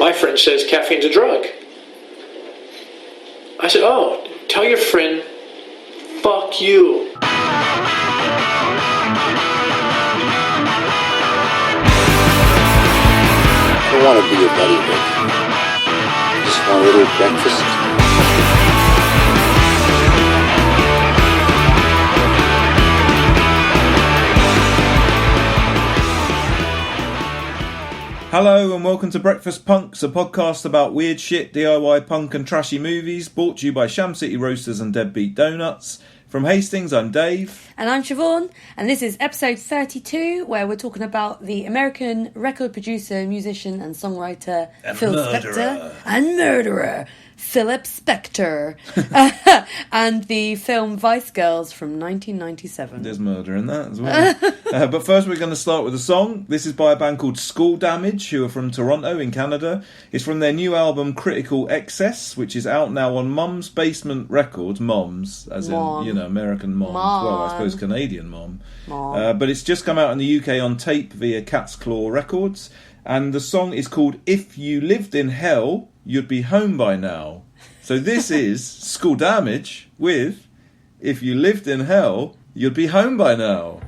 My friend says caffeine's a drug. I said, oh, tell your friend, fuck you. I don't want to be your buddy, Rick. Just want a little breakfast. Hello and welcome to Breakfast Punks, a podcast about weird shit, DIY punk and trashy movies, brought to you by Sham City Roasters and Deadbeat Donuts. From Hastings, I'm Dave. And I'm Siobhan, and this is episode 32, where we're talking about the American record producer, musician and songwriter Phil Spector and murderer Philip Spector and the film Vice Girls from 1997. There's murder in that as well. But first we're going to start with a song. This is by a band called School Damage, who are from Toronto in Canada. It's from their new album Critical Excess, which is out now on Mum's Basement Records. Mom's, as Mom. in, American mom. Well, I suppose Canadian mom. Mom. But it's just come out in the UK on tape via Cat's Claw Records. And the song is called If You Lived in Hell, You'd Be Home by Now. So this is School Damage with If You Lived in Hell, You'd Be Home by Now.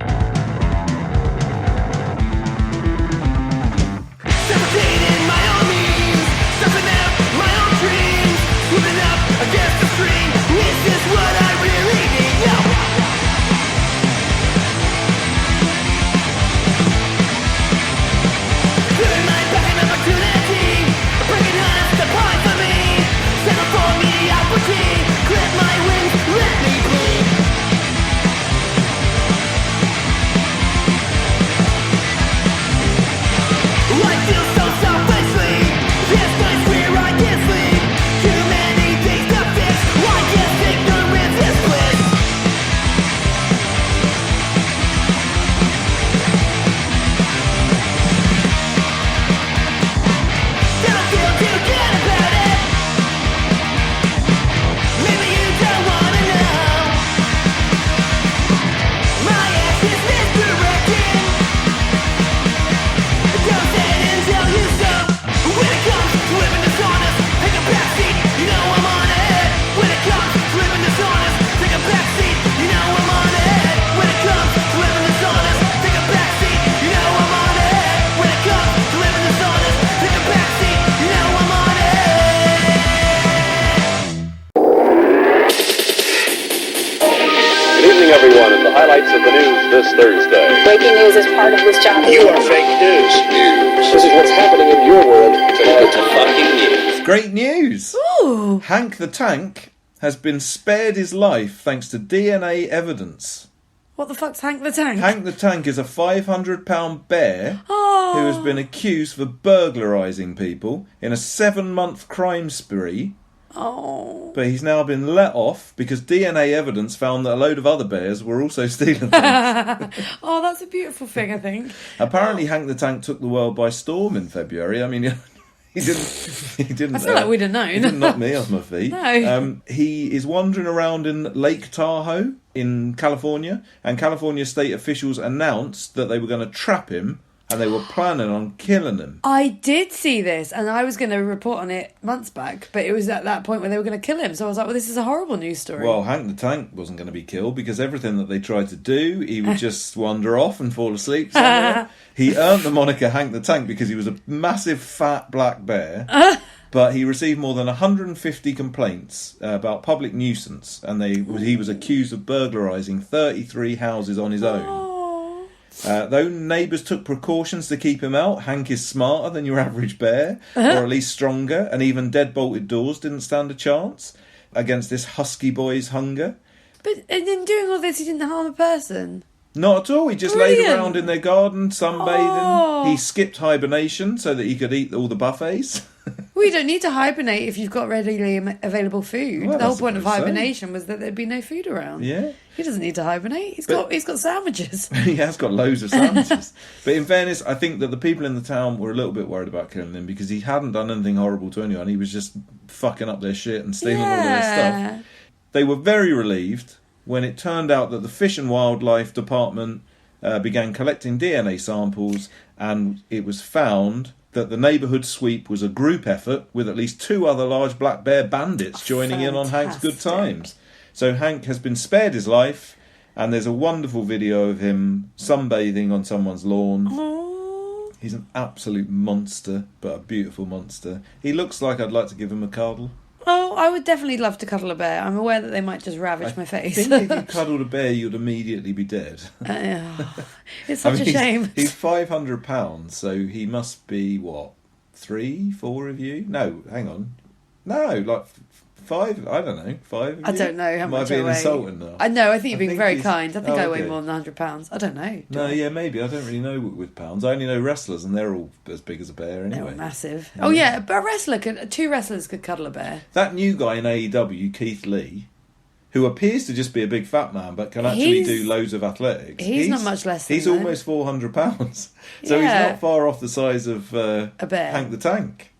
Everyone, and the highlights of the news this Thursday. Breaking news is part of this job. You are fake news. This is what's happening in your world. It's fucking news. Great news! Ooh. Hank the Tank has been spared his life thanks to DNA evidence. What the fuck's Hank the Tank? Hank the Tank is a 500-pound bear who has been accused for burglarising people in a 7-month crime spree. Oh. But he's now been let off because DNA evidence found that a load of other bears were also stealing things. Oh, that's a beautiful thing, I think. Apparently, Hank the Tank took the world by storm in February. I mean, he didn't. I feel like we'd have known. He didn't knock me off my feet. No. He is wandering around in Lake Tahoe in California, and California state officials announced that they were going to trap him. And they were planning on killing him. I did see this, and I was going to report on it months back, but it was at that point where they were going to kill him. So I was like, well, this is a horrible news story. Well, Hank the Tank wasn't going to be killed because everything that they tried to do, he would just wander off and fall asleep somewhere. He earned the moniker Hank the Tank because he was a massive, fat, black bear. But he received more than 150 complaints about public nuisance, and he was accused of burglarising 33 houses on his own. Though neighbours took precautions to keep him out, Hank is smarter than your average bear, or at least stronger, and even dead-bolted doors didn't stand a chance against this husky boy's hunger. But in doing all this, he didn't harm a person? Not at all. He just Brilliant. laid around in their garden, sunbathing. Oh. He skipped hibernation so that he could eat all the buffets. Well, you don't need to hibernate if you've got readily available food. Well, the whole I point of suppose so. hibernation was that there'd be no food around. Yeah. He doesn't need to hibernate. He's got sandwiches. He has got loads of sandwiches. But in fairness, I think that the people in the town were a little bit worried about killing him because he hadn't done anything horrible to anyone. He was just fucking up their shit and stealing all of their stuff. They were very relieved when it turned out that the Fish and Wildlife Department began collecting DNA samples, and it was found that the neighbourhood sweep was a group effort with at least 2 other large black bear bandits joining in on Hank's good times. So Hank has been spared his life, and there's a wonderful video of him sunbathing on someone's lawn. Aww. He's an absolute monster, but a beautiful monster. He looks like I'd like to give him a cuddle. Oh, I would definitely love to cuddle a bear. I'm aware that they might just ravage my face. I think if you cuddled a bear, you'd immediately be dead. It's such a shame. He's £500, so he must be, what, 3, 4 of you? No, hang on. No, like 5, I don't know, 5 of you? I don't know how much I weigh. Might be insulting now. I know, I think you're being very he's- kind. I think I weigh okay. more than £100. I don't know. No, yeah, maybe. I don't really know with pounds. I only know wrestlers, and they're all as big as a bear They're anyway. massive. Oh yeah, but 2 wrestlers could cuddle a bear. That new guy in AEW, Keith Lee, who appears to just be a big fat man, but can actually do loads of athletics. He's not much less than He's that. almost £400, so Yeah. he's not far off the size of A bear. Hank the Tank.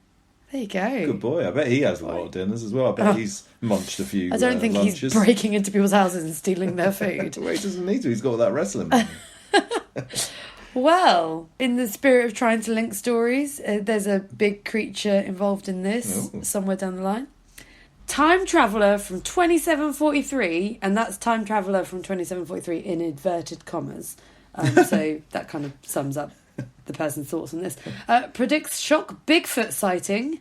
There you go. Good boy. I bet he has a lot of dinners as well. I bet he's munched a few. I don't think lunches. he's breaking into people's houses and stealing their food. Well, he doesn't need to. He's got all that wrestling money. Well, in the spirit of trying to link stories, there's a big creature involved in this Oh. somewhere down the line. Time Traveller from 2743, and that's Time Traveller from 2743 in inverted commas. So that kind of sums up the person's thoughts on this. Predicts shock Bigfoot sighting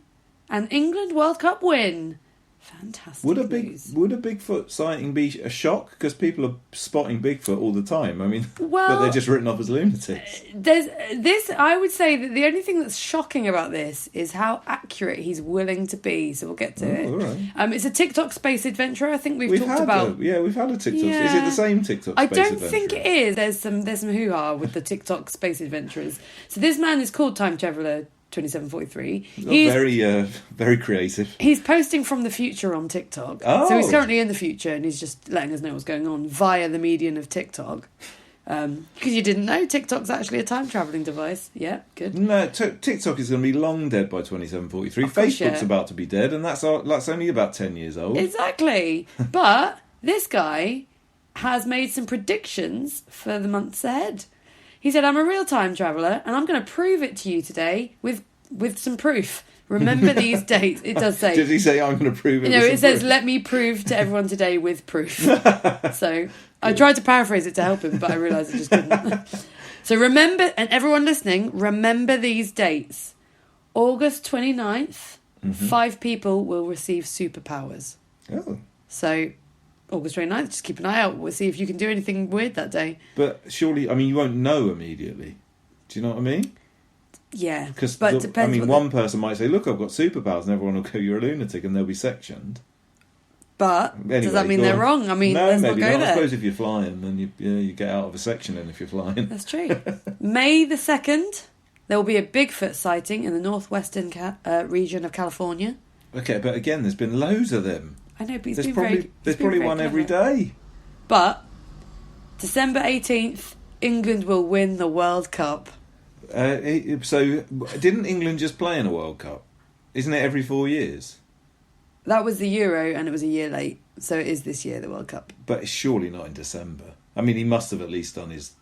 and England World Cup win. Fantastic Would a news. Bigfoot sighting be a shock? Because people are spotting Bigfoot all the time. I mean, Well- but they're just written off as lunatics. There's this. I would say that the only thing that's shocking about this is how accurate he's willing to be. So we'll get to it. all right. It's a TikTok space adventure. I think we've We've talked had about. we've had a TikTok. Is it Yeah. the same TikTok? I Space don't adventure? think it is. There's some hoo-ha with the TikTok space adventurers. So this man is called Time Traveller 2743. Very creative. He's posting from the future on TikTok. Oh. So he's currently in the future and he's just letting us know what's going on via the medium of TikTok. Because you didn't know TikTok's actually a time travelling device. Yeah, good. No, TikTok is going to be long dead by 2743. Of course, Facebook's yeah. about to be dead, and that's only about 10 years old. Exactly. But this guy has made some predictions for the months ahead. He said, I'm a real time traveller and I'm going to prove it to you today with some proof. Remember these dates. It does say. Did he say, I'm going to prove it? No, with it some says, proof? let me prove to everyone today with proof. So I tried to paraphrase it to help him, but I realised I just couldn't. So remember, and everyone listening, remember these dates. August 29th, 5 people will receive superpowers. Oh. So August 29th, just keep an eye out. We'll see if you can do anything weird that day. But surely, I mean, you won't know immediately. Do you know what I mean? Yeah, Because, but it depends. one person might say, look, I've got superpowers, and everyone will go, you're a lunatic, and they'll be sectioned. But Anyway, does that mean go they're on. wrong? I mean, no, let's maybe not go not. I there. suppose if you're flying, then you get out of a section if you're flying. That's true. May the 2nd, there will be a Bigfoot sighting in the northwestern region of California. Okay, but again, there's been loads of them. I know, but he's There's been probably very, there's he's been probably very one every clever. day. But December 18th, England will win the World Cup. So didn't England just play in a World Cup? Isn't it every 4 years? That was the Euro, and it was a year late. So it is this year, the World Cup. But it's surely not in December. I mean, he must have at least done his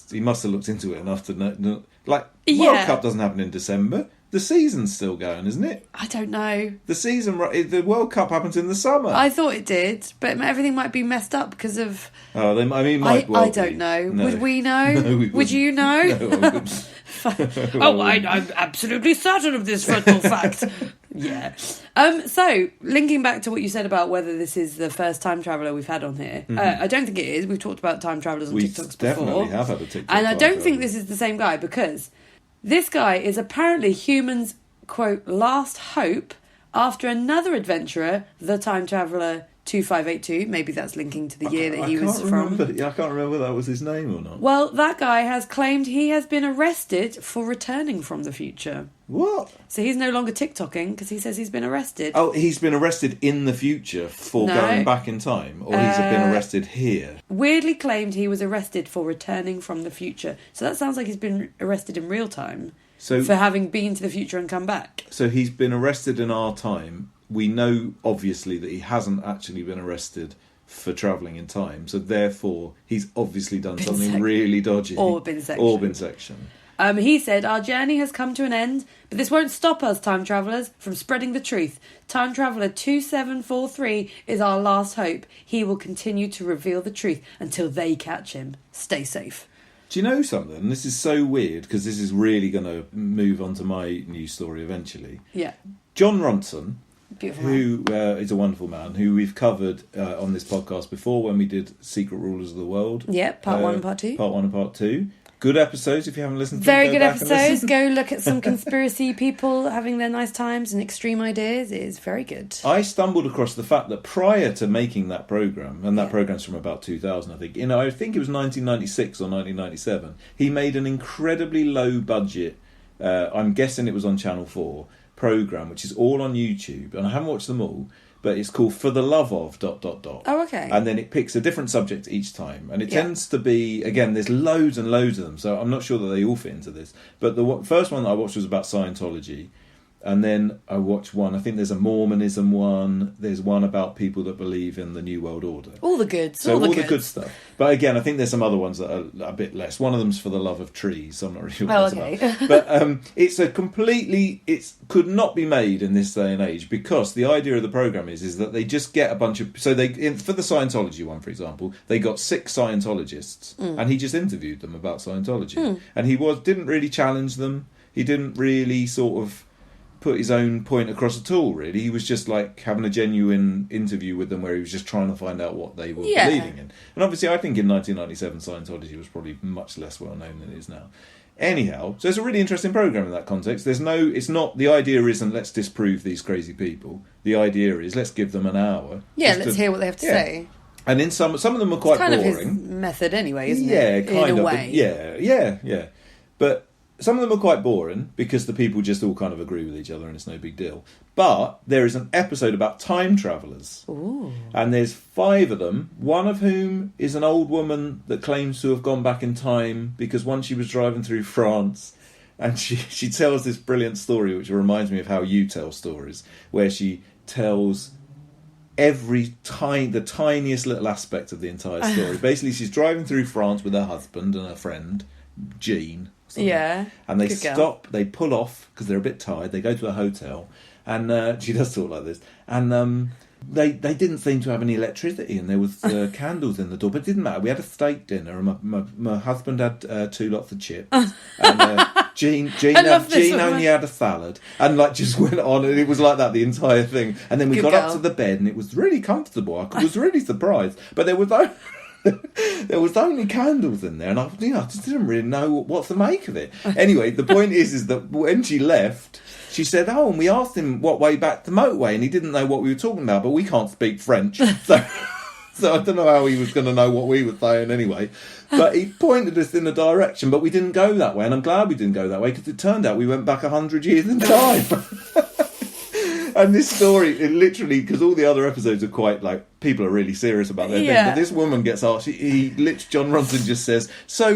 he must have looked into it enough to know. Like, Yeah. World Cup doesn't happen in December. The season's still going, isn't it? I don't know. The World Cup happens in the summer. I thought it did, but everything might be messed up because of... Oh, they, I mean, might well I be. don't know. No. Would we know? No, we Would wouldn't. you know? No, I wouldn't. Oh, I'm absolutely certain of this fatal fact. Yeah. So, linking back to what you said about whether this is the first time traveller we've had on here, I don't think it is. We've talked about time travellers on We TikToks definitely before. have had a TikTok. And I don't time think traveller. this is the same guy because this guy is apparently humans' quote last hope after another adventurer, the time traveller 2582. Maybe that's linking to the year that he was from. I can't remember whether that was his name or not. Well, that guy has claimed he has been arrested for returning from the future. What? So he's no longer TikToking because he says he's been arrested. Oh, he's been arrested in the future for No. going back in time, or he's been arrested here. Weirdly claimed he was arrested for returning from the future. So that sounds like he's been arrested in real time So, for having been to the future and come back. so he's been arrested in our time. We know, obviously, that he hasn't actually been arrested for travelling in time. So therefore, he's obviously done something sec- really dodgy. Or been sectioned. Or been sectioned. He said, our journey has come to an end, but this won't stop us, time travellers, from spreading the truth. Time Traveller 2743 is our last hope. He will continue to reveal the truth until they catch him. Stay safe. Do you know something? This is so weird, because this is really going to move on to my news story eventually. Yeah. John Ronson, Beautiful who is a wonderful man, who we've covered on this podcast before when we did Secret Rulers of the World. Yeah, part 1 and part 2. Part 1 and part 2. Good episodes if you haven't listened to Very them. good Go back and episodes. listen. Go look at some conspiracy people having their nice times and extreme ideas. It is very good. I stumbled across the fact that prior to making that programme, and that programme's from about 2000, I think, I think it was 1996 or 1997, he made an incredibly low budget, I'm guessing it was on Channel 4, programme, which is all on YouTube, and I haven't watched them all, but it's called For the Love of... Oh, okay. And then it picks a different subject each time. And it tends to be, again, there's loads and loads of them, so I'm not sure that they all fit into this. But the first one that I watched was about Scientology. And then I watched one, I think there's a Mormonism one, there's one about people that believe in the New World Order. All the goods. So all the good stuff. But again, I think there's some other ones that are a bit less. One of them's For the Love of Trees, so I'm not really sure what that's about. But it's a completely... It could not be made in this day and age, because the idea of the programme is that they just get a bunch of... So for the Scientology one, for example, they got 6 Scientologists, and he just interviewed them about Scientology. And he didn't really challenge them. He didn't really sort of put his own point across at all, really. He was just like having a genuine interview with them where he was just trying to find out what they were believing in. And obviously I think in 1997 Scientology was probably much less well known than it is now. Anyhow, so it's a really interesting programme in that context. The idea isn't let's disprove these crazy people. The idea is let's give them an hour. Yeah, let's hear what they have to say. And in some of them are quite kind boring. of his method anyway, isn't it? Yeah, kind in of. a way. Yeah. But some of them are quite boring because the people just all kind of agree with each other and it's no big deal. But there is an episode about time travellers. Ooh. And there's 5 of them, one of whom is an old woman that claims to have gone back in time because once she was driving through France and she tells this brilliant story which reminds me of how you tell stories, where she tells the tiniest little aspect of the entire story. Basically, she's driving through France with her husband and her friend, Jean. Yeah. And they Good girl. stop, they pull off because they're a bit tired. They go to a hotel, and she does talk like this. And they didn't seem to have any electricity, and there was candles in the door, but it didn't matter. We had a steak dinner, and my husband had 2 lots of chips, and Jean only had a salad, and just went on, and it was like that the entire thing. And then we got up to the bed, and it was really comfortable. I was really surprised, but there was only candles in there, and I just didn't really know what to make of it. Anyway, the point is that when she left, she said, "Oh, and we asked him what way back the motorway, and he didn't know what we were talking about, but we can't speak French, so I don't know how he was going to know what we were saying anyway." But he pointed us in a direction, but we didn't go that way, and I'm glad we didn't go that way because it turned out we went back 100 years in time. And this story, it literally, because all the other episodes are quite people are really serious about their thing. But this woman gets asked, John Ronson just says, so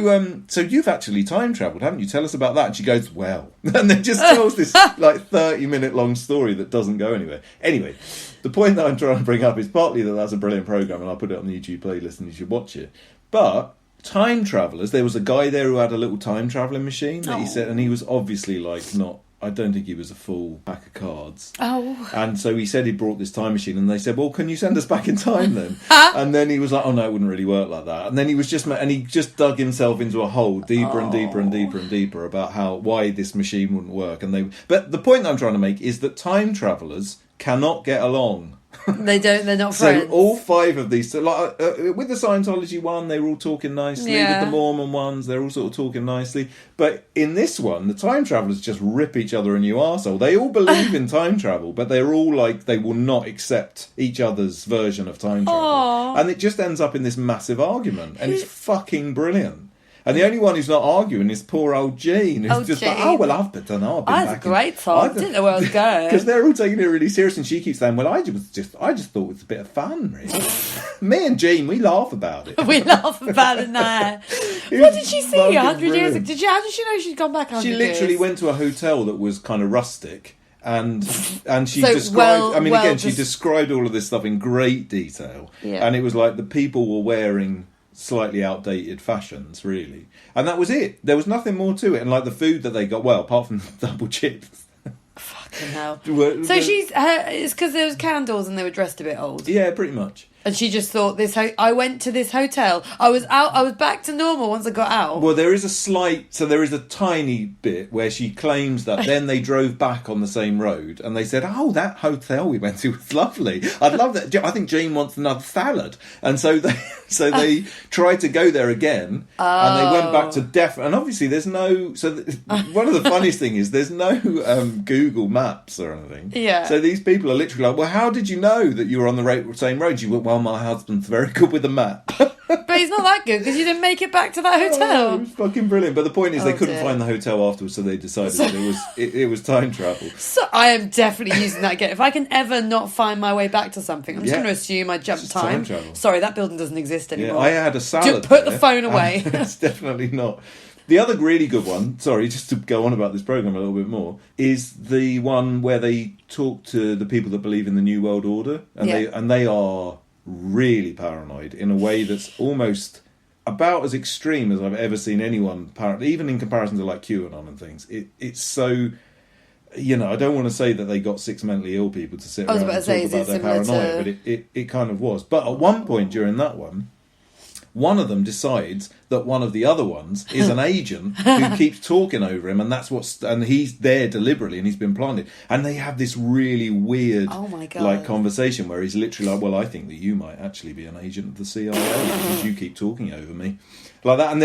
you've actually time travelled, haven't you? Tell us about that. And she goes, well, and then just tells this 30-minute long story that doesn't go anywhere. Anyway, the point that I'm trying to bring up is partly that that's a brilliant programme, and I'll put it on the YouTube playlist and you should watch it. But time travellers, there was a guy there who had a little time travelling machine that he said, and he was obviously not. I don't think he was a full pack of cards. Oh. And so he said he brought this time machine, and they said, well, can you send us back in time then? And then he was like, oh no, it wouldn't really work like that. And then he just dug himself into a hole deeper and deeper and deeper and deeper about why this machine wouldn't work. But the point I'm trying to make is that time travellers cannot get along. They don't. They're not friends. So all 5 of these, with the Scientology one, they were all talking nicely. Yeah. With the Mormon ones, they're all sort of talking nicely. But in this one, the time travellers just rip each other a new arsehole. They all believe in time travel, but they're all they will not accept each other's version of time travel. Aww. And it just ends up in this massive argument, and it's fucking brilliant. And the only one who's not arguing is poor old Jean, who's just Jean. I've been back. I had a great time. I didn't know where I was going. Because they're all taking it really serious, and she keeps saying, well, I just thought it was a bit of fun, really. Me and Jean, we laugh about it. We laugh about it now. What did she see 100 years ago? How did she know she'd gone back 100 years? She literally went to a hotel that was kind of rustic, and she So described... she described all of this stuff in great detail. Yeah. And it was like the people were wearing slightly outdated fashions, really. And that was it. There was nothing more to it. And like the food that they got, well, apart from double chips. Fucking hell. were- So it's because there was candles and they were dressed a bit old. Yeah, pretty much. And she just thought, I went to this hotel. I was back to normal once I got out. Well, there is a tiny bit where she claims that then they drove back on the same road and they said, oh, that hotel we went to was lovely. I'd love that. I think Jane wants another salad. And so they tried to go there again and they went back to and obviously there's no, one of the funniest thing is there's no Google Maps or anything. Yeah. So these people are literally like, well, how did you know that you were on the same road? You went, well, my husband's very good with a map. But he's not that good because you didn't make it back to that hotel. It was fucking brilliant. But the point is, they couldn't dear. find the hotel afterwards, so they decided that it was time travel. So I am definitely using that again. If I can ever not find my way back to something, I'm just Yeah. going to assume I jumped It's time. time travel. Sorry, that building doesn't exist Yeah, anymore. I had a salad. Put the there, phone away. and It's definitely not. The other really good one, sorry, just to go on about this program a little bit more, is the one where they talk to the people that believe in the New World Order, and they are really paranoid in a way that's almost about as extreme as I've ever seen anyone even in comparison to like QAnon and things. It's so, you know, I don't want to say that they got 6 mentally ill people to sit I was around about and to say, talk is about it their similar paranoia, to- but it kind of was. But at one point during that one of them decides that one of the other ones is an agent who keeps talking over him, and he's there deliberately, and he's been planted. And they have this really weird, Oh my God. like conversation where he's literally like, "Well, I think that you might actually be an agent of the CIA because you keep talking over me." Like that, and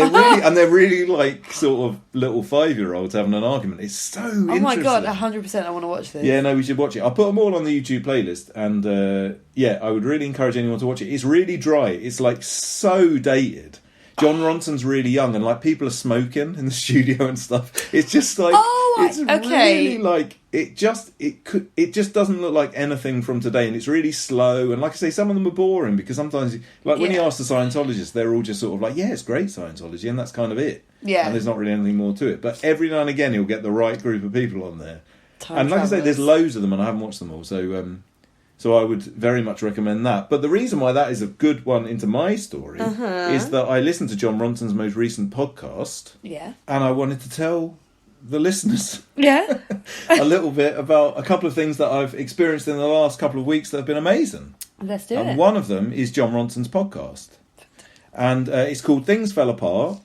they're really like sort of little 5-year-olds having an argument. It's so interesting. Oh my God, 100% I want to watch this. Yeah, no, we should watch it. I'll put them all on the YouTube playlist, and yeah, I would really encourage anyone to watch it. It's really dry. It's like so dated. John Ronson's really young, and like people are smoking in the studio and stuff. It's just like it's really like it just doesn't look like anything from today, and it's really slow. And like I say, some of them are boring because sometimes, like when you ask the Scientologists, they're all just sort of like, yeah, it's great Scientology, and that's kind of it. Yeah, and there's not really anything more to it. But every now and again, he'll get the right group of people on there. Time Like I say, travelers. there's loads of them, and I haven't watched them all, so I would very much recommend that. But the reason why that is a good one into my story is that I listened to John Ronson's most recent podcast, Yeah. and I wanted to tell the listeners Yeah. a little bit about a couple of things that I've experienced in the last couple of weeks that have been amazing. Let's do And it. one of them is John Ronson's podcast. And it's called Things Fell Apart.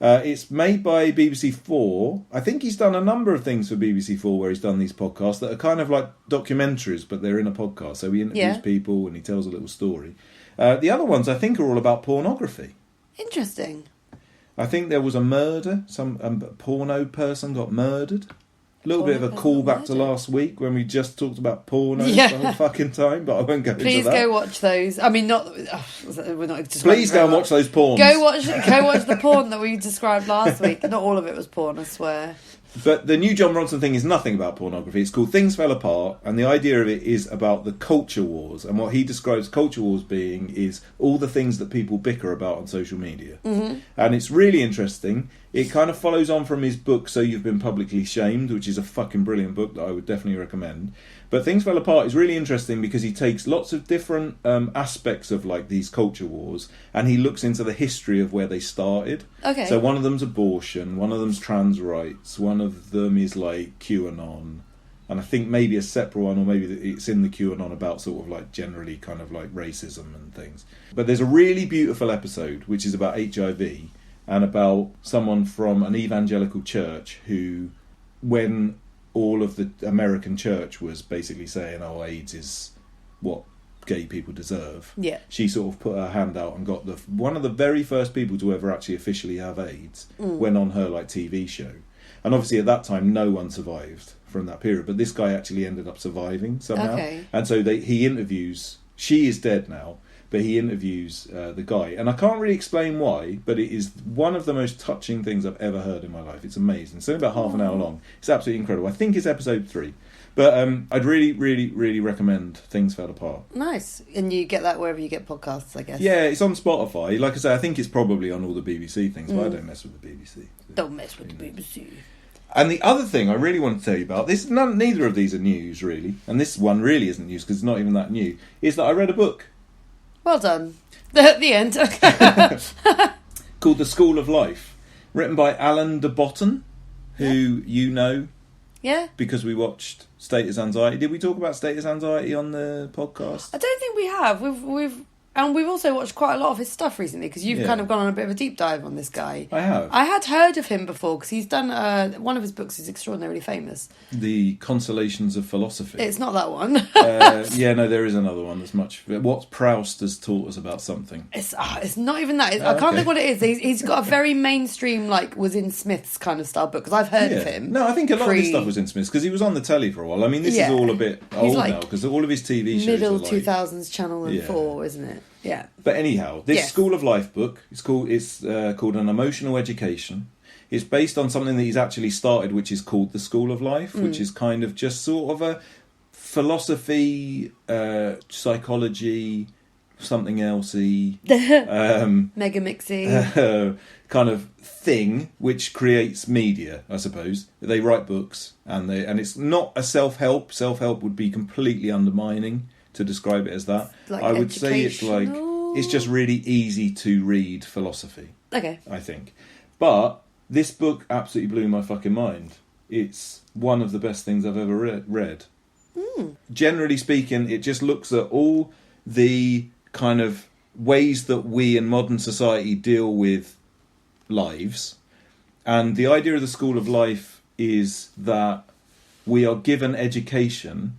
It's made by BBC 4. I think he's done a number of things for BBC 4 where he's done these podcasts that are kind of like documentaries, but they're in a podcast. So he interviews people and he tells a little story. The other ones I think are all about pornography. Interesting. I think there was a murder. Some porno person got murdered. A little bit of a callback to last week when we just talked about porno the whole fucking time, but I won't go Please into that. go watch those. I mean, we're not. Please go and watch those porns. Go watch the porn that we described last week. Not all of it was porn, I swear. But the new John Ronson thing is nothing about pornography. It's called Things Fell Apart, and the idea of it is about the culture wars. And what he describes culture wars being is all the things that people bicker about on social media. Mm-hmm. And it's really interesting. It kind of follows on from his book, So You've Been Publicly Shamed, which is a fucking brilliant book that I would definitely recommend. But Things Fell Apart is really interesting because he takes lots of different aspects of like these culture wars, and he looks into the history of where they started. Okay. So one of them's abortion, one of them's trans rights, one of them is like QAnon, and I think maybe a separate one, or maybe it's in the QAnon about sort of like generally kind of like racism and things. But there's a really beautiful episode which is about HIV and about someone from an evangelical church who, when all of the American church was basically saying, oh, AIDS is what gay people deserve. Yeah. She sort of put her hand out and got one of the very first people to ever actually officially have AIDS went on her like TV show. And obviously at that time no one survived from that period, but this guy actually ended up surviving somehow. Okay. And so he interviews, she is dead now, but he interviews the guy. And I can't really explain why, but it is one of the most touching things I've ever heard in my life. It's amazing. It's only about half an hour long. It's absolutely incredible. I think it's episode 3. But I'd really, really, really recommend Things Fell Apart. Nice. And you get that wherever you get podcasts, I guess. Yeah, it's on Spotify. Like I say, I think it's probably on all the BBC things, but I don't mess with the BBC. Don't mess with the BBC. And the other thing I really want to tell you about, neither of these are news, really, and this one really isn't news because it's not even that new, is that I read a book. Well done. The end. Called The School of Life, written by Alan de Botton, who you know Yeah. because we watched Status Anxiety. Did we talk about Status Anxiety on the podcast? I don't think we have. We've also watched quite a lot of his stuff recently because you've kind of gone on a bit of a deep dive on this guy. I have. I had heard of him before because he's done one of his books is extraordinarily famous. The Consolations of Philosophy. It's not that one. There is another one that's much... What Proust has taught us about something. It's not even that. I can't think what it is. He's got a very mainstream, was in Smith's kind of style book because I've heard of him. No, I think a lot of his stuff was in Smith's because he was on the telly for a while. I mean, this is all a bit old now because all of his TV shows middle are 2000s Channel 4, isn't it? Yeah. But anyhow, this School of Life book, it's called An Emotional Education. It's based on something that he's actually started, which is called the School of Life, which is kind of just sort of a philosophy, psychology, something else-y, mega mixy kind of thing, which creates media, I suppose. They write books, and it's not a self-help. Self-help would be completely undermining to describe it as that. I would say it's just really easy to read philosophy. Okay. I think. But this book absolutely blew my fucking mind. It's one of the best things I've ever read. Generally speaking, it just looks at all the kind of ways that we in modern society deal with lives. And the idea of the School of Life is that we are given education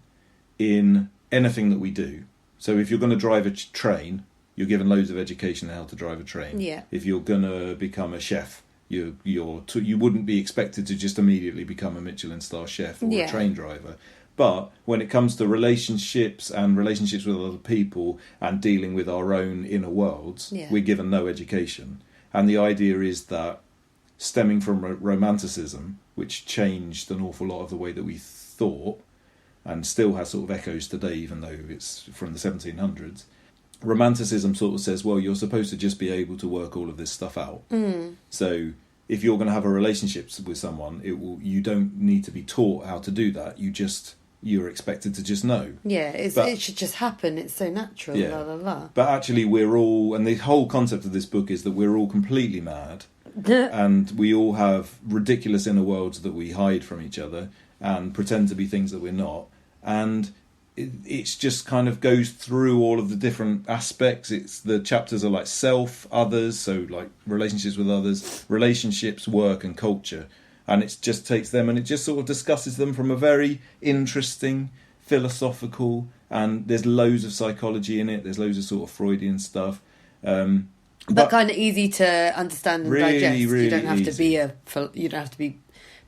in anything that we do. So if you're going to drive a train, you're given loads of education on how to drive a train. Yeah. If you're going to become a chef, you wouldn't be expected to just immediately become a Michelin star chef or a train driver. But when it comes to relationships and relationships with other people and dealing with our own inner worlds, we're given no education. And the idea is that stemming from Romanticism, which changed an awful lot of the way that we thought, and still has sort of echoes today, even though it's from the 1700s. Romanticism sort of says, well, you're supposed to just be able to work all of this stuff out. So if you're going to have a relationship with someone, you don't need to be taught how to do that. You're expected to just know. Yeah, it should just happen. It's so natural. Yeah. La la la. But actually, we're all, and the whole concept of this book is that we're all completely mad, and we all have ridiculous inner worlds that we hide from each other and pretend to be things that we're not. And it's just kind of goes through all of the different aspects. The chapters are like self, others, so like relationships with others, relationships, work and culture. And it just takes them and it just sort of discusses them from a very interesting, philosophical, and there's loads of psychology in it. There's loads of sort of Freudian stuff. But kind of easy to understand and really, digest. really you don't have easy. You don't have to be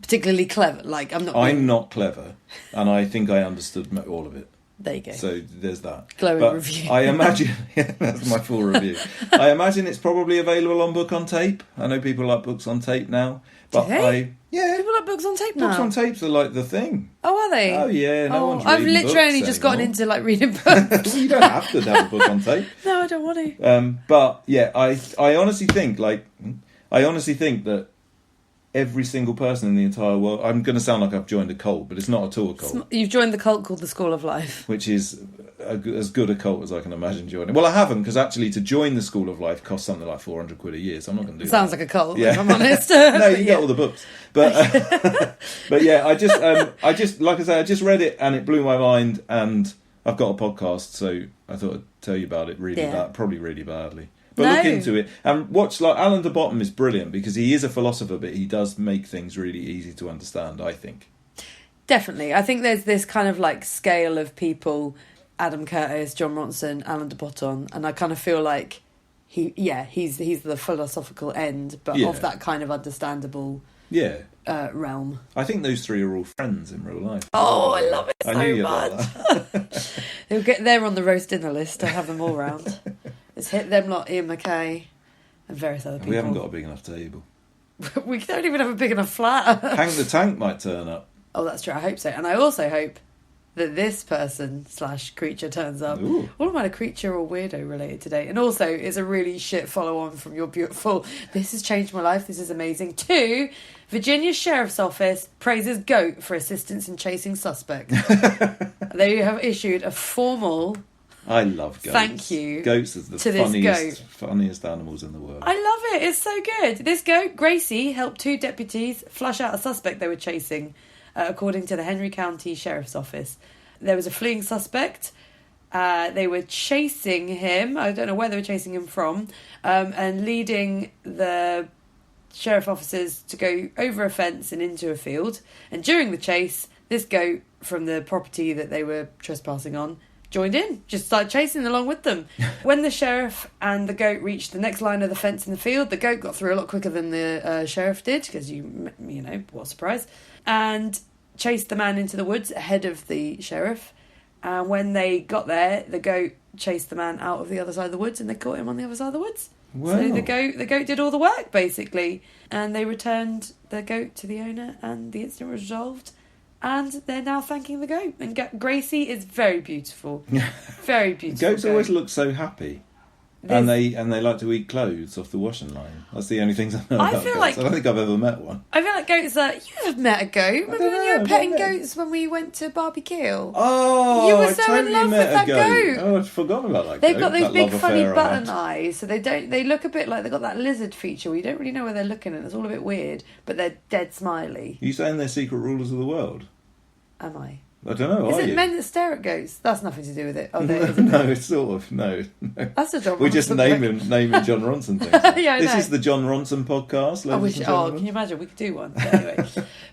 particularly clever. I'm not clever, and I think I understood all of it. There you go. So there's that. Glowing review. I imagine that's my full review. I imagine it's probably available on book on tape. I know people like books on tape now, but people like books on tape now. Books on tapes are like the thing. Oh, are they? Oh yeah, no one's I've reading literally only books just gotten anymore. into reading books. You don't have to have a book on tape. No, I don't want to. But yeah, I honestly think that every single person in the entire world. I'm going to sound like I've joined a cult, but it's not at all a cult. You've joined the cult called the School of Life, which is as good a cult as I can imagine joining. Well, I haven't, because actually to join the School of Life costs something like £400 a year, so I'm not going to do that. Sounds like a cult, if I'm honest. No, you get all the books. But but yeah, I just like I say, I just read it and it blew my mind, and I've got a podcast, so I thought I'd tell you about it probably really badly. But look into it and watch. Alan de Botton is brilliant because he is a philosopher, but he does make things really easy to understand, I think. Definitely. I think there's this kind of scale of people: Adam Curtis, John Ronson, Alan de Botton, and I kind of feel like he's the philosophical end, but of that kind of understandable realm. I think those three are all friends in real life. Oh, I love it so much. They're on the roast dinner list. I have them all round. It's hit them lot, Ian McKay and various other people. We haven't got a big enough table. We don't even have a big enough flat. Hank the Tank might turn up. Oh, that's true. I hope so. And I also hope that this person / creature turns up. Ooh. All about a creature or weirdo related today. And also, it's a really shit follow-on from your beautiful, this has changed my life, this is amazing, to Virginia Sheriff's Office praises goat for assistance in chasing suspect. They have issued a formal I love goats. Thank you Goats are the to this funniest animals in the world. I love it. It's so good. This goat, Gracie, helped 2 deputies flush out a suspect they were chasing, according to the Henry County Sheriff's Office. There was a fleeing suspect. They were chasing him. I don't know where they were chasing him from, and leading the sheriff officers to go over a fence and into a field. And during the chase, this goat from the property that they were trespassing on joined in, just started chasing along with them. When the sheriff and the goat reached the next line of the fence in the field, the goat got through a lot quicker than the sheriff did, because you know, what a surprise, and chased the man into the woods ahead of the sheriff. And when they got there, the goat chased the man out of the other side of the woods, and they caught him on the other side of the woods. Wow. So the goat did all the work, basically, and they returned the goat to the owner, and the incident was resolved. And they're now thanking the goat. And Gracie is very beautiful. Very beautiful. Goats always look so happy. And they like to eat clothes off the washing line. That's the only things I know about goats. I don't think I've ever met one. I feel like goats are... You have met a goat. Remember when you were petting goats when we went to Barbecue? Oh, you were I so totally in love with met that a goat. Oh, I'd forgotten about that They've goat. got those That big love funny affair I button had. eyes, so they look a bit like they've got that lizard feature where you don't really know where they're looking, and it's all a bit weird, but they're dead smiley. Are you saying they're secret rulers of the world? Am I? I don't know. Is Are it you? men that stare at ghosts? That's nothing to do with it. Oh, No, it's sort of no. That's a John. We're just Ronson naming John Ronson things. Yeah, I this know. is the John Ronson podcast. I wish. Ladies and Oh, gentlemen. can you imagine? We could do one. But anyway,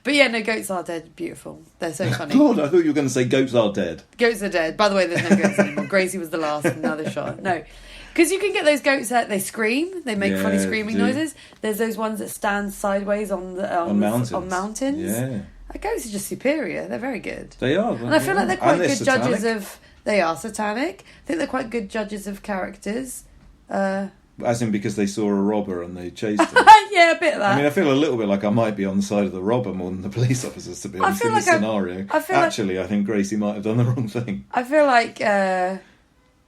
but yeah, no, goats are dead. Beautiful. They're so funny. God, I thought you were going to say goats are dead. Goats are dead. By the way, there's no goats anymore. Gracie was the last, and now they're shot. No. Because you can get those goats that they scream, they make funny screaming noises. There's those ones that stand sideways on mountains. Yeah. Goats are just superior. They're very good. They are. And I feel like they're quite good satanic. judges of... They are satanic. I think they're quite good judges of characters. As in because they saw a robber and they chased him. Yeah, a bit of that. I mean, I feel a little bit like I might be on the side of the robber more than the police officers, to be honest, in this scenario. I think Gracie might have done the wrong thing. I feel like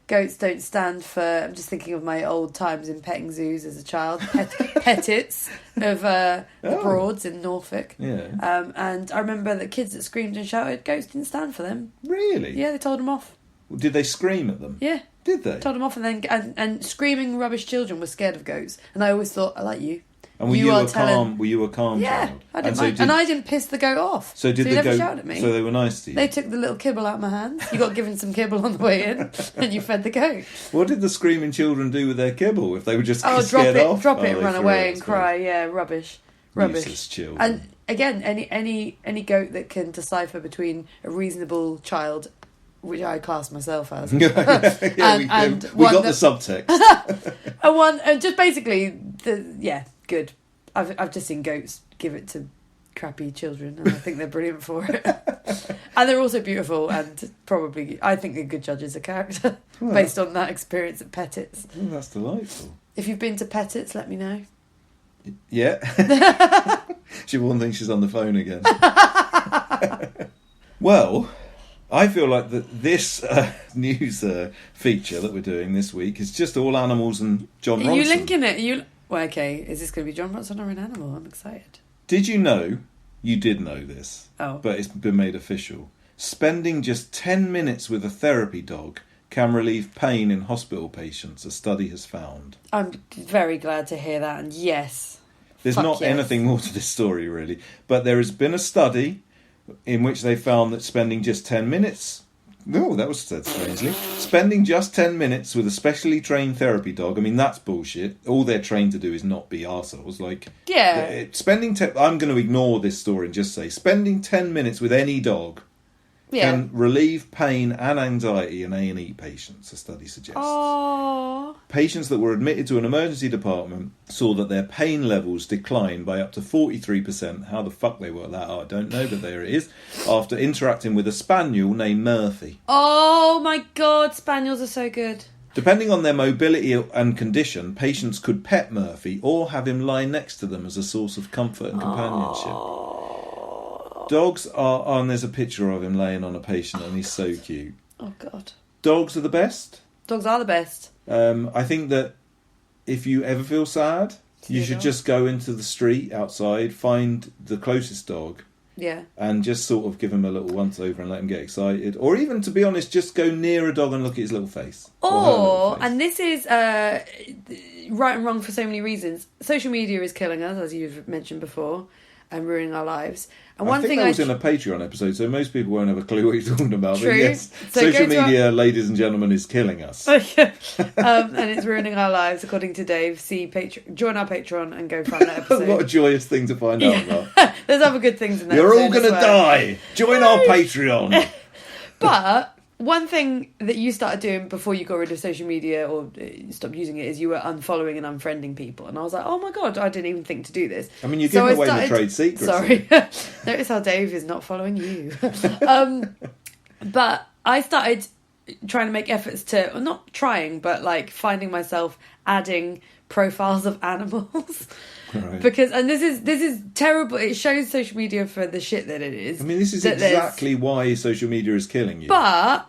goats don't stand for... I'm just thinking of my old times in petting zoos as a child. Pettits of the Broads in Norfolk. Yeah. And I remember the kids that screamed and shouted, goats didn't stand for them. Really? Yeah, they told them off. Did they scream at them? Yeah. Did they? Told them off, and then and screaming rubbish children were scared of goats. And I always thought, I like you. And were you a calm Yeah, child? I didn't mind. And I didn't piss the goat off. So did he the never goat? shouted at me. So they were nice to you. They took the little kibble out of my hand. You got given some kibble on the way in, and you fed the goat. What did the screaming children do with their kibble if they were just drop scared off? Drop it, they run threw away, it, and cry. Yeah, rubbish. Useless children. And again, any goat that can decipher between a reasonable child, which I class myself as, we got the subtext. and just basically, good. I've just seen goats give it to crappy children, and I think they're brilliant for it. And they're also beautiful, and probably I think they're good judges of character based on that experience at Pettits. Oh, that's delightful. If you've been to Pettits, let me know. Yeah. She won't think she's on the phone again. Well, I feel like that this news feature that we're doing this week is just all animals and John Ronson. Are you linking it? Well, okay, is this going to be John Ronson or an animal? I'm excited. Did you know, you did know this, but it's been made official, spending just 10 minutes with a therapy dog can relieve pain in hospital patients, a study has found. I'm very glad to hear that, and yes. There's not anything more to this story, really, but there has been a study in which they found that spending just 10 minutes... No, that was said strangely. Spending just 10 minutes with a specially trained therapy dog, I mean, that's bullshit. All they're trained to do is not be arseholes. I'm going to ignore this story and just say, spending 10 minutes with any dog can relieve pain and anxiety in A&E patients, a study suggests. Aww. Patients that were admitted to an emergency department saw that their pain levels declined by up to 43%. How the fuck they work that out, I don't know, but there it is. After interacting with a spaniel named Murphy. Oh my god, spaniels are so good. Depending on their mobility and condition, patients could pet Murphy or have him lie next to them as a source of comfort and companionship. Dogs are... and there's a picture of him laying on a patient and he's so cute. Oh god. Dogs are the best. Dogs are the best. I think that if you ever feel sad, you should just go into the street outside, find the closest dog, Yeah. And just sort of give him a little once over and let him get excited. Or even, to be honest, just go near a dog and look at his little face. Or her little face. And this is right and wrong for so many reasons. Social media is killing us, as you've mentioned before, and ruining our lives. And one I think thing that was in a Patreon episode, so most people won't have a clue what you're talking about. True. But yes, So social go to media, ladies and gentlemen, is killing us. and it's ruining our lives, according to Dave. Join our Patreon and go find that episode. What a joyous thing to find out about. There's other good things in there. You're all going to die. Join our Patreon. But one thing that you started doing before you got rid of social media or stopped using it is you were unfollowing and unfriending people. And I was like, oh my God, I didn't even think to do this. I mean, you're giving away the trade secrets. Sorry. Notice how Dave is not following you. But I started trying to make efforts to, well, not trying, but like finding myself adding profiles of animals. Right. Because, and this is terrible. It shows social media for the shit that it is. I mean, this is exactly why social media is killing you. But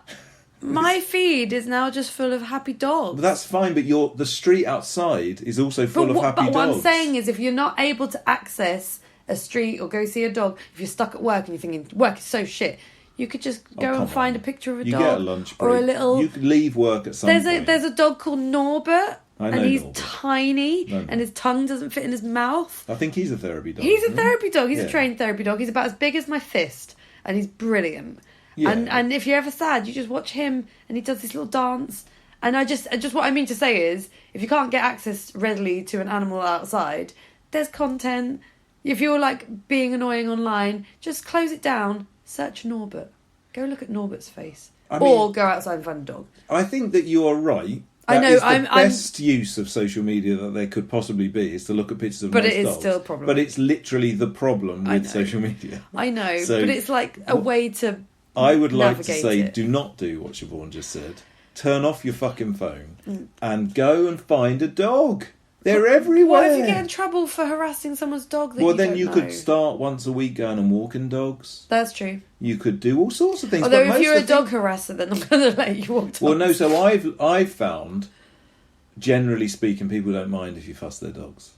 my feed is now just full of happy dogs. But that's fine, but the street outside is also full of happy dogs. But what I'm saying is, if you're not able to access a street or go see a dog, if you're stuck at work and you're thinking, work is so shit, you could just go and find a picture of a dog. You get a lunch break. Or a little... You could leave work at some point. There's a dog called Norbert. And he's Norbert. Tiny, and his tongue doesn't fit in his mouth. I think he's a therapy dog. He's a therapy dog. He's a trained therapy dog. He's about as big as my fist, and he's brilliant. Yeah. And if you're ever sad, you just watch him, and he does this little dance. And I just what I mean to say is, if you can't get access readily to an animal outside, there's content. If you're like being annoying online, just close it down. Search Norbert. Go look at Norbert's face, or go outside and find a dog. I think that you are right. I know. The best use of social media that there could possibly be is to look at pictures of nice dogs. But it is still a problem. But it's literally the problem with social media. I know, so, but it's like a way to I would like to say, it. do not do what Siobhan just said. Turn off your fucking phone and go and find a dog. They're everywhere. What if you get in trouble for harassing someone's dog? Then you could start once a week going and walking dogs. That's true. You could do all sorts of things. Although if you're a dog harasser, then I'm going to let you walk dogs. Well, no. So I've found, generally speaking, people don't mind if you fuss their dogs.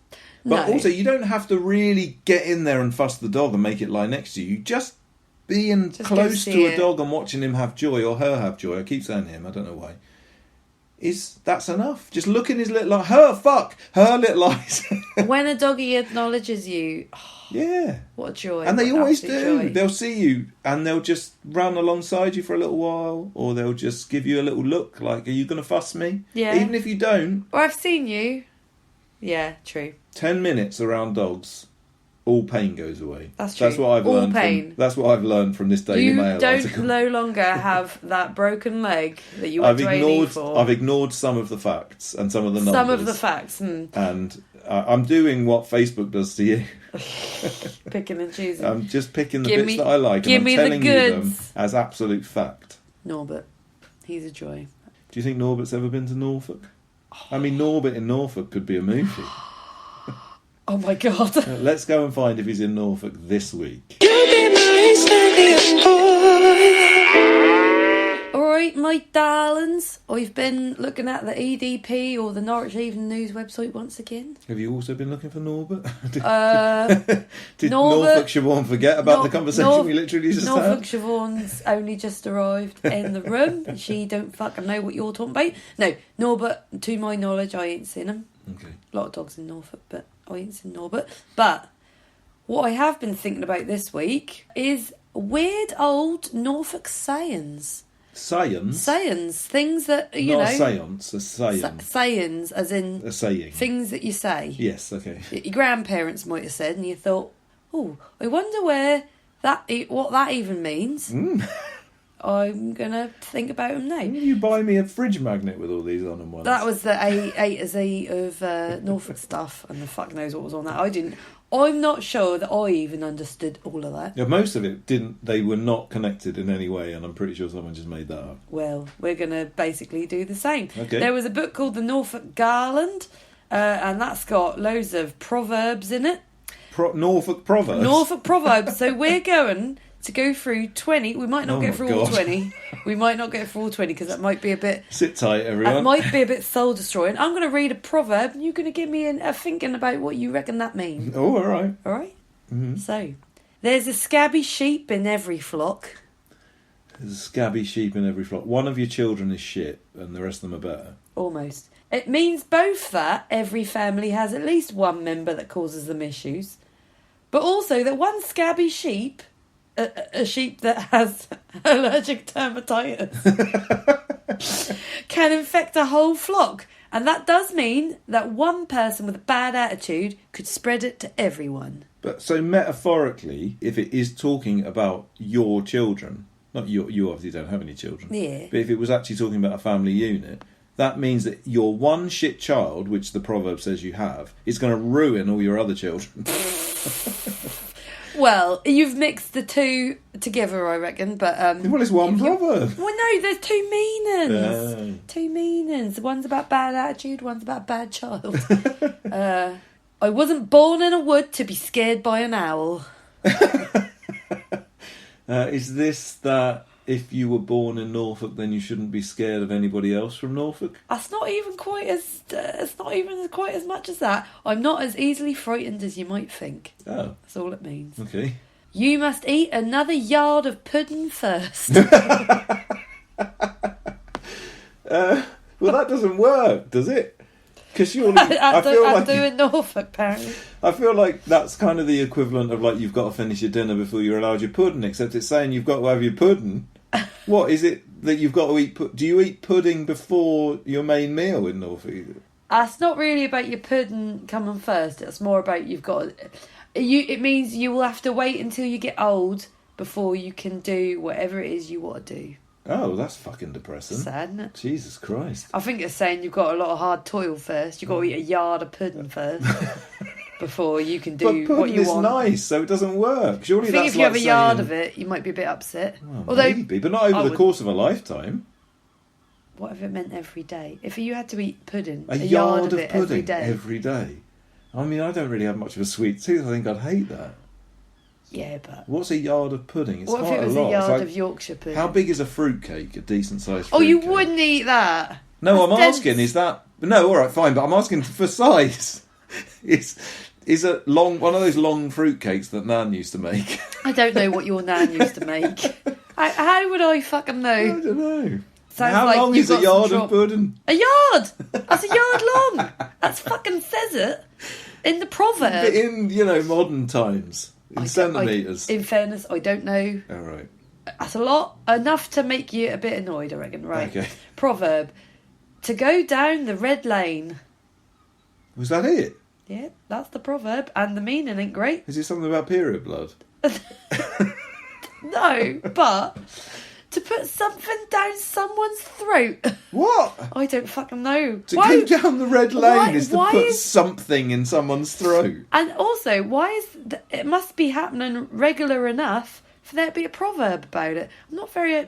But also, you don't have to really get in there and fuss the dog and make it lie next to you. Just being close to a dog and watching him have joy or her have joy. I keep saying him. I don't know why. That's enough. Just look in his little eye. Her little eyes. When a doggy acknowledges you, yeah, what a joy. And they always do. Joy. They'll see you and they'll just run alongside you for a little while, or they'll just give you a little look like, are you going to fuss me? Yeah. Even if you don't. Or I've seen you. Yeah, true. 10 minutes around dogs, all pain goes away. That's true. That's what I've learned. That's what I've learned from this Daily Mail article. You don't no longer have that broken leg that you went to A&E for. I've ignored some of the facts and some of the numbers. Some of the facts. And I'm doing what Facebook does to you. Picking and choosing. I'm just picking the bits that I like and I'm telling you them as absolute fact. Norbert. He's a joy. Do you think Norbert's ever been to Norfolk? I mean, Norbert in Norfolk could be a movie. Oh my God. Let's go and find if he's in Norfolk this week. Alright, my darlings. I've been looking at the EDP or the Norwich Evening News website once again. Have you also been looking for Norbert? Did Norbert, Norfolk Siobhan forget about the conversation we literally just had? Norfolk Siobhan's only just arrived in the room and she don't fucking know what you're talking about. No, Norbert, to my knowledge, I ain't seen him. Okay. A lot of dogs in Norfolk, but I ain't seen Norbert. But what I have been thinking about this week is weird old Norfolk sayings. Sayings. Things that, you know... Not a seance, a saying. Sayings, as in... A saying. Things that you say. Yes, okay. Your grandparents might have said, and you thought, oh, I wonder what that even means. I'm going to think about them now. Didn't you buy me a fridge magnet with all these on them once? That was the A to Z of Norfolk stuff, and the fuck knows what was on that. I'm not sure that I even understood all of that. Yeah, most of it didn't. They were not connected in any way, and I'm pretty sure someone just made that up. Well, we're going to basically do the same. Okay. There was a book called The Norfolk Garland, and that's got loads of proverbs in it. Norfolk Proverbs? Norfolk Proverbs. So we're going to go through 20. We might not get through all 20. We might not get through all 20 because that might be a bit... Sit tight, everyone. That might be a bit soul-destroying. I'm going to read a proverb and you're going to give me a thinking about what you reckon that means. Oh, all right. All right? Mm-hmm. So, There's a scabby sheep in every flock. There's a scabby sheep in every flock. One of your children is shit, and the rest of them are better. Almost. It means both that every family has at least one member that causes them issues, but also that one scabby sheep, a sheep that has allergic dermatitis, can infect a whole flock. And that does mean that one person with a bad attitude could spread it to everyone. But so metaphorically, if it is talking about your children, not you obviously don't have any children. Yeah. But if it was actually talking about a family unit, that means that your one shit child, which the proverb says you have, is going to ruin all your other children. Well, you've mixed the two together, I reckon, but... Well, it's one proverb. Well, no, there's two meanings. Oh. Two meanings. One's about bad attitude, one's about bad child. I wasn't born in a wood to be scared by an owl. Is this that if you were born in Norfolk, then you shouldn't be scared of anybody else from Norfolk? That's not even quite as... it's not even quite as much as that. I'm not as easily frightened as you might think. Oh. That's all it means. Okay. You must eat another yard of pudding first. Well, that doesn't work, does it? Because surely... I do in Norfolk, apparently. I feel like that's kind of the equivalent of like you've got to finish your dinner before you're allowed your pudding, except it's saying you've got to have your pudding. What is it that you've got to eat? Do you eat pudding before your main meal in Norfolk? It's not really about your pudding coming first. It's more about you've got... It means you will have to wait until you get old before you can do whatever it is you want to do. Oh, that's fucking depressing. Sad, isn't it? Jesus Christ. I think it's saying you've got a lot of hard toil first. You've got to eat a yard of pudding first before you can do But what pudding you is want. nice, so it doesn't work. Surely I think that's if you like have a yard saying- of it, you might be a bit upset. Well, Although, maybe, but not over the course of a lifetime. what if it meant every day? If you had to eat pudding, A yard yard of of it pudding every day. every day. I mean, I don't really have much of a sweet tooth. I think I'd hate that. Yeah, but What's a yard of pudding? It's what if quite it was a lot. a yard It's like, of Yorkshire pudding? how big is a fruitcake? A decent sized Oh, fruitcake? you wouldn't eat that. No, I'm That's dense. asking, is that... No, all right, fine, but I'm asking for size. Is a long one of those long fruitcakes that Nan used to make? I don't know what your nan used to make. How would I fucking know? I don't know. Sounds How like long you've is a got yard some of pudding? A yard! That's a yard long! That's fucking says it in the proverb. But in, modern times, in centimetres. In fairness, I don't know. All right. That's a lot. Enough to make you a bit annoyed, I reckon, right? Okay. Proverb. To go down the red lane. Was that it? Yeah, that's the proverb. And the meaning ain't great. Is it something about period blood? No, but... to put something down someone's throat. What? I don't fucking know. To go down the red lane why- is to why put is- something in someone's throat. And also, why is it must be happening regular enough for there to be a proverb about it? I'm not very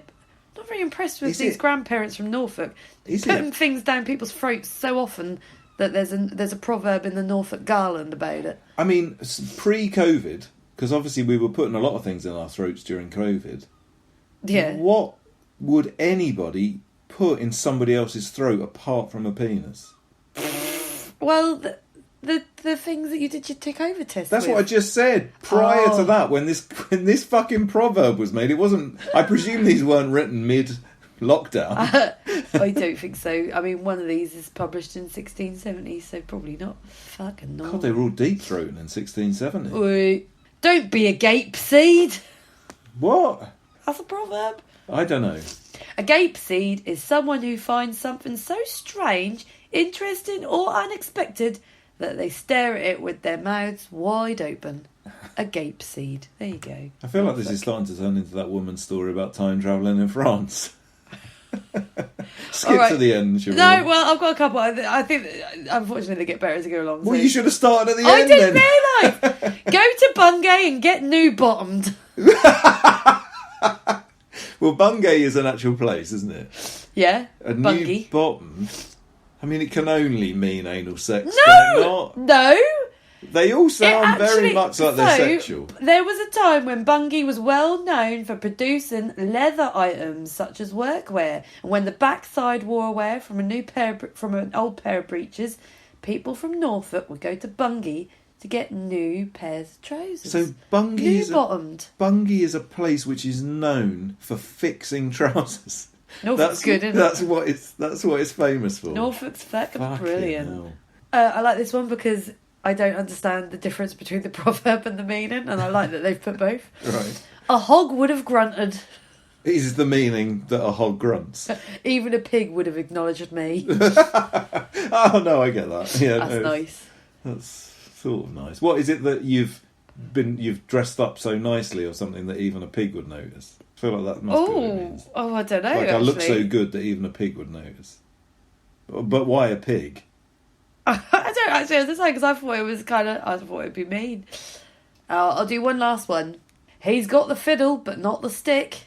impressed with Is these it- grandparents from Norfolk Is putting it? things down people's throats so often that there's a proverb in the Norfolk Garland about it. I mean, pre-COVID, because obviously we were putting a lot of things in our throats during COVID. Yeah. What would anybody put in somebody else's throat apart from a penis? Well, the things that you did your tick over test. That's with. what I just said. Prior Oh. to that, when this fucking proverb was made, it wasn't. I presume these weren't written mid-lockdown. I don't think so. I mean, one of these is published in 1670, so probably not. Fucking not. God, they were all deep-throating in 1670. Wait. Don't be a gape seed. What? That's a proverb. I don't know. A gape seed is someone who finds something so strange, interesting, or unexpected that they stare at it with their mouths wide open. A gape seed. There you go. I feel like this is starting to turn into that woman's story about time travelling in France. Skip All right. to the end, shall we? No, well, I've got a couple. I think, unfortunately, they get better as they go along. Well, so- you should have started at the I end didn't then. realise. Go to Bungay and get new bottomed. Well, Bungay is an actual place, isn't it? Yeah, A new Bungie. bottom. I mean, it can only mean anal sex. can it not? No. They all sound very Actually- much like they're so, sexual. There was a time when Bungie was well known for producing leather items such as workwear, and when the backside wore away from an old pair of breeches, people from Norfolk would go to Bungie to get new pairs of trousers. So Bungay New bottomed. Bungay is a place which is known for fixing trousers. Norfolk's good, isn't that's it? That's what it's famous for. Norfolk's fucking Fucking brilliant. hell. I like this one because I don't understand the difference between the proverb and the meaning, and I like that they've put both. Right. A hog would have grunted. Is the meaning that a hog grunts? Even a pig would have acknowledged me. Oh no, I get that. Yeah, That's nice. That's sort of nice. What is it that you've dressed up so nicely, or something that even a pig would notice? I feel like that must be what it means. I don't know. Like actually. I look so good that even a pig would notice. But why a pig? I don't actually understand because I thought it'd be mean. I'll do one last one. He's got the fiddle, but not the stick.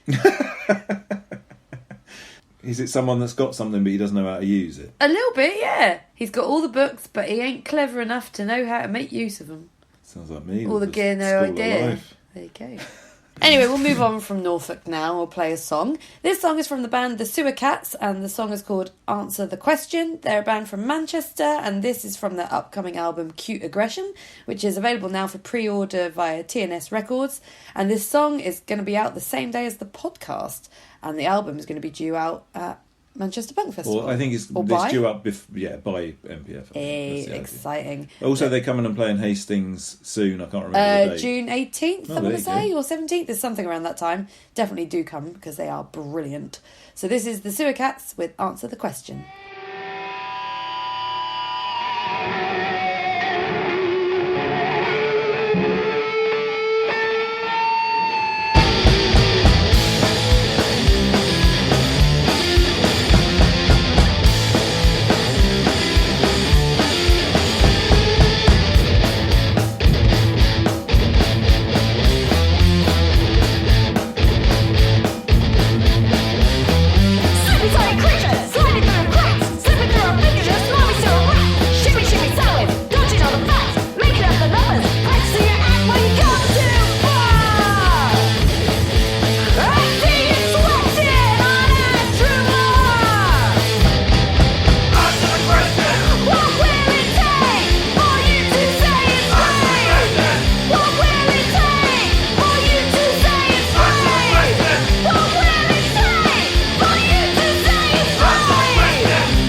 Is it someone that's got something but he doesn't know how to use it? A little bit, yeah. He's got all the books, but he ain't clever enough to know how to make use of them. Sounds like me. All the gear, no School of idea. Life. There you go. Anyway, we'll move on from Norfolk now. We'll play a song. This song is from the band The Sewer Cats, and the song is called Answer the Question. They're a band from Manchester, and this is from their upcoming album Cute Aggression, which is available now for pre-order via TNS Records. And this song is going to be out the same day as the podcast, and the album is going to be due out at Manchester Punk Festival. Well, I think it's due up by MPF. Hey, exciting. Also, they're coming and playing Hastings soon. I can't remember the date. June 18th, Oh, I'm going to there you say, or 17th. There's something around that time. Definitely do come because they are brilliant. So this is the Sewer Cats with Answer the Question. Slippy tiny creatures, sliding through cracks, slipping through our fingers, slowly to a rat. Shimmy, shimmy, salad, dodging all the facts, making up the numbers, practicing your act when you come too far. I see you sweating on a true war. Answer the question. What will it take for you to say it's right? What will it take for you to say it's right? What will it take for you to say it's right?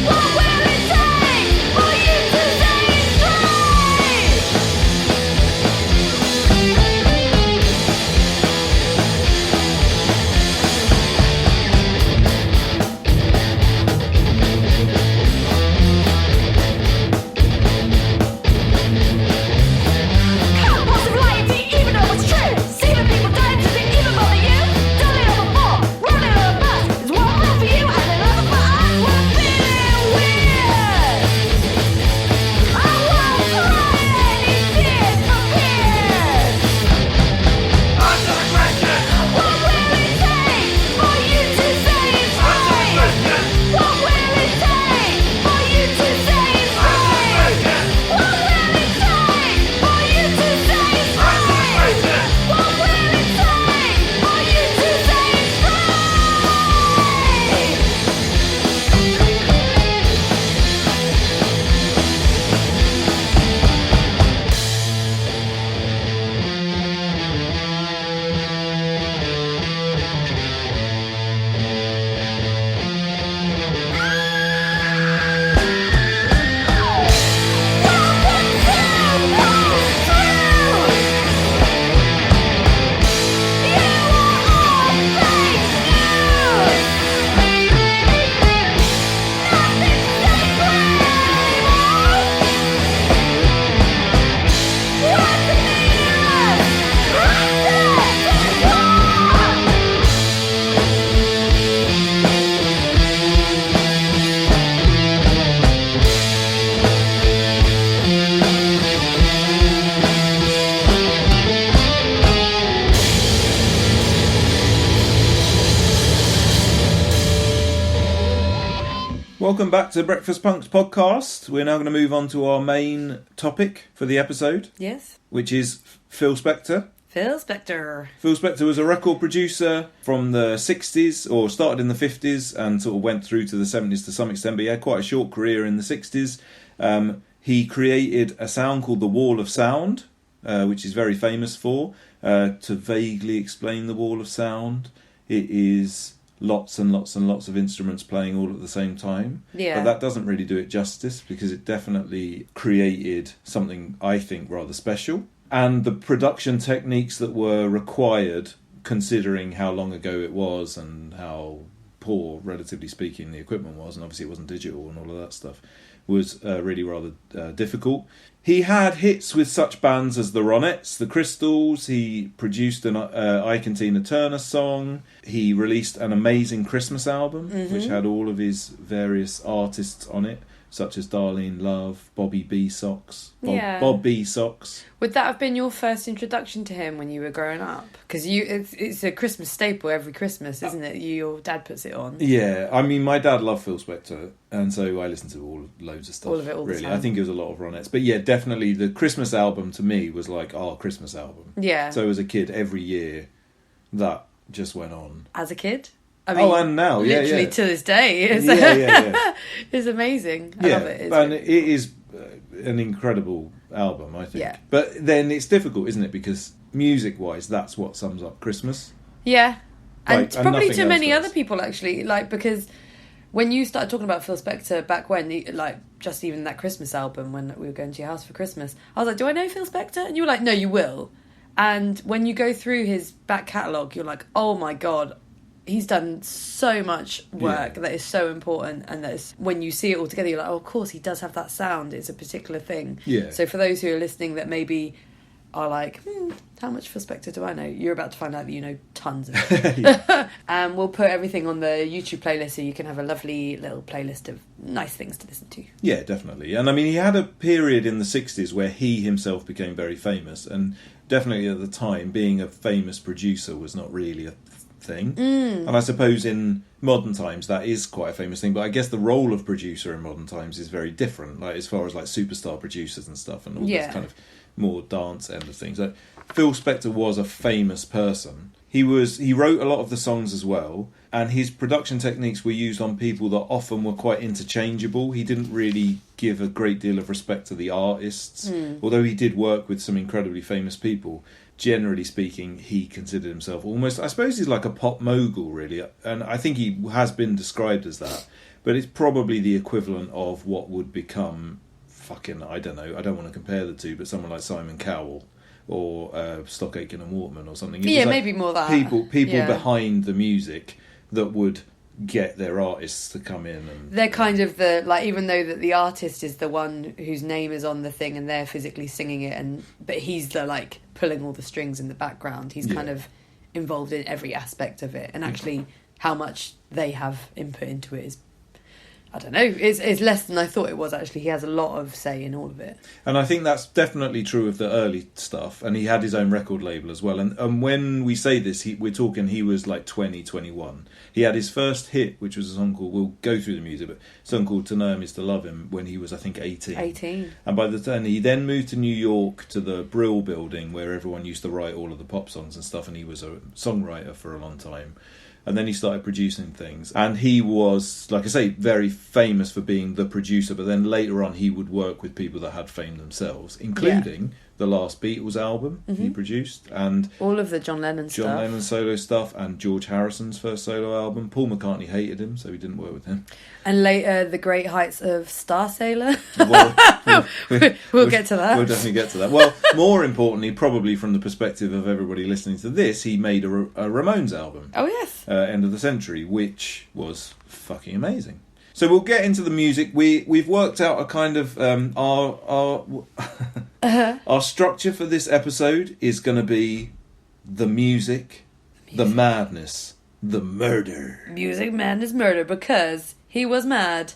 What will it take for you to say it's right? Compulsive loyalty, even though it's true. Saving people dying to think even bother you. Done it all before, run it on a bus. There's one rule for you and another for us. We're feeling weird. I won't cry any tears for peers. Answer the question. What will it take for you to say it's right? What will it take for you to say it's right? What will it take for you to say it's right? What will it take for you to say it's right? Welcome back to Breakfast Punks podcast. We're now going to move on to our main topic for the episode, Yes. which is Phil Spector. Phil Spector. Phil Spector was a record producer from the 60s, or started in the 50s and sort of went through to the 70s to some extent, but he had quite a short career in the 60s. He created a sound called the Wall of Sound, which is very famous for. To vaguely explain the Wall of Sound, it is lots and lots and lots of instruments playing all at the same time. Yeah. But that doesn't really do it justice, because it definitely created something, I think, rather special. And the production techniques that were required, considering how long ago it was and how poor, relatively speaking, the equipment was, and obviously it wasn't digital and all of that stuff, was really rather difficult. He had hits with such bands as the Ronettes, the Crystals. He produced an Ike and Tina Turner song. He released an amazing Christmas album, which had all of his various artists on it, such as Darlene Love, Bobby B. Socks, Bob B. Socks. Would that have been your first introduction to him when you were growing up? Because it's a Christmas staple every Christmas, isn't it? Your dad puts it on. Yeah, I mean, my dad loved Phil Spector, and so I listened to loads of stuff. All of it all the really. time. I think it was a lot of Ronettes. But yeah, definitely the Christmas album to me was like our Christmas album. Yeah. So as a kid, every year, that just went on. As a kid? I mean, and now, yeah, literally yeah. to this day. It's, Yeah. it's amazing. I love it. It's And really- it is an incredible album, I think. Yeah. But then it's difficult, isn't it? Because music-wise, that's what sums up Christmas. Yeah. And Like, and probably nothing to else many does. other people, actually. Like, because when you started talking about Phil Spector back when, like, just even that Christmas album, when we were going to your house for Christmas, I was like, do I know Phil Spector? And you were like, no, you will. And when you go through his back catalogue, you're like, oh my God, he's done so much work that is so important, and that is, when you see it all together, you're like, oh, of course he does have that sound. It's a particular thing. Yeah. So for those who are listening that maybe are like, how much Phil Spector do I know? You're about to find out that you know tons of it. And we'll put everything on the YouTube playlist so you can have a lovely little playlist of nice things to listen to. Yeah, definitely. And I mean, he had a period in the 60s where he himself became very famous, and definitely at the time, being a famous producer was not really a thing. And I suppose in modern times that is quite a famous thing, but I guess the role of producer in modern times is very different, like as far as like superstar producers and stuff and all this kind of more dance end of things. Like, Phil Spector was a famous person. He wrote a lot of the songs as well, and his production techniques were used on people that often were quite interchangeable. He didn't really give a great deal of respect to the artists, although he did work with some incredibly famous people. Generally speaking, he considered himself almost, I suppose he's like a pop mogul, really, and I think he has been described as that, but it's probably the equivalent of what would become fucking, I don't know, I don't want to compare the two, but someone like Simon Cowell or Stock Aitken and Waterman or something. It was like maybe more that. People behind the music that would get their artists to come in. And they're kind of the, like, even though that the artist is the one whose name is on the thing and they're physically singing it, but he's the, like, pulling all the strings in the background. He's kind of involved in every aspect of it, and actually how much they have input into it is, I don't know, it's less than I thought it was, actually. He has a lot of say in all of it. And I think that's definitely true of the early stuff, and he had his own record label as well. And when we say this, we're talking he was like 20, 21. He had his first hit, which was a song called, we'll go through the music, but a song called To Know Him Is To Love Him, when he was, I think, 18. 18. And by the time he then moved to New York to the Brill building, where everyone used to write all of the pop songs and stuff, and he was a songwriter for a long time. And then he started producing things. And he was, like I say, very famous for being the producer. But then later on, he would work with people that had fame themselves, including the last Beatles album he produced. And all of the John Lennon stuff. John Lennon's solo stuff and George Harrison's first solo album. Paul McCartney hated him, so he didn't work with him. And later, The Great Heights of Star Sailor. Well, we'll get to that. We'll definitely get to that. Well, more importantly, probably from the perspective of everybody listening to this, he made a Ramones album. Oh, yes. End of the Century, which was fucking amazing. So we'll get into the music. We've worked out a kind of our structure for this episode is going to be the music, the madness, the murder. Music, madness, murder, because he was mad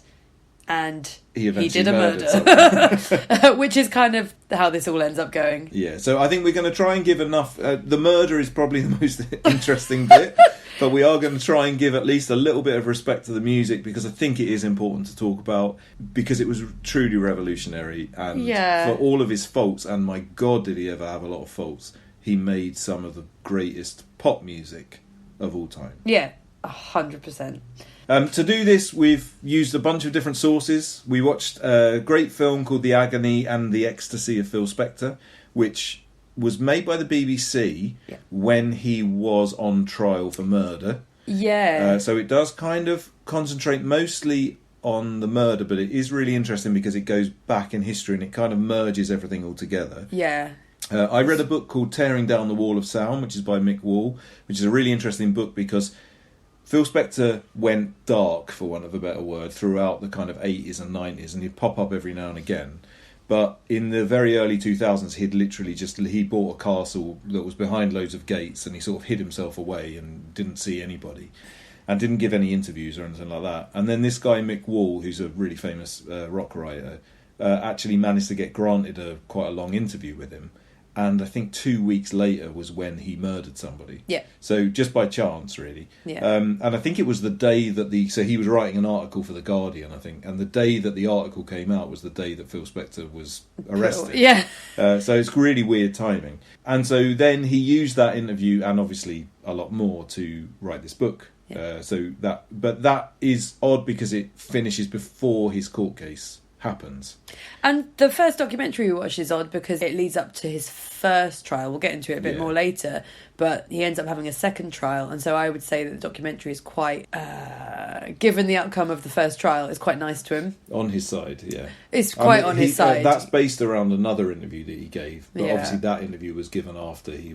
and he eventually did a murdered murder. Which is kind of how this all ends up going. Yeah, so I think we're going to try and give enough... the murder is probably the most interesting bit, but we are going to try and give at least a little bit of respect to the music, because I think it is important to talk about, because it was truly revolutionary, and for all of his faults, and my God, did he ever have a lot of faults, he made some of the greatest pop music of all time. Yeah, 100%. To do this, we've used a bunch of different sources. We watched a great film called The Agony and the Ecstasy of Phil Spector, which was made by the BBC when he was on trial for murder. Yeah. So it does kind of concentrate mostly on the murder, but it is really interesting because it goes back in history and it kind of merges everything all together. Yeah. I read a book called Tearing Down the Wall of Sound, which is by Mick Wall, which is a really interesting book because Phil Spector went dark, for want of a better word, throughout the kind of 80s and 90s, and he'd pop up every now and again. But in the very early 2000s, he bought a castle that was behind loads of gates, and he sort of hid himself away and didn't see anybody, and didn't give any interviews or anything like that. And then this guy Mick Wall, who's a really famous rock writer, actually managed to get granted quite a long interview with him. And I think 2 weeks later was when he murdered somebody. Yeah. So just by chance, really. Yeah. And I think it was the day that so he was writing an article for The Guardian, I think. And the day that the article came out was the day that Phil Spector was arrested. Yeah. So it's really weird timing. And so then he used that interview and obviously a lot more to write this book. Yeah. But that is odd because it finishes before his court case happens. And the first documentary we watched is odd because it leads up to his first trial. We'll get into it a bit more later, but he ends up having a second trial, and so I would say that the documentary is quite, given the outcome of the first trial, is quite nice to him. On his side, yeah. It's quite on his side. That's based around another interview that he gave, but Yeah. obviously that interview was given after he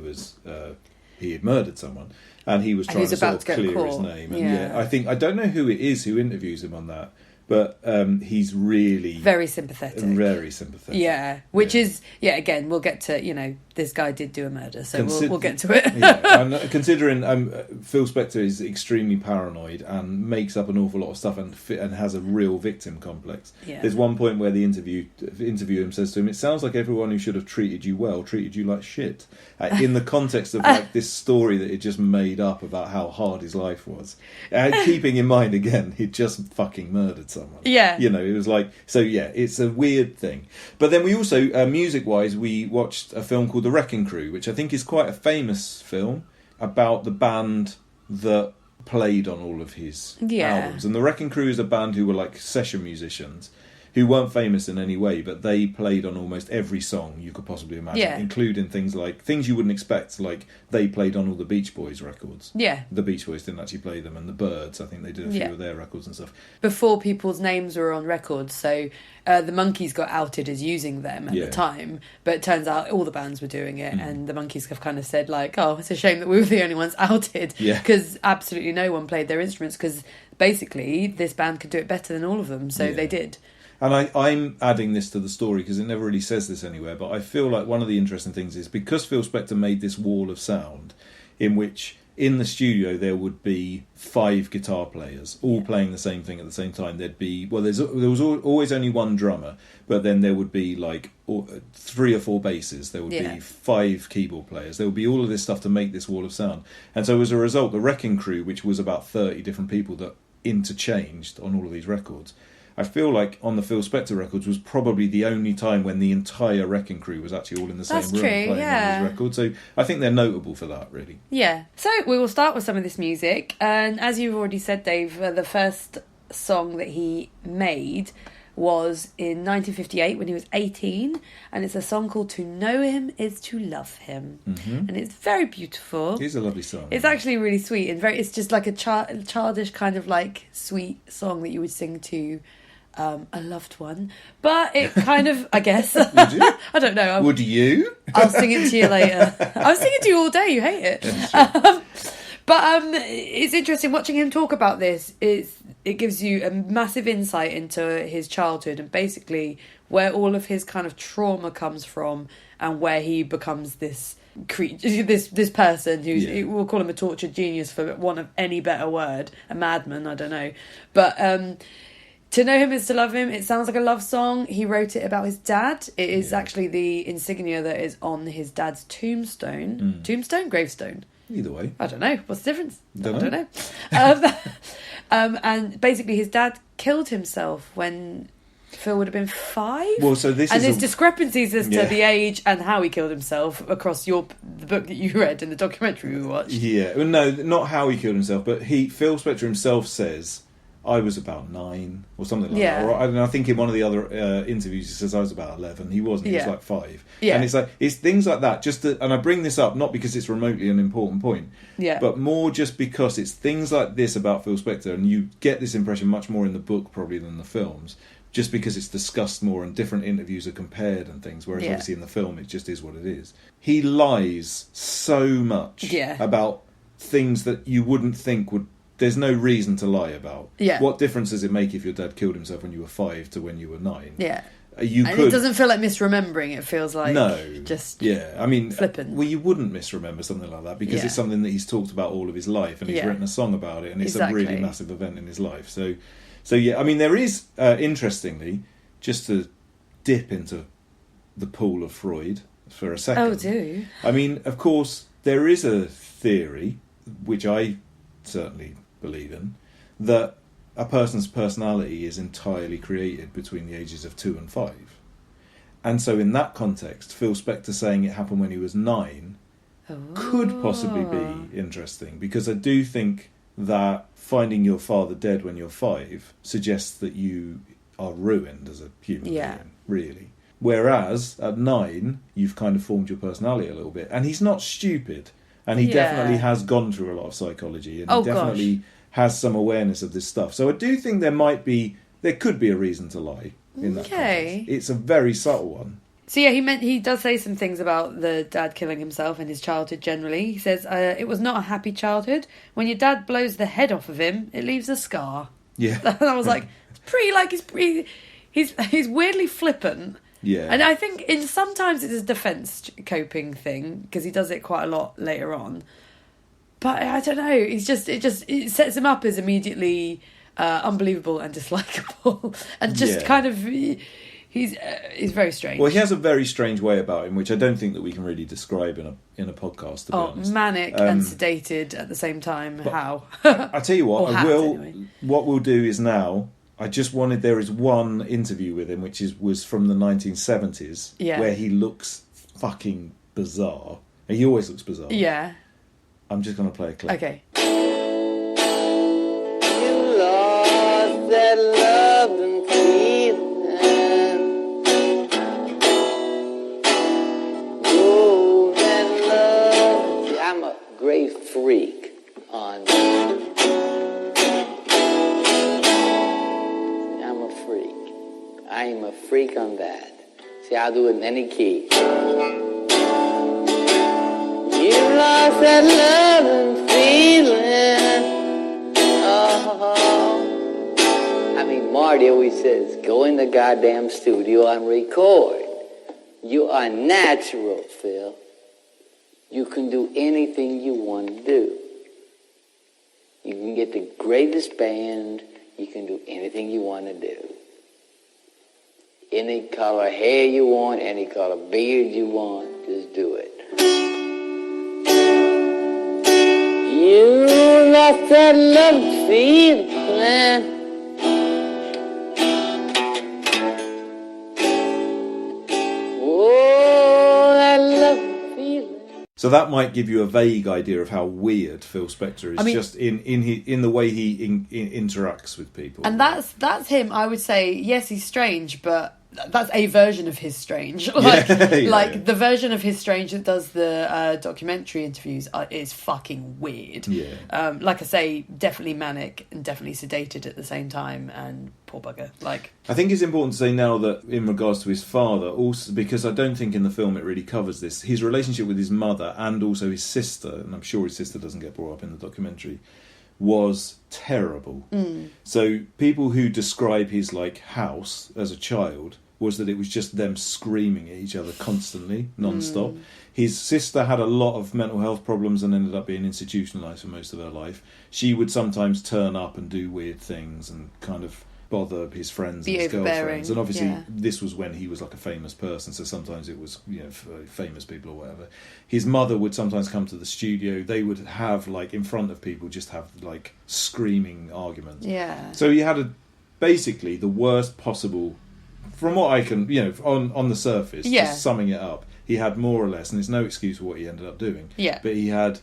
had murdered someone, and he was trying to about sort to of get clear his caught. name. And I don't know who it is who interviews him on that, but he's really very sympathetic. Very sympathetic. Yeah, which is, again, we'll get to, this guy did do a murder, so we'll get to it. Yeah, and considering Phil Spector is extremely paranoid and makes up an awful lot of stuff and has a real victim complex. Yeah. There's one point where the interviewer him says to him, "It sounds like everyone who should have treated you well treated you like shit," in the context of like this story that he just made up about how hard his life was, and keeping in mind again he'd just fucking murdered someone. Yeah, it was like, so yeah, it's a weird thing. But then we also music wise we watched a film called The Wrecking Crew, which I think is quite a famous film about the band that played on all of his albums. And The Wrecking Crew is a band who were like session musicians who weren't famous in any way, but they played on almost every song you could possibly imagine, including things you wouldn't expect, like they played on all the Beach Boys records. Yeah. The Beach Boys didn't actually play them, and the Byrds, I think they did a few of their records and stuff. Before people's names were on records, so the Monkees got outed as using them at the time, but it turns out all the bands were doing it, and the Monkees have kind of said like, oh, it's a shame that we were the only ones outed, because absolutely no one played their instruments, because basically this band could do it better than all of them, so they did. And I'm adding this to the story because it never really says this anywhere, but I feel like one of the interesting things is because Phil Spector made this wall of sound in which in the studio there would be 5 guitar players all playing the same thing at the same time. There was always only one drummer, but then there would be like 3 or 4 basses. There would be 5 keyboard players. There would be all of this stuff to make this wall of sound. And so as a result, the Wrecking Crew, which was about 30 different people that interchanged on all of these records, I feel like on the Phil Spector records was probably the only time when the entire Wrecking Crew was actually all in the same room playing on these records. So I think they're notable for that, really. Yeah. So we will start with some of this music. And as you've already said, Dave, the first song that he made was in 1958 when he was 18. And it's a song called To Know Him Is To Love Him. Mm-hmm. And it's very beautiful. It is a lovely song. It's actually really sweet. And it's just like a childish kind of like sweet song that you would sing to a loved one, but it kind of, I guess. Would you? I don't know. Would you? I'll sing it to you later. I was singing to you all day. You hate it. But it's interesting watching him talk about this. It gives you a massive insight into his childhood and basically where all of his kind of trauma comes from and where he becomes this creature, this person who's, we'll call him a tortured genius for want of any better word, a madman, I don't know. But To Know Him Is To Love Him, it sounds like a love song. He wrote it about his dad. It is actually the insignia that is on his dad's tombstone. Tombstone? Gravestone? Either way. I don't know. What's the difference? I don't know. And basically his dad killed himself when Phil would have been 5. Well, so this and is there's discrepancies as to the age and how he killed himself across the book that you read and the documentary we watched. Yeah. Well, no, not how he killed himself, but Phil Spector himself says I was about 9 or something like Yeah. that. Or I think in one of the other interviews he says I was about 11. He wasn't. He was Yeah. like 5. Yeah. And it's things like that. And I bring this up not because it's remotely an important point, Yeah. but more just because it's things like this about Phil Spector, and you get this impression much more in the book probably than the films, just because it's discussed more and different interviews are compared and things, whereas Yeah. obviously in the film it just is what it is. He lies so much Yeah. about things that you wouldn't think would... There's no reason to lie about. Yeah. What difference does it make if your dad killed himself when you were 5 to when you were 9? Yeah. You And could... it doesn't feel like misremembering. It feels like just Yeah, I mean, flippant. well, you wouldn't misremember something like that because Yeah. it's something that he's talked about all of his life, and he's Yeah. written a song about it, and it's Exactly. a really massive event in his life. So yeah, I mean, there is interestingly, just to dip into the pool of Freud for a second. Oh, do. I mean, of course, there is a theory, which I certainly believe in, that a person's personality is entirely created between the ages of 2 and 5. And so in that context, Phil Spector saying it happened when he was 9 could possibly be interesting, because I do think that finding your father dead when you're 5 suggests that you are ruined as a human Yeah. being, really. Whereas at 9, you've kind of formed your personality a little bit. And he's not stupid. And he Yeah. definitely has gone through a lot of psychology. And Oh, he definitely has some awareness of this stuff. So I do think there could be a reason to lie in that Okay. context. It's a very subtle one. So yeah, he does say some things about the dad killing himself and his childhood generally. He says, it was not a happy childhood. When your dad blows the head off of him, it leaves a scar. Yeah. And I was like, it's pretty, like, he's weirdly flippant. Yeah. And I think sometimes it's a defence coping thing, because he does it quite a lot later on. But I don't know, it sets him up as immediately unbelievable and dislikable. And just Yeah. kind of... He's very strange. Well, he has a very strange way about him, which I don't think that we can really describe in a podcast, to be honest. Manic and sedated at the same time. How? I tell you what, Or hat, anyway. What we'll do is now. There is one interview with him which was from the 1970s, Yeah. where he looks fucking bizarre. He always looks bizarre. Yeah. I'm just going to play a clip. Okay. You lost that love and feeling. Oh, that love. See, I'm a great freak on. I'm a freak. I am a freak on that. See, I'll do it in any key. You lost that love and feeling. Oh. I mean, Marty always says, go in the goddamn studio and record. You are natural, Phil. You can do anything you want to do. You can get the greatest band. You can do anything you want to do. Any color hair you want, any color beard you want, just do it. You lost that love feeling. Oh, that love feeling. So that might give you a vague idea of how weird Phil Spector is, I mean- just in the way he interacts with people. And that's him. I would say, yes, he's strange, but that's a version of his strange. Like, Yeah. the version of his strange that does the documentary interviews is fucking weird. Yeah. Like I say, definitely manic and definitely sedated at the same time, and poor bugger. Like, I think it's important to say now that in regards to his father, also because I don't think in the film it really covers this, his relationship with his mother and also his sister, and I'm sure his sister doesn't get brought up in the documentary, was terrible. So people who describe his house as a child was that it was just them screaming at each other constantly, non-stop. His sister had a lot of mental health problems and ended up being institutionalised for most of her life. She would sometimes turn up and do weird things and kind of bother his friends Be and his overbearing, girlfriends. And obviously yeah. this was when he was like a famous person, so sometimes it was, famous people or whatever. His mother would sometimes come to the studio. They would have, in front of people, just have, screaming arguments. yeah. So he had basically the worst possible, from what I can, on the surface, Yeah. just summing it up, he had more or less, and there's no excuse for what he ended up doing, Yeah. but he had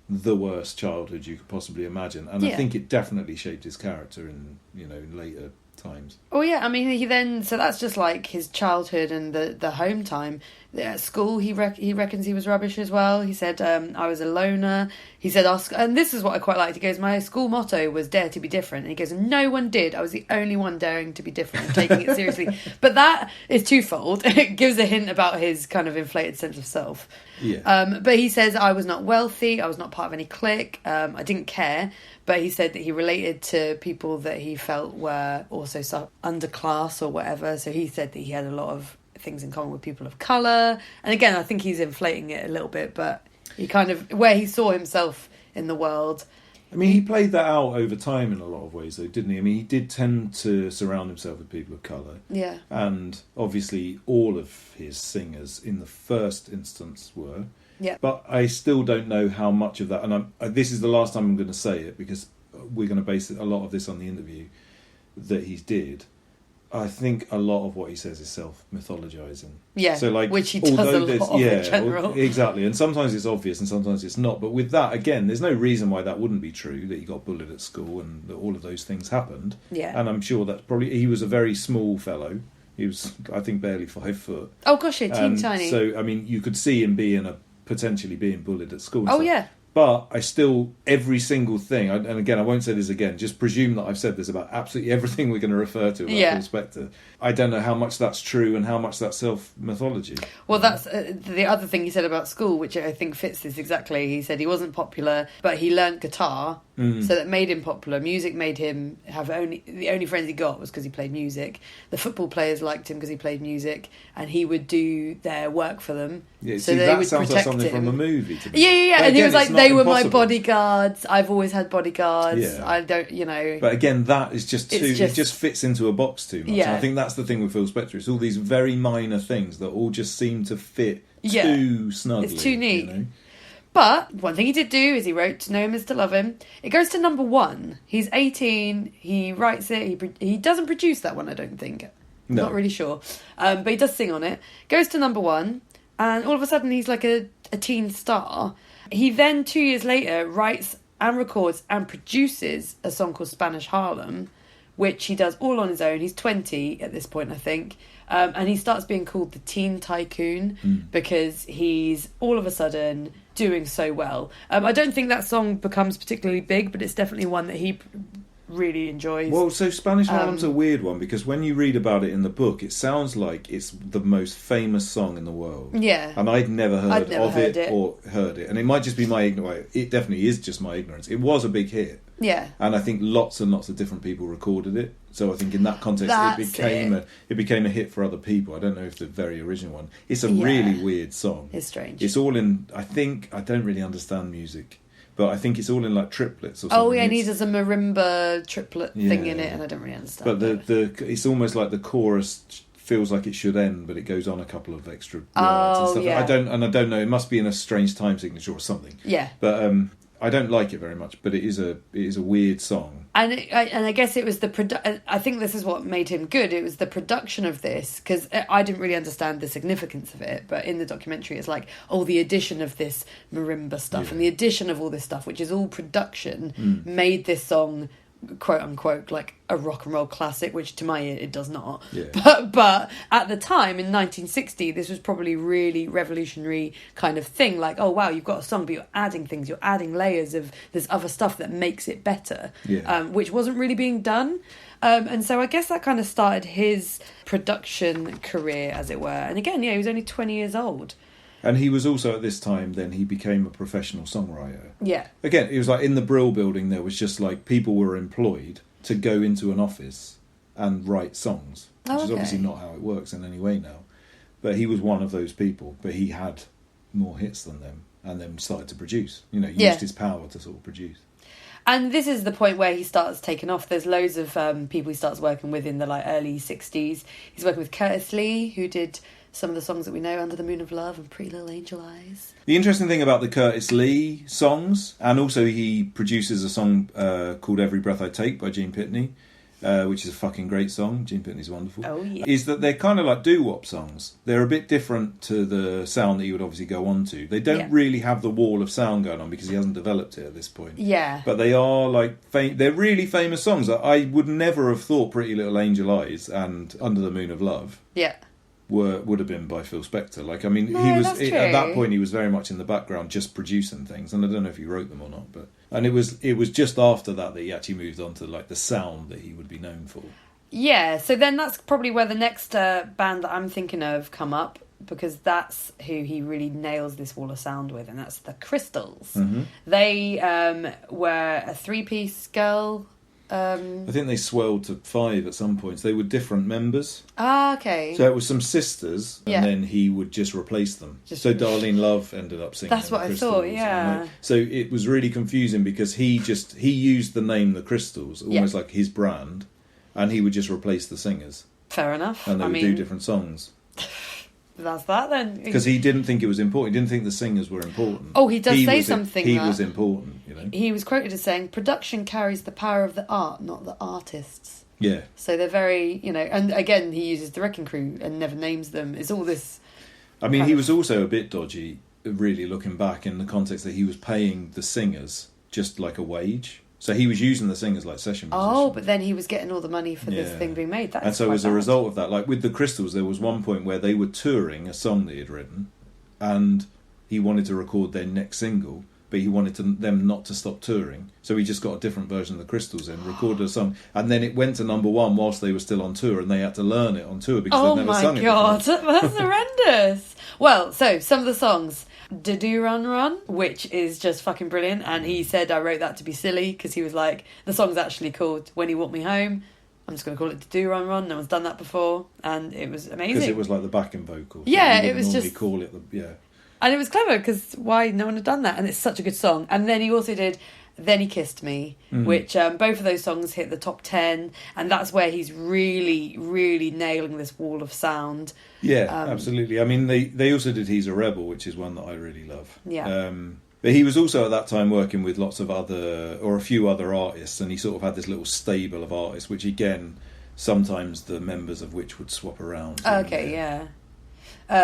the worst childhood you could possibly imagine, and I think it definitely shaped his character in later times. Oh yeah, I mean, so that's just like his childhood and the home time. At school, he reckons he was rubbish as well. He said, I was a loner. He said, and this is what I quite liked. He goes, my school motto was dare to be different. And he goes, no one did. I was the only one daring to be different and taking it seriously. But that is twofold. It gives a hint about his kind of inflated sense of self. Yeah. But he says, I was not wealthy. I was not part of any clique. I didn't care. But he said that he related to people that he felt were also underclass or whatever. So he said that he had a lot of things in common with people of colour. And again, I think he's inflating it a little bit, but he kind of, where he saw himself in the world. I mean, he played that out over time in a lot of ways, though, didn't he? I mean, he did tend to surround himself with people of colour. Yeah. And obviously all of his singers in the first instance were. Yeah. But I still don't know how much of that, and this is the last time I'm going to say it, because we're going to base a lot of this on the interview that he did. I think a lot of what he says is self-mythologizing. Yeah, so like, which he does a lot of in general. Exactly, and sometimes it's obvious and sometimes it's not. But with that, again, there's no reason why that wouldn't be true, that he got bullied at school and that all of those things happened. Yeah. And I'm sure that's probably... He was a very small fellow. He was, I think, barely 5 foot. Oh, gosh, yeah, teeny tiny. So, I mean, you could see him potentially being bullied at school. Oh, yeah. But I still, every single thing, and again, I won't say this again, just presume that I've said this about absolutely everything we're going to refer to about Phil Spector. I don't know how much that's true and how much that's self-mythology. Well, that's the other thing he said about school, which I think fits this exactly. He said he wasn't popular, but he learnt guitar, so that made him popular. Music made him have the only friends he got was because he played music. The football players liked him because he played music, and he would do their work for them. Yeah, so that would sounds like protect something him. from a movie to me. Yeah. But And he again, was like, it's they not were my impossible. bodyguards. I've always had bodyguards. Yeah. I don't, But again, that is just too... It's just- it just fits into a box too much. Yeah. And I think that's the thing with Phil Spector. It's all these very minor things that all just seem to fit too snugly. It's too neat. You know? But one thing he did do is he wrote To Know Him Is to Love Him. It goes to number 1. He's 18. He writes it. He doesn't produce that one, I don't think. No. Not really sure. But he does sing on it. Goes to number 1. And all of a sudden he's like a teen star. He then, 2 years later, writes and records and produces a song called Spanish Harlem, which he does all on his own. He's 20 at this point, I think. And he starts being called the Teen Tycoon because he's all of a sudden doing so well. I don't think that song becomes particularly big, but it's definitely one that he really enjoys. Well, so Spanish Harlem's a weird one because when you read about it in the book, it sounds like it's the most famous song in the world. Yeah. And I'd never heard of heard it or heard it. And it might just be my ignorance. It definitely is just my ignorance. It was a big hit. Yeah. And I think lots and lots of different people recorded it. So I think in that context, it became a hit for other people. I don't know if the very original one. It's a really weird song. It's strange. It's all in, I don't really understand music, but I think it's all in like triplets or something. Oh, yeah, and he does a marimba triplet thing in it, and I don't really understand. But it's almost like the chorus feels like it should end, but it goes on a couple of extra words and stuff. Yeah. I don't know. It must be in a strange time signature or something. Yeah. But I don't like it very much. But it is a weird song. And I guess it was I think this is what made him good. It was the production of this, because I didn't really understand the significance of it. But in the documentary, it's like, the addition of this marimba stuff and the addition of all this stuff, which is all production, made this song, quote unquote, like a rock and roll classic, which to my ear it does not. Yeah. But at the time in 1960, this was probably really revolutionary kind of thing. Like, oh wow, you've got a song, but you're adding things, you're adding layers of this other stuff that makes it better, which wasn't really being done. And so I guess that kind of started his production career, as it were. And again, he was only 20 years old. And he was also, at this time, then he became a professional songwriter. Yeah. Again, it was like in the Brill building, there was just like people were employed to go into an office and write songs, which is obviously not how it works in any way now. But he was one of those people, but he had more hits than them and then started to produce, used his power to sort of produce. And this is the point where he starts taking off. There's loads of people he starts working with in the early 60s. He's working with Curtis Lee, who did some of the songs that we know, Under the Moon of Love and Pretty Little Angel Eyes. The interesting thing about the Curtis Lee songs, and also he produces a song called Every Breath I Take by Gene Pitney, which is a fucking great song. Gene Pitney's wonderful. Oh, yeah. Is that they're kind of like doo-wop songs. They're a bit different to the sound that you would obviously go on to. They don't really have the wall of sound going on because he hasn't developed it at this point. Yeah. But they are like they're really famous songs. I would never have thought Pretty Little Angel Eyes and Under the Moon of Love would have been by Phil Spector. Like, I mean, No, he was that's at true. that point he was very much in the background, just producing things, and I don't know if he wrote them or not. But and it was just after that he actually moved on to like the sound that he would be known for. Yeah, so then that's probably where the next band that I'm thinking of come up, because that's who he really nails this wall of sound with, and that's the Crystals. Mm-hmm. They were a three-piece girl. I think they swelled to 5 at some points. They were different members. Ah, okay. So it was some sisters, and Yeah. then he would just replace them. So Darlene Love ended up singing. That's what the I thought, Crystals, yeah. and, like, so it was really confusing because he used the name The Crystals, almost like his brand, and he would just replace the singers. Fair enough. And they I would mean, do different songs. That's that then. Because he didn't think it was important. He didn't think the singers were important. Oh, he does say was something He that- was important, you know. He was quoted as saying, "Production carries the power of the art, not the artists." Yeah. So they're very, and again, he uses the Wrecking Crew and never names them. It's all this. I mean, he was also a bit dodgy, really looking back, in the context that he was paying the singers just like a wage. So he was using the singers like session musicians. Oh, but then he was getting all the money for this Yeah. thing being made. That's And so quite as a bad. result of that, like with the Crystals, there was one point where they were touring a song that he had written, and he wanted to record their next single, but he wanted them not to stop touring. So he just got a different version of the Crystals in, recorded a song, and then it went to number 1 whilst they were still on tour, and they had to learn it on tour because Oh they'd never my sung it god, before. that's horrendous. Well, so some of the songs. Do Run Run, which is just fucking brilliant, and he said I wrote that to be silly because he was like, the song's actually called When You Want Me Home. I'm just going to call it Do Run Run. No one's done that before, and it was amazing. Because it was like the backing vocals. Yeah, You it was wouldn't normally just- call it And it was clever because why no one had done that, and it's such a good song. And then he also did Then He Kissed Me, which both of those songs hit the top 10, and that's where he's really, really nailing this wall of sound. Yeah, absolutely. I mean, they also did He's a Rebel, which is one that I really love. Yeah. But he was also at that time working with lots of a few other artists, and he sort of had this little stable of artists, which again, sometimes the members of which would swap around. Okay, yeah.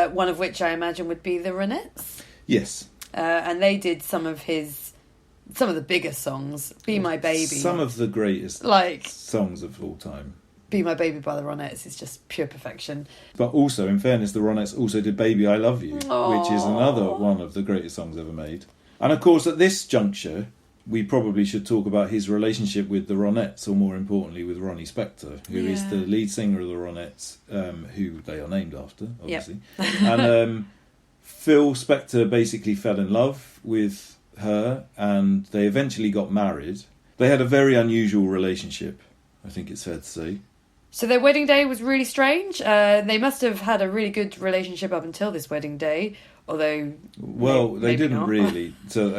One of which I imagine would be the Ronettes. Yes. And they did some of the biggest songs. Be My Baby. Some of the greatest Like songs of all time. Be My Baby by the Ronettes is just pure perfection. But also, in fairness, the Ronettes also did Baby I Love You, which is another one of the greatest songs ever made. And of course, at this juncture, we probably should talk about his relationship with the Ronettes, or more importantly, with Ronnie Spector, who is the lead singer of the Ronettes, who they are named after, obviously. And Phil Spector basically fell in love with her, and they eventually got married. They had a very unusual relationship, I think it's fair to say. So their wedding day was really strange. They must have had a really good relationship up until this wedding day, although... Well, they maybe didn't not. really. So,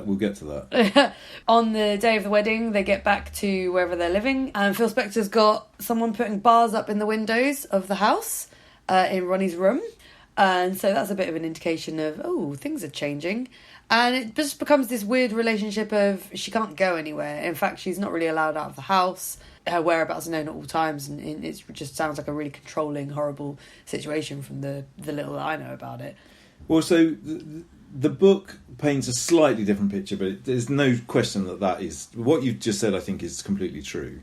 we'll get to that. On the day of the wedding, they get back to wherever they're living, and Phil Spector's got someone putting bars up in the windows of the house in Ronnie's room. And so that's a bit of an indication of, things are changing. And it just becomes this weird relationship of she can't go anywhere. In fact, she's not really allowed out of the house. Her whereabouts are known at all times, and it just sounds like a really controlling, horrible situation from the little that I know about it. Well, so the book paints a slightly different picture, but there's no question that is... What you've just said, I think, is completely true.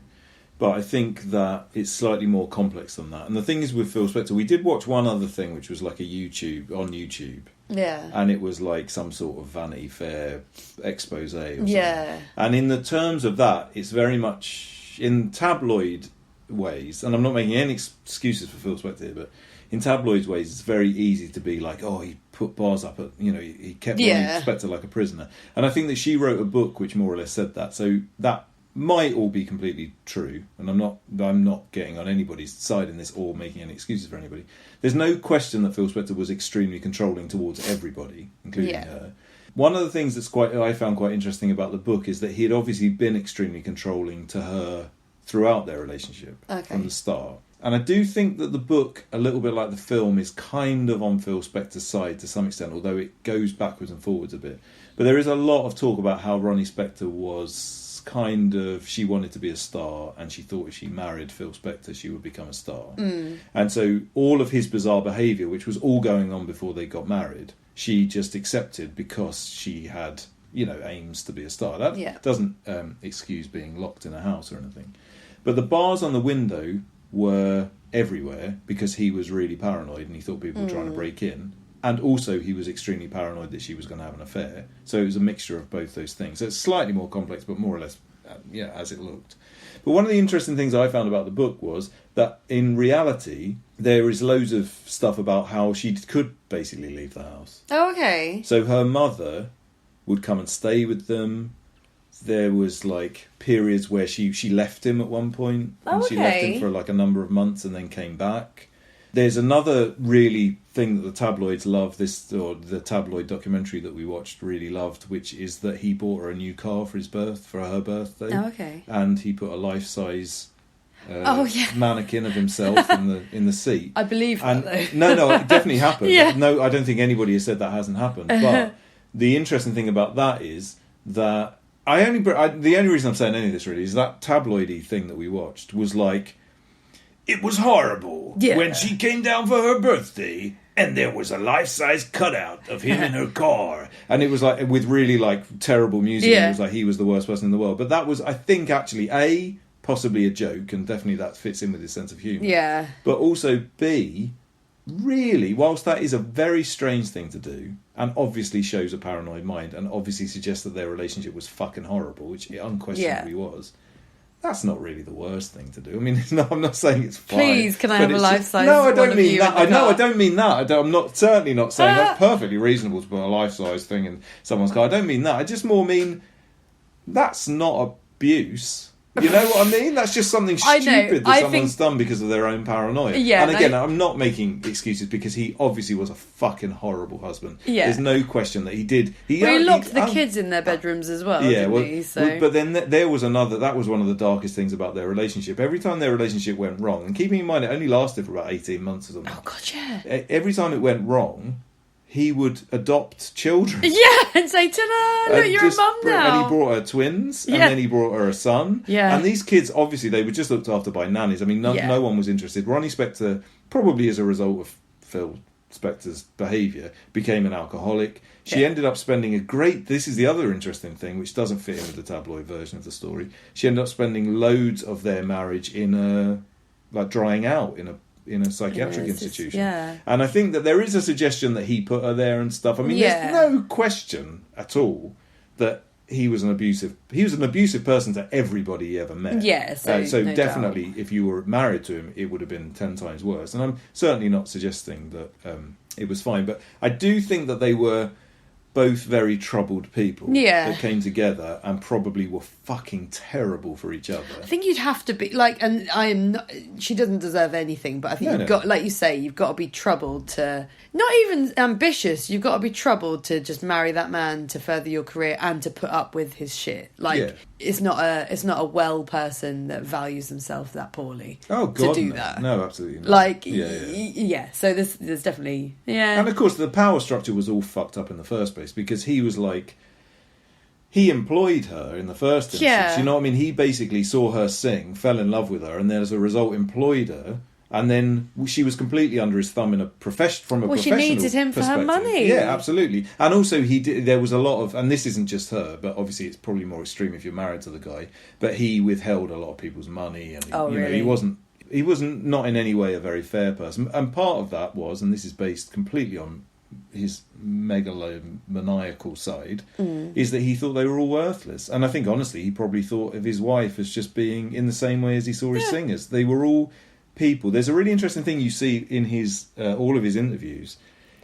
But I think that it's slightly more complex than that. And the thing is with Phil Spector, we did watch one other thing, which was like on YouTube. Yeah. And it was like some sort of Vanity Fair expose or something. Yeah. And in the terms of that, it's very much in tabloid ways, and I'm not making any excuses for Phil Spector here, but in tabloid ways, it's very easy to be like, he put bars up at, he kept Ronnie Spector like a prisoner. And I think that she wrote a book which more or less said that. So that might all be completely true, and I'm not getting on anybody's side in this or making any excuses for anybody. There's no question that Phil Spector was extremely controlling towards everybody, including her. One of the things I found quite interesting about the book is that he had obviously been extremely controlling to her throughout their relationship from the start. And I do think that the book, a little bit like the film, is kind of on Phil Spector's side to some extent, although it goes backwards and forwards a bit. But there is a lot of talk about how Ronnie Spector was was kind of, she wanted to be a star, and she thought if she married Phil Spector, she would become a star. And so all of his bizarre behaviour, which was all going on before they got married, she just accepted because she had, aims to be a star. That doesn't excuse being locked in a house or anything. But the bars on the window were everywhere because he was really paranoid and he thought people were trying to break in. And also he was extremely paranoid that she was going to have an affair. So it was a mixture of both those things. So it's slightly more complex, but more or less, as it looked. But one of the interesting things I found about the book was that in reality, there is loads of stuff about how she could basically leave the house. Oh, okay. So her mother would come and stay with them. There was periods where she left him at one point. And she left him for a number of months and then came back. There's another really thing that the tabloids love, the tabloid documentary that we watched really loved, which is that he bought her a new car for her birthday. Oh, okay. And he put a life-size mannequin of himself in the seat. I believe that, though. No, it definitely happened. Yeah. No, I don't think anybody has said that hasn't happened. But the interesting thing about that is that the only reason I'm saying any of this really is that tabloidy thing that we watched was it was horrible when she came down for her birthday and there was a life-size cutout of him in her car. And it was with really terrible music. Yeah. It was he was the worst person in the world. But that was, I think, actually, possibly a joke, and definitely that fits in with his sense of humour. Yeah. But also, B, really, whilst that is a very strange thing to do, and obviously shows a paranoid mind, and obviously suggests that their relationship was fucking horrible, which it unquestionably was, that's not really the worst thing to do. I mean, I'm not saying it's fine. Please, can I have a life-size No, I don't one mean of that. you in the car? I don't mean that. I'm certainly not saying that's perfectly reasonable to put a life-size thing in someone's car. I don't mean that. I just more mean that's not abuse. You know what I mean? That's just something stupid that someone's done because of their own paranoia. Yeah, and again, I'm not making excuses because he obviously was a fucking horrible husband. Yeah. There's no question that he did. He locked the kids in their bedrooms as well, didn't he? So. But then there was that was one of the darkest things about their relationship. Every time their relationship went wrong, and keeping in mind it only lasted for about 18 months or something. Oh, God, yeah. Every time it went wrong, he would adopt children. Yeah, and say, ta-da, look, you're a mum now. And he brought her twins, and then he brought her a son. Yeah. And these kids, obviously, they were just looked after by nannies. I mean, no one was interested. Ronnie Spector, probably as a result of Phil Spector's behaviour, became an alcoholic. She ended up spending this is the other interesting thing, which doesn't fit in with the tabloid version of the story. She ended up spending loads of their marriage in drying out in a psychiatric institution. And I think that there is a suggestion that he put her there and stuff. I mean, there's no question at all that he was an abusive person to everybody he ever met. Yeah, so no definitely doubt. If you were married to him, it would have been 10 times worse. And I'm certainly not suggesting that it was fine, but I do think that they were both very troubled people that came together and probably were fucking terrible for each other. I think you'd have to be and I am not, she doesn't deserve anything, but I think you've got, like you say, you've got to be troubled to, not even ambitious, you've got to be troubled to just marry that man to further your career and to put up with his shit. It's not a well person that values themselves that poorly to do that. No, absolutely not. So there's definitely And of course the power structure was all fucked up in the first place because he was he employed her in the first instance. Yeah. You know what I mean? He basically saw her sing, fell in love with her, and then as a result employed her. And then she was completely under his thumb from a professional perspective. She needed him for her money. Yeah, absolutely. And also there was a lot of, and this isn't just her, but obviously it's probably more extreme if you're married to the guy, but he withheld a lot of people's money. And really? He wasn't not in any way a very fair person. And part of that was, and this is based completely on his megalomaniacal side, is that he thought they were all worthless. And I think honestly he probably thought of his wife as just being in the same way as he saw his singers. They were all people. There's a really interesting thing you see in his all of his interviews,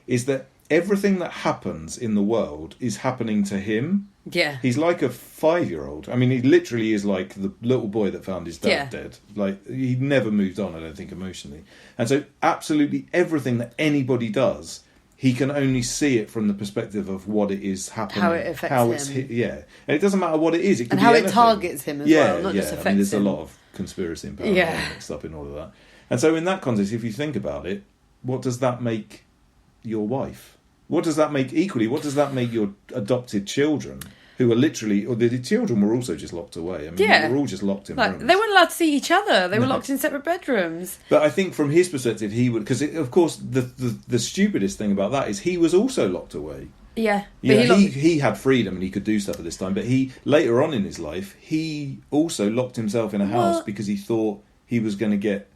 is that everything that happens in the world is happening to him. Yeah. He's like a 5-year-old. I mean, he literally is like the little boy that found his dad dead. He never moved on, I don't think, emotionally. And so absolutely everything that anybody does, he can only see it from the perspective of what it is happening. How it affects him. And it doesn't matter what it is. It could and be how anything. it targets him as well, not just affects him. There's a lot of conspiracy and paranoia mixed up in all of that. And so in that context, if you think about it, what does that make your wife? What does that make your adopted children? who were literally, or the children were also just locked away. I mean, Yeah. they were all just locked in Like, rooms. they weren't allowed to see each other. They were No. locked in separate bedrooms. But I think from his perspective, he would, because of course the stupidest thing about that is he was also locked away. Yeah. Yeah, But he had freedom and he could do stuff at this time, but he later on in his life he also locked himself in a house because he thought he was going to get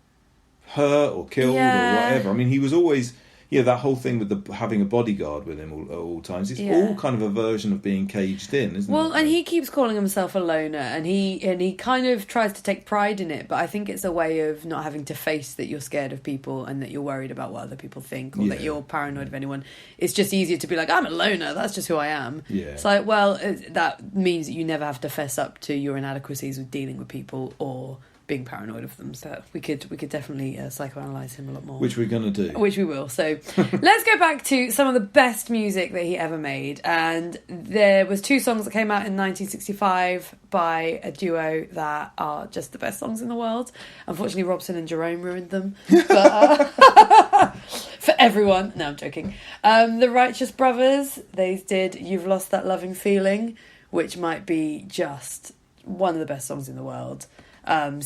hurt or killed or whatever. I mean, he was always that whole thing with having a bodyguard with him at all times. It's all kind of a version of being caged in, isn't it? Well, and he keeps calling himself a loner, and he kind of tries to take pride in it, but I think it's a way of not having to face that you're scared of people and that you're worried about what other people think, or that you're paranoid of anyone. It's just easier to be like, I'm a loner, that's just who I am. Yeah. It's like, well, that means that you never have to fess up to your inadequacies with dealing with people or being paranoid of them. So we could definitely psychoanalyze him a lot more, which we're going to do, which we will. So let's go back to some of the best music that he ever made, and there was 2 songs that came out in 1965 by a duo that are just the best songs in the world. Unfortunately, Robson and Jerome ruined them, but for everyone. No, I'm joking. The Righteous Brothers, they did You've Lost That Loving Feeling, which might be just one of the best songs in the world. Not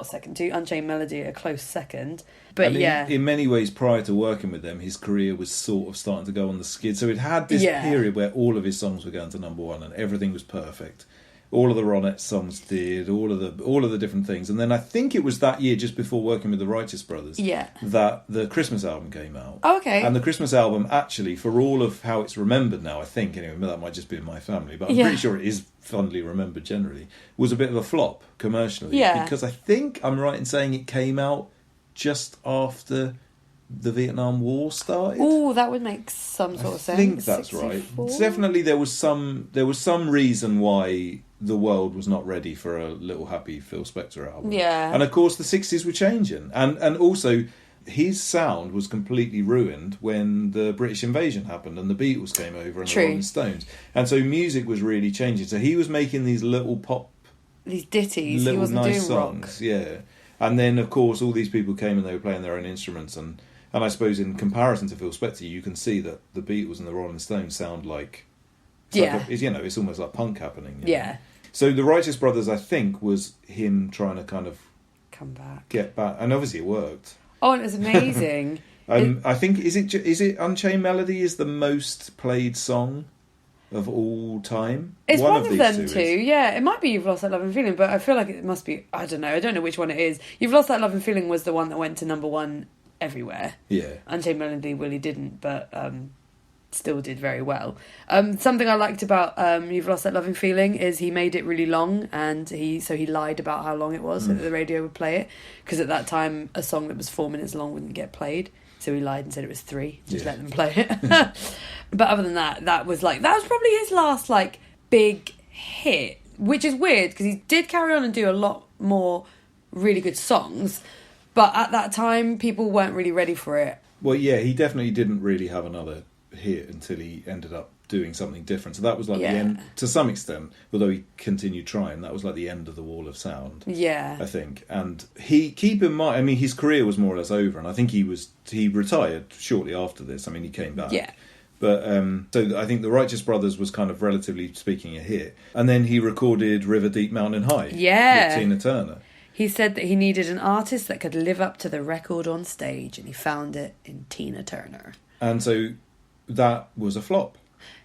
second to Unchained Melody, a close second. But I mean, in many ways, prior to working with them, his career was sort of starting to go on the skid. So it had this period where all of his songs were going to number 1 and everything was perfect. All of the Ronettes songs did, all of the different things. And then I think it was that year, just before working with the Righteous Brothers, that the Christmas album came out. Oh, okay. And the Christmas album, actually, for all of how it's remembered now, I think, anyway, that might just be in my family, but I'm pretty sure it is fondly remembered generally, was a bit of a flop commercially. Yeah. Because I think I'm right in saying it came out just after the Vietnam War started. Oh, that would make some sort of sense. I think that's 64? right. Definitely there was some reason why the world was not ready for a Little Happy Phil Spector album. Yeah. And of course the 60s were changing. And also his sound was completely ruined when the British invasion happened and the Beatles came over and the Rolling Stones. And so music was really changing. So he was making these little pop... These ditties. Little He wasn't nice doing songs, rock. yeah. And then, of course, all these people came and they were playing their own instruments. And I suppose in comparison to Phil Spector, you can see that the Beatles and the Rolling Stones sound like... It's almost like punk happening. Yeah. So the Righteous Brothers, I think, was him trying to kind of... Come back. Get back. And obviously it worked. Oh, and it was amazing. I think, is it Unchained Melody is the most played song of all time? It's one of these them two too, is. yeah. It might be You've Lost That Love and Feeling, but I feel like it must be, I don't know which one it is. You've Lost That Love and Feeling was the one that went to number 1 everywhere. Yeah. Unchained Melody really didn't, but still did very well. Something I liked about You've Lost That Loving Feeling is he made it really long, and he lied about how long it was so that the radio would play it, because at that time a song that was 4 minutes long wouldn't get played, so he lied and said it was 3, just let them play it. But other than that was probably his last big hit, which is weird because he did carry on and do a lot more really good songs, but at that time people weren't really ready for it. Well, yeah, he definitely didn't really have another hit until he ended up doing something different. So that was the end, to some extent, although he continued trying, that was the end of the Wall of Sound. Yeah. I think. And keep in mind, I mean, his career was more or less over, and I think he retired shortly after this. I mean, he came back. Yeah. But so I think the Righteous Brothers was kind of, relatively speaking, a hit. And then he recorded River Deep Mountain High with Tina Turner. He said that he needed an artist that could live up to the record on stage, and he found it in Tina Turner. And so that was a flop.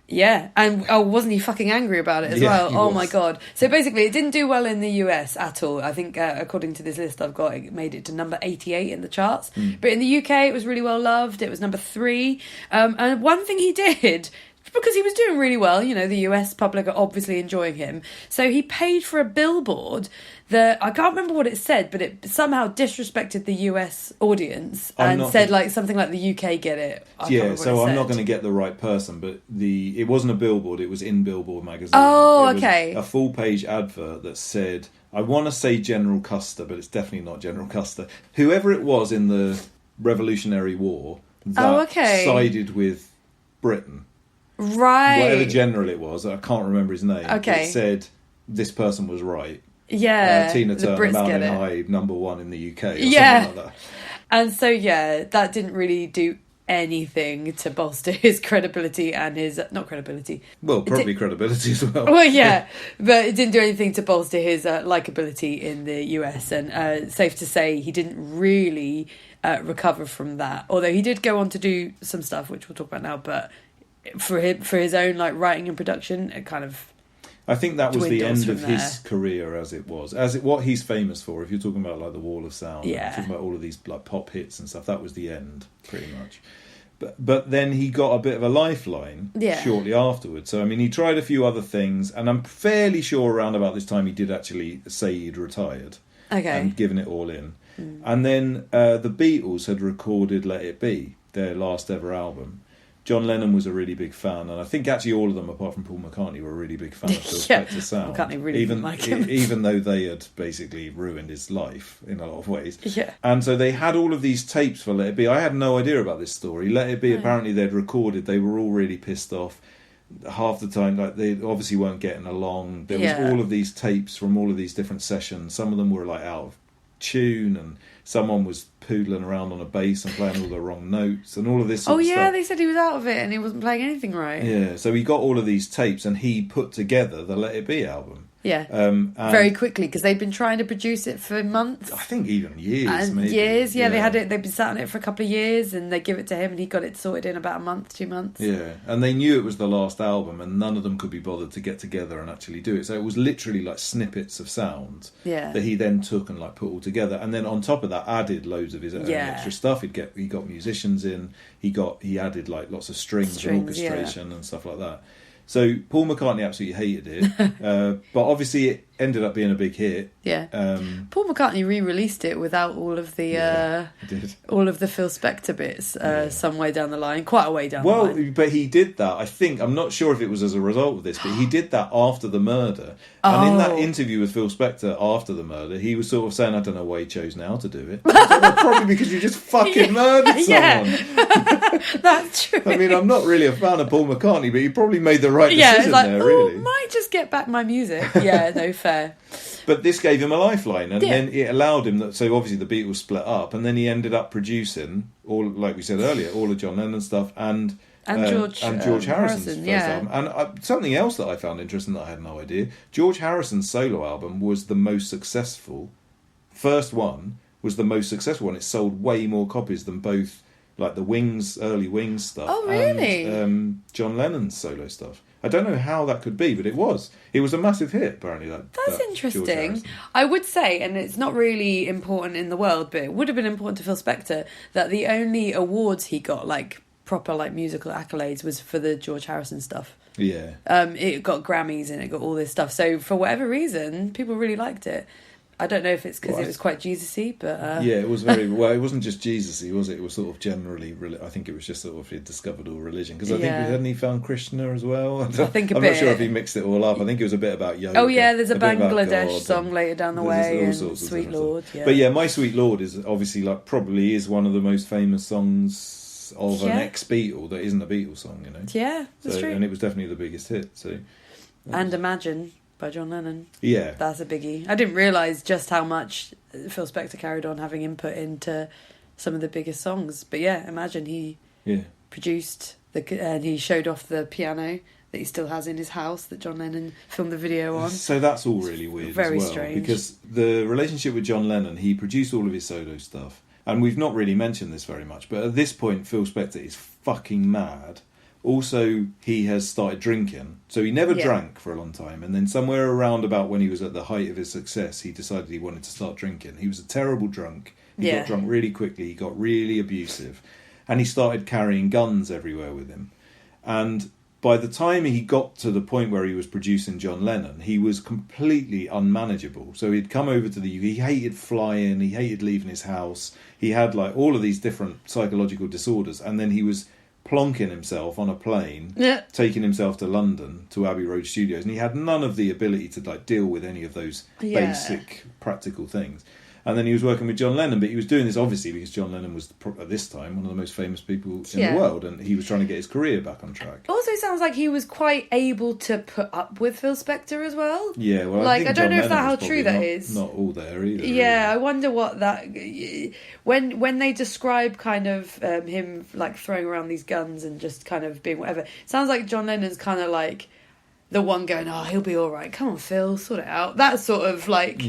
Yeah, and wasn't he fucking angry about it as well? Oh my god. So basically it didn't do well in the US at all. I think according to this list I've got, it made it to number 88 in the charts. But in the UK it was really well loved. It was number 3. And one thing he did, because he was doing really well, the US public are obviously enjoying him, so he paid for a billboard that, I can't remember what it said, but it somehow disrespected the US audience and said something like the UK get it. So I'm not going to get the right person, but it wasn't a billboard, it was in Billboard magazine. Oh, it was okay. a full page advert that said, I want to say General Custer, but it's definitely not General Custer. Whoever it was in the Revolutionary War that sided with Britain. Right. Whatever general it was, I can't remember his name. Okay. It said this person was right. Yeah. Tina the Turner, Brits Mountain get it. High, number 1 in the UK. Or Yeah. something like that. And so, that didn't really do anything to bolster his credibility and his not credibility. Well, probably credibility as well. Well, yeah, but it didn't do anything to bolster his likability in the US. And safe to say, he didn't really recover from that. Although he did go on to do some stuff, which we'll talk about now. But for his own like writing and production, it kind of. I think that was the dwindles end of from his career as it was. What he's famous for, if you're talking about like the Wall of Sound, Yeah. talking about all of these like pop hits and stuff, that was the end, pretty much. But then he got a bit of a lifeline shortly afterwards. So, I mean, he tried a few other things, and I'm fairly sure around about this time he did actually say he'd retired. Okay. And given it all in. And then the Beatles had recorded Let It Be, their last ever album. John Lennon was a really big fan, and I think actually all of them, apart from Paul McCartney, were a really big fan of Phil Spector's sound. McCartney really didn't like him. Even though they had basically ruined his life in a lot of ways. Yeah. And so they had all of these tapes for Let It Be. I had no idea about this story. Let It Be, apparently they'd recorded, they were all really pissed off. Half the time, like they obviously weren't getting along. There was all of these tapes from all of these different sessions. Some of them were like out of tune, and someone was poodling around on a bass and playing all the wrong notes and all of this sort of stuff. They said he was out of it and he wasn't playing anything right. Yeah, so he got all of these tapes and he put together the Let It Be album. Yeah, and very quickly, because they'd been trying to produce it for months. I think even years, And maybe. years, yeah, they had it. They'd been sat on it for a couple of years, and they give it to him, and he got it sorted in about a month, 2 months. Yeah, and they knew it was the last album, and none of them could be bothered to get together and actually do it. So it was literally like snippets of sound that he then took and like put all together, and then on top of that, added loads of his own extra stuff. He got musicians in. He added like lots of strings and orchestration and stuff like that. So Paul McCartney absolutely hated it, but obviously it ended up being a big hit. Yeah, Paul McCartney re-released it without all of the all of the Phil Spector bits some way down the line, quite a way down the line. Well, but he did that. I think I'm not sure if it was as a result of this, but he did that after the murder. And in that interview with Phil Spector after the murder, he was sort of saying, "I don't know why he chose now to do it. Probably because you just fucking murdered someone." That's true. I mean, I'm not really a fan of Paul McCartney, but he probably made the right decision it's like, there, really. Might just get back my music. Yeah, no, fair. But this gave him a lifeline, and then it allowed him that. So obviously the Beatles split up, and then he ended up producing all, like we said earlier, all of John Lennon's stuff and George Harrison's first album. And something else that I found interesting that I had no idea: George Harrison's solo album was the most successful. First one was the most successful one. It sold way more copies than both. Like the Wings, early Wings stuff. Oh, really? And John Lennon's solo stuff. I don't know how that could be, but it was. It was a massive hit, apparently. That's interesting. I would say, and it's not really important in the world, but it would have been important to Phil Spector, that the only awards he got, like proper like musical accolades, was for the George Harrison stuff. Yeah. It got Grammys and it got all this stuff. So for whatever reason, people really liked it. I don't know if it's because it was quite Jesus-y, but... Yeah, it was very... Well, it wasn't just Jesus-y, was it? It was sort of generally... I think it was just sort of he'd discovered all religion. Because I think... Hadn't he found Krishna as well? I think I'm not sure if he mixed it all up. I think it was a bit about yoga. Oh, yeah, there's a Bangladesh song later down the way, and Sweet Lord. Yeah. But yeah, My Sweet Lord is obviously like probably is one of the most famous songs of an ex-Beatle that isn't a Beatles song, you know? Yeah, that's true. And it was definitely the biggest hit, so... And Imagine... by John Lennon. Yeah. That's a biggie. I didn't realise just how much Phil Spector carried on having input into some of the biggest songs. But yeah, Imagine he produced and he showed off the piano that he still has in his house that John Lennon filmed the video on. So that's all really weird Very as well. strange. Because the relationship with John Lennon, he produced all of his solo stuff. And we've not really mentioned this very much, but at this point Phil Spector is fucking mad. Also, he has started drinking. So he never drank for a long time. And then somewhere around about when he was at the height of his success, he decided he wanted to start drinking. He was a terrible drunk. He got drunk really quickly. He got really abusive. And he started carrying guns everywhere with him. And by the time he got to the point where he was producing John Lennon, he was completely unmanageable. So he'd come over to the UK. He hated flying. He hated leaving his house. He had like all of these different psychological disorders. And then he was... plonking himself on a plane, taking himself to London, to Abbey Road Studios, and he had none of the ability to like deal with any of those basic practical things. And then he was working with John Lennon, but he was doing this obviously because John Lennon was, at this time, one of the most famous people in the world, and he was trying to get his career back on track. Also sounds like he was quite able to put up with Phil Spector as well. Yeah, well, like, I don't think know John if that Lennon how was true probably that is. Not all there either. Yeah, really. I wonder what that... When they describe kind of him, like, throwing around these guns and just kind of being whatever, it sounds like John Lennon's kind of like the one going, oh, he'll be all right. Come on, Phil, sort it out. That sort of, like,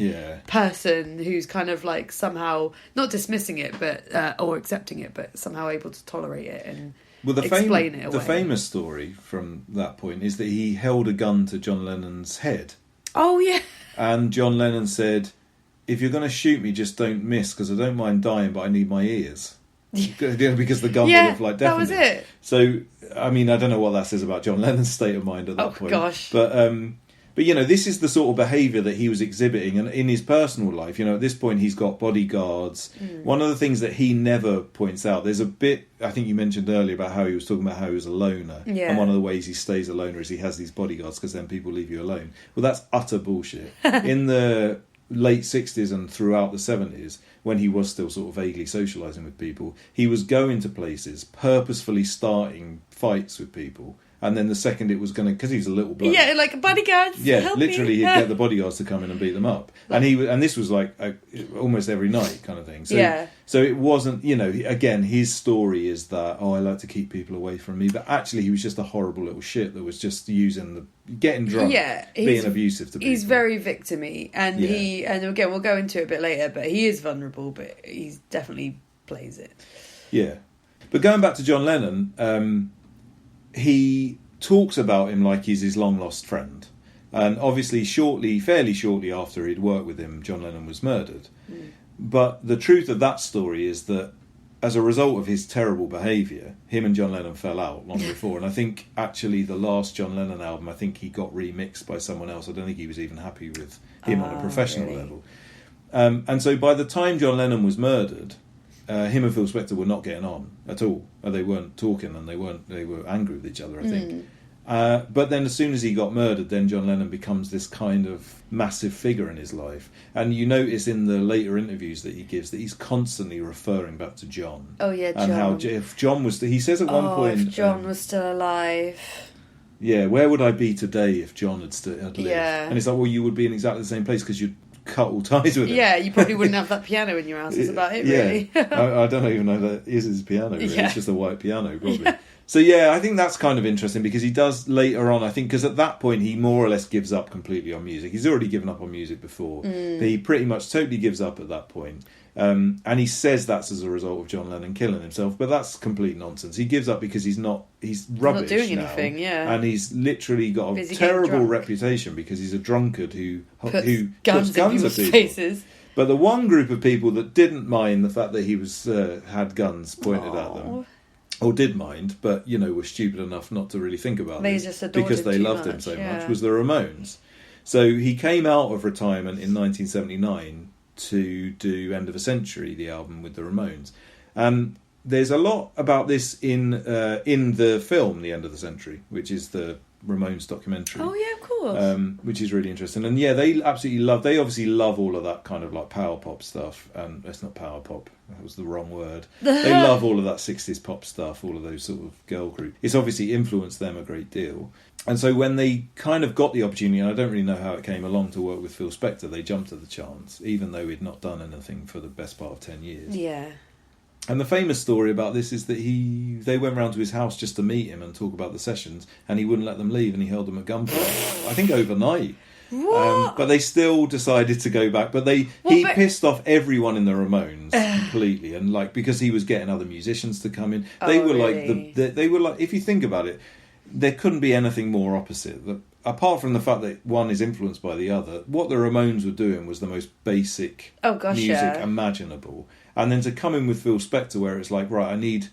person who's kind of, like, somehow not dismissing it but or accepting it, but somehow able to tolerate it and explain it away. The famous story from that point is that he held a gun to John Lennon's head. Oh, yeah. And John Lennon said, if you're going to shoot me, just don't miss, because I don't mind dying, but I need my ears. Because the gun would have, like, deafened that was it. So, I mean, I don't know what that says about John Lennon's state of mind at that point. Oh, gosh. But, you know, this is the sort of behaviour that he was exhibiting. And in his personal life, you know, at this point, he's got bodyguards. One of the things that he never points out, there's a bit, I think you mentioned earlier, about how he was talking about how he was a loner. Yeah. And one of the ways he stays a loner is he has these bodyguards, because then people leave you alone. Well, that's utter bullshit. In the late 60s and throughout the 70s, when he was still sort of vaguely socialising with people, he was going to places, purposefully starting fights with people, and then the second it was going to, because he's a little bloke, like bodyguards, help literally me. he'd get the bodyguards to come in and beat them up, and this was like almost every night kind of thing. So it wasn't, you know, again, his story is that, I like to keep people away from me, but actually he was just a horrible little shit that was just getting drunk, being abusive to people. He's very victim-y, and and again, we'll go into it a bit later, but he is vulnerable, but he definitely plays it. Yeah. But going back to John Lennon, he talks about him like he's his long-lost friend. And obviously, fairly shortly after he'd worked with him, John Lennon was murdered. But the truth of that story is that as a result of his terrible behaviour, him and John Lennon fell out long before. And I think, actually, the last John Lennon album, I think he got remixed by someone else. I don't think he was even happy with him on a professional level. And so by the time John Lennon was murdered, him and Phil Spector were not getting on at all. They weren't talking, and they were angry with each other, I think. But then as soon as he got murdered, then John Lennon becomes this kind of massive figure in his life. And you notice in the later interviews that he gives that he's constantly referring back to John. Oh, yeah, John. And how if John was... He says at one point... if John was still alive... Yeah, where would I be today if John had lived? Yeah. And it's like, well, you would be in exactly the same place because you'd cut all ties with him. Yeah, you probably wouldn't have that piano in your house. That's about it, really. I don't even know that is his piano, really. Yeah. It's just a white piano, probably. Yeah. So, yeah, I think that's kind of interesting because he does later on, I think, because at that point he more or less gives up completely on music. He's already given up on music before. But he pretty much totally gives up at that point. And he says that's as a result of John Lennon killing himself, but that's complete nonsense. He gives up because he's rubbish not doing now, anything, and he's literally got a terrible reputation because he's a drunkard who puts guns in people's faces. But the one group of people that didn't mind the fact that he was had guns pointed at them, or did mind, but were stupid enough not to really think about it because they loved him so much, was the Ramones. So he came out of retirement in 1979 to do End of a Century, the album with the Ramones. And there's a lot about this in the film The End of the Century, which is the Ramones documentary. Oh yeah, of course. Which is really interesting. And yeah, they obviously love all of that kind of like power pop stuff. And it's not power pop, that was the wrong word. They love all of that 60s pop stuff, all of those sort of girl groups. It's obviously influenced them a great deal. And so when they kind of got the opportunity, and I don't really know how it came along, to work with Phil Spector, they jumped at the chance, even though he'd not done anything for the best part of 10 years. Yeah. And the famous story about this is that they went round to his house just to meet him and talk about the sessions, and he wouldn't let them leave, and he held them at gunpoint, I think overnight. What? But they still decided to go back. But he pissed off everyone in the Ramones completely, and because he was getting other musicians to come in, they were really? They were like, if you think about it, there couldn't be anything more opposite. Apart from the fact that one is influenced by the other, what the Ramones were doing was the most basic music imaginable. And then to come in with Phil Spector, where it's like, right, I need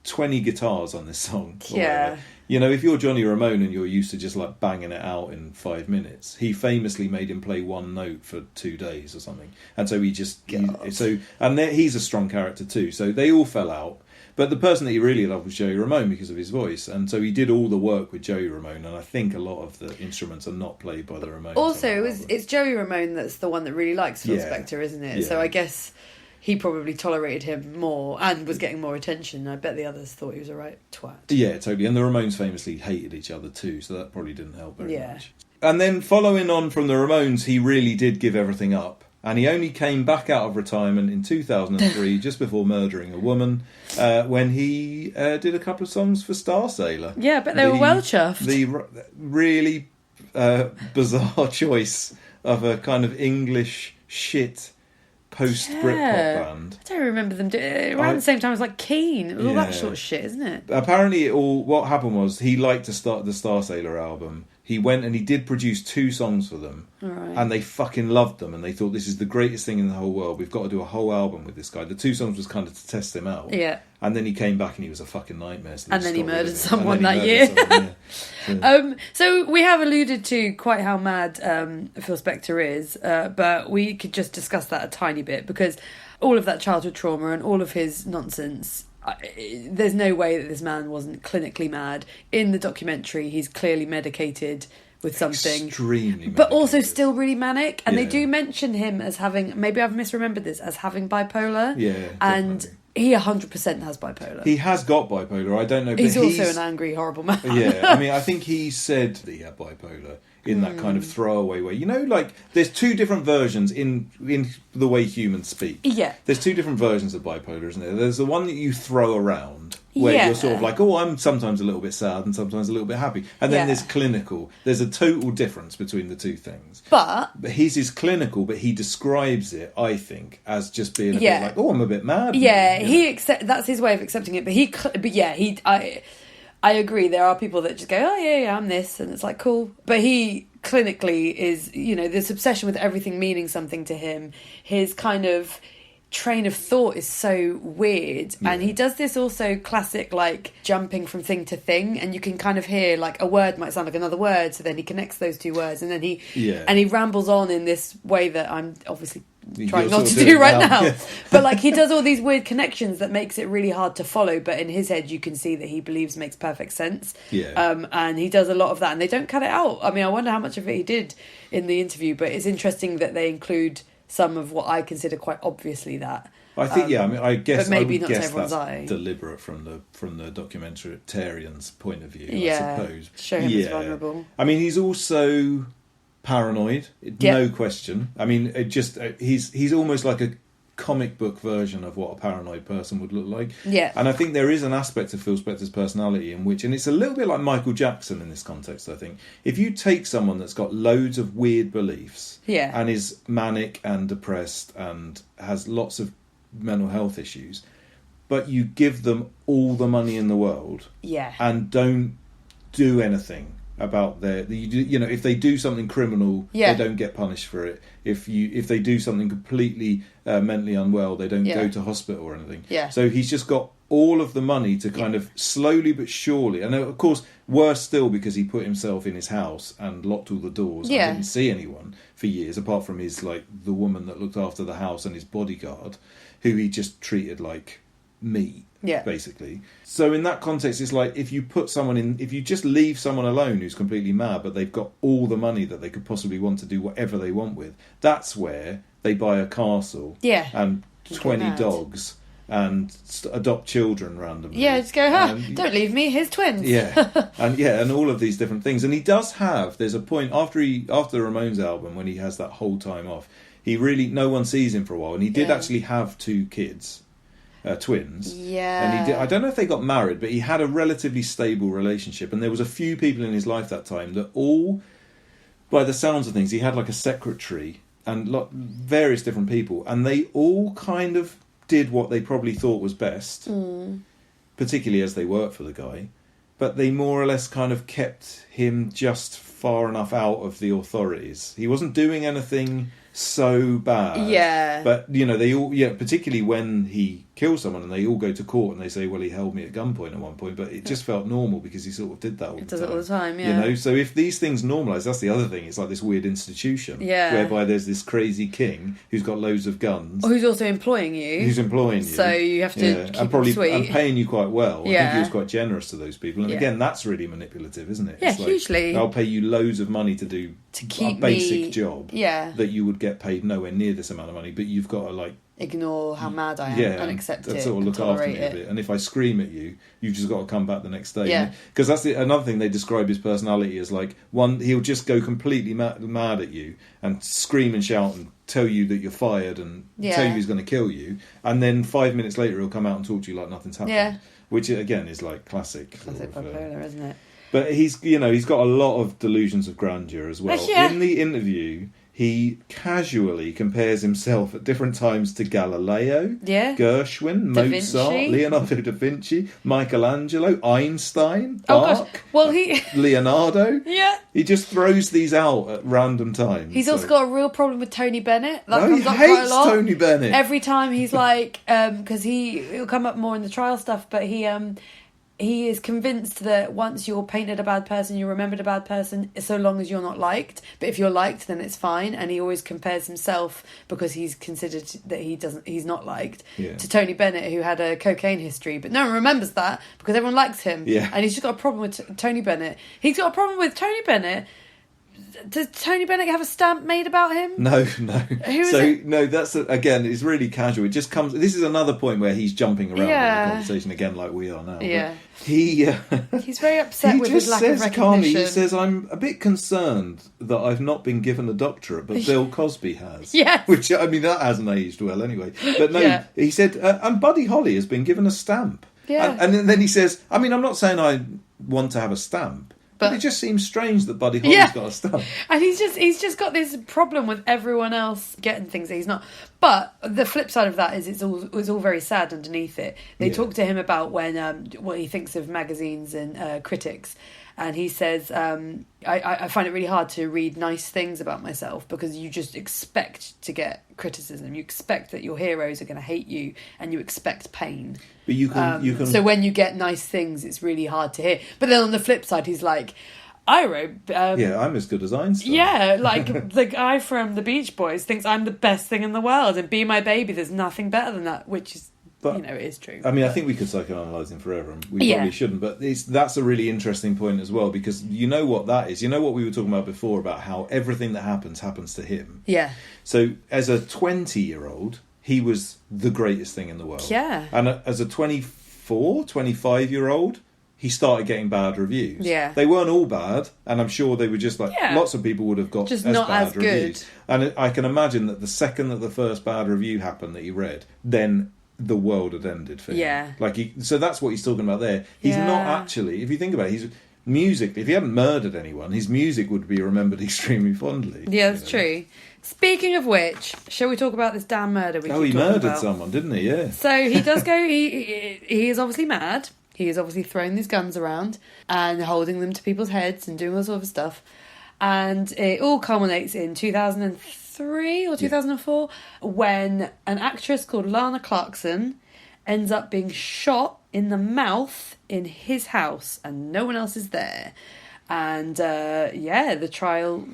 20 guitars on this song. Yeah. If you're Johnny Ramone and you're used to just like banging it out in 5 minutes, he famously made him play one note for 2 days or something. And so he's a strong character too. So they all fell out. But the person that he really loved was Joey Ramone because of his voice, and so he did all the work with Joey Ramone, and I think a lot of the instruments are not played by the Ramones. Also, it's Joey Ramone that's the one that really likes Phil Yeah. Spector, isn't it? Yeah. So I guess he probably tolerated him more and was getting more attention. I bet the others thought he was a right twat. Yeah, totally. And the Ramones famously hated each other too, so that probably didn't help very Yeah. much. And then following on from the Ramones, he really did give everything up. And he only came back out of retirement in 2003, just before murdering a woman, when he did a couple of songs for Star Sailor. Yeah, but they were well chuffed. The really bizarre choice of a kind of English shit post-Britpop band. I don't remember them doing it around the same time as like Keane. It was all that Yeah. sort of shit, isn't it? Apparently, what happened was he liked to start the Star Sailor album. He went and he did produce 2 songs for them, Right. and they fucking loved them, and they thought this is the greatest thing in the whole world. We've got to do a whole album with this guy. The 2 songs was kind of to test him out. Yeah. And then he came back and he was a fucking nightmare. So they And then he stopped murdered using it. someone And then that he year. murdered someone, yeah. So we have alluded to quite how mad Phil Spector is, but we could just discuss that a tiny bit because all of that childhood trauma and all of his nonsense, there's no way that this man wasn't clinically mad. In the documentary, he's clearly medicated with something. Extremely But also medicated. still really manic. And they Yeah. do mention him as having, maybe I've misremembered this, as having bipolar. Yeah, And definitely. he 100% has bipolar. He has got bipolar. I don't know. He's but also an angry, horrible man. Yeah, I mean, I think he said that he had bipolar in that kind Hmm. of throwaway way. You know, like, there's 2 different versions in the way humans speak. Yeah. There's 2 different versions of bipolar, isn't there? There's the one that you throw around, where Yeah. you're sort of like, oh, I'm sometimes a little bit sad and sometimes a little bit happy. And then Yeah. there's clinical. There's a total difference between the 2 things. But His is clinical, but he describes it, I think, as just being a Yeah. bit like, oh, I'm a bit mad. yeah, you he know? accept that's his way of accepting it. I agree. There are people that just go, oh yeah, I'm this, and it's like cool. But he clinically is, this obsession with everything meaning something to him. His kind of train of thought is so weird, and he does this also classic like jumping from thing to thing, and you can kind of hear like a word might sound like another word, so then he connects those 2 words, and then he rambles on in this way that I'm obviously trying not to do right now. Yeah. But like he does all these weird connections that makes it really hard to follow, but in his head you can see that he believes makes perfect sense. And he does a lot of that, and they don't cut it out. I mean, I wonder how much of it he did in the interview, but it's interesting that they include some of what I consider quite obviously that. I think, I mean, I guess, but maybe I would not to guess everyone's that's eye. deliberate from the documentarian's point of view. Yeah, I suppose. show him as vulnerable. I mean, he's also paranoid, no question. I mean, he's almost like a comic book version of what a paranoid person would look like. Yeah. And I think there is an aspect of Phil Spector's personality in which, and it's a little bit like Michael Jackson in this context, I think. If you take someone that's got loads of weird beliefs and is manic and depressed and has lots of mental health issues, but you give them all the money in the world and don't do anything about if they do something criminal, they don't get punished for it. If they do something completely mentally unwell, they don't go to hospital or anything. So he's just got all of the money to kind of slowly but surely, and of course worse still because he put himself in his house and locked all the doors and didn't see anyone for years apart from his the woman that looked after the house and his bodyguard, who he just treated like meat. Basically. So in that context, it's like if you just leave someone alone who's completely mad, but they've got all the money that they could possibly want to do whatever they want with, that's where they buy a castle and 20 dogs and adopt children randomly. Just go, don't leave me, here's twins. And all of these different things. And he does there's a point after the Ramones album when he has that whole time off, no one sees him for a while, and he did actually have 2 kids. Twins. And he did, I don't know if they got married, but he had a relatively stable relationship, and there was a few people in his life that time that all, by the sounds of things, he had like a secretary and various different people, and they all kind of did what they probably thought was best, particularly as they worked for the guy, but they more or less kind of kept him just far enough out of the authorities. He wasn't doing anything so bad. Yeah. But, you know, they all, particularly when he kills someone and they all go to court and they say, well, he held me at gunpoint at one point, but it just felt normal because he sort of did that all the time. It does it all the time, yeah. You know, so if these things normalise, that's the other thing, it's like this weird institution whereby there's this crazy king who's got loads of guns. Or who's also employing you. Who's employing you. So you have to keep and probably it sweet. and paying you quite well. I think Yeah. he was quite generous to those people. And again, that's really manipulative, isn't it? Yeah, It's like, hugely. I'll pay you loads of money to do keep a basic me- job Yeah. that you would get paid nowhere near this amount of money, but you've got to like Ignore how mad I am and accept it. sort of look and after tolerate me a it. bit. And if I scream at you, you've just got to come back the next day. Yeah. Because that's another thing they describe his personality as, like, one, he'll just go completely mad at you and scream and shout and tell you that you're fired and tell you he's going to kill you. And then 5 minutes later, he'll come out and talk to you like nothing's happened. Yeah. Which, again, is like classic. Classic bipolar, isn't it? But he's got a lot of delusions of grandeur as well. Yeah. In the interview, he casually compares himself at different times to Galileo, Gershwin, Da Mozart, Vinci. Leonardo da Vinci, Michelangelo, Einstein, Oh Bach, gosh. Well, he Leonardo. Yeah. He just throws these out at random times. He's also got a real problem with Tony Bennett. That he comes up quite a hates lot. Tony Bennett. Every time he's like, because it'll come up more in the trial stuff, but he is convinced that once you're painted a bad person, you're remembered a bad person, so long as you're not liked. But if you're liked, then it's fine. And he always compares himself, because he's considered that he's not liked, to Tony Bennett, who had a cocaine history. But no one remembers that because everyone likes him. Yeah. And he's just got a problem with Tony Bennett. He's got a problem with Tony Bennett. Does Tony Bennett have a stamp made about him? No. is So it? no, that's again, it's really casual. It just comes. This is another point where he's jumping around in Yeah. the conversation again, like we are now. Yeah. But he He's very upset he with just his lack of says recognition. calmly. He says, "I'm a bit concerned that I've not been given a doctorate, but Bill Cosby has." Yes. Which, I mean, that hasn't aged well anyway. But no, Yeah. he said, and Buddy Holly has been given a stamp. Yeah. And then he says, I mean, I'm not saying I want to have a stamp. But it just seems strange that Buddy Holly's got a stamp. And he's just got this problem with everyone else getting things that he's not. But the flip side of that is it's all very sad underneath it. They talk to him about when what he thinks of magazines and critics, and he says, I find it really hard to read nice things about myself because you just expect to get criticism. You expect that your heroes are going to hate you, and you expect pain. But you can. So when you get nice things, it's really hard to hear. But then on the flip side, he's like, I wrote... I'm as good as Einstein. Yeah, like the guy from the Beach Boys thinks I'm the best thing in the world, and Be My Baby, there's nothing better than that, which is, it is true. I mean, I think we could psychoanalyse him forever, and we probably shouldn't, but that's a really interesting point as well, because you know what that is. You know what we were talking about before, about how everything that happens to him. Yeah. So as a 20-year-old, he was the greatest thing in the world. Yeah. And as a 25-year-old, he started getting bad reviews. Yeah. They weren't all bad, and I'm sure they were just like, lots of people would have got just as not bad as reviews. good. And I can imagine that the second that the first bad review happened that he read, then the world had ended for him. Yeah. So that's what he's talking about there. He's not actually, if you think about it, his music, if he hadn't murdered anyone, his music would be remembered extremely fondly. Yeah, that's true. Speaking of which, shall we talk about this damn murder we keep he talking murdered about? someone, didn't he? Yeah. So he does go, he is obviously mad. He is obviously throwing these guns around and holding them to people's heads and doing all sort of stuff. And it all culminates in 2003 or 2004 when an actress called Lana Clarkson ends up being shot in the mouth in his house, and no one else is there. And the trial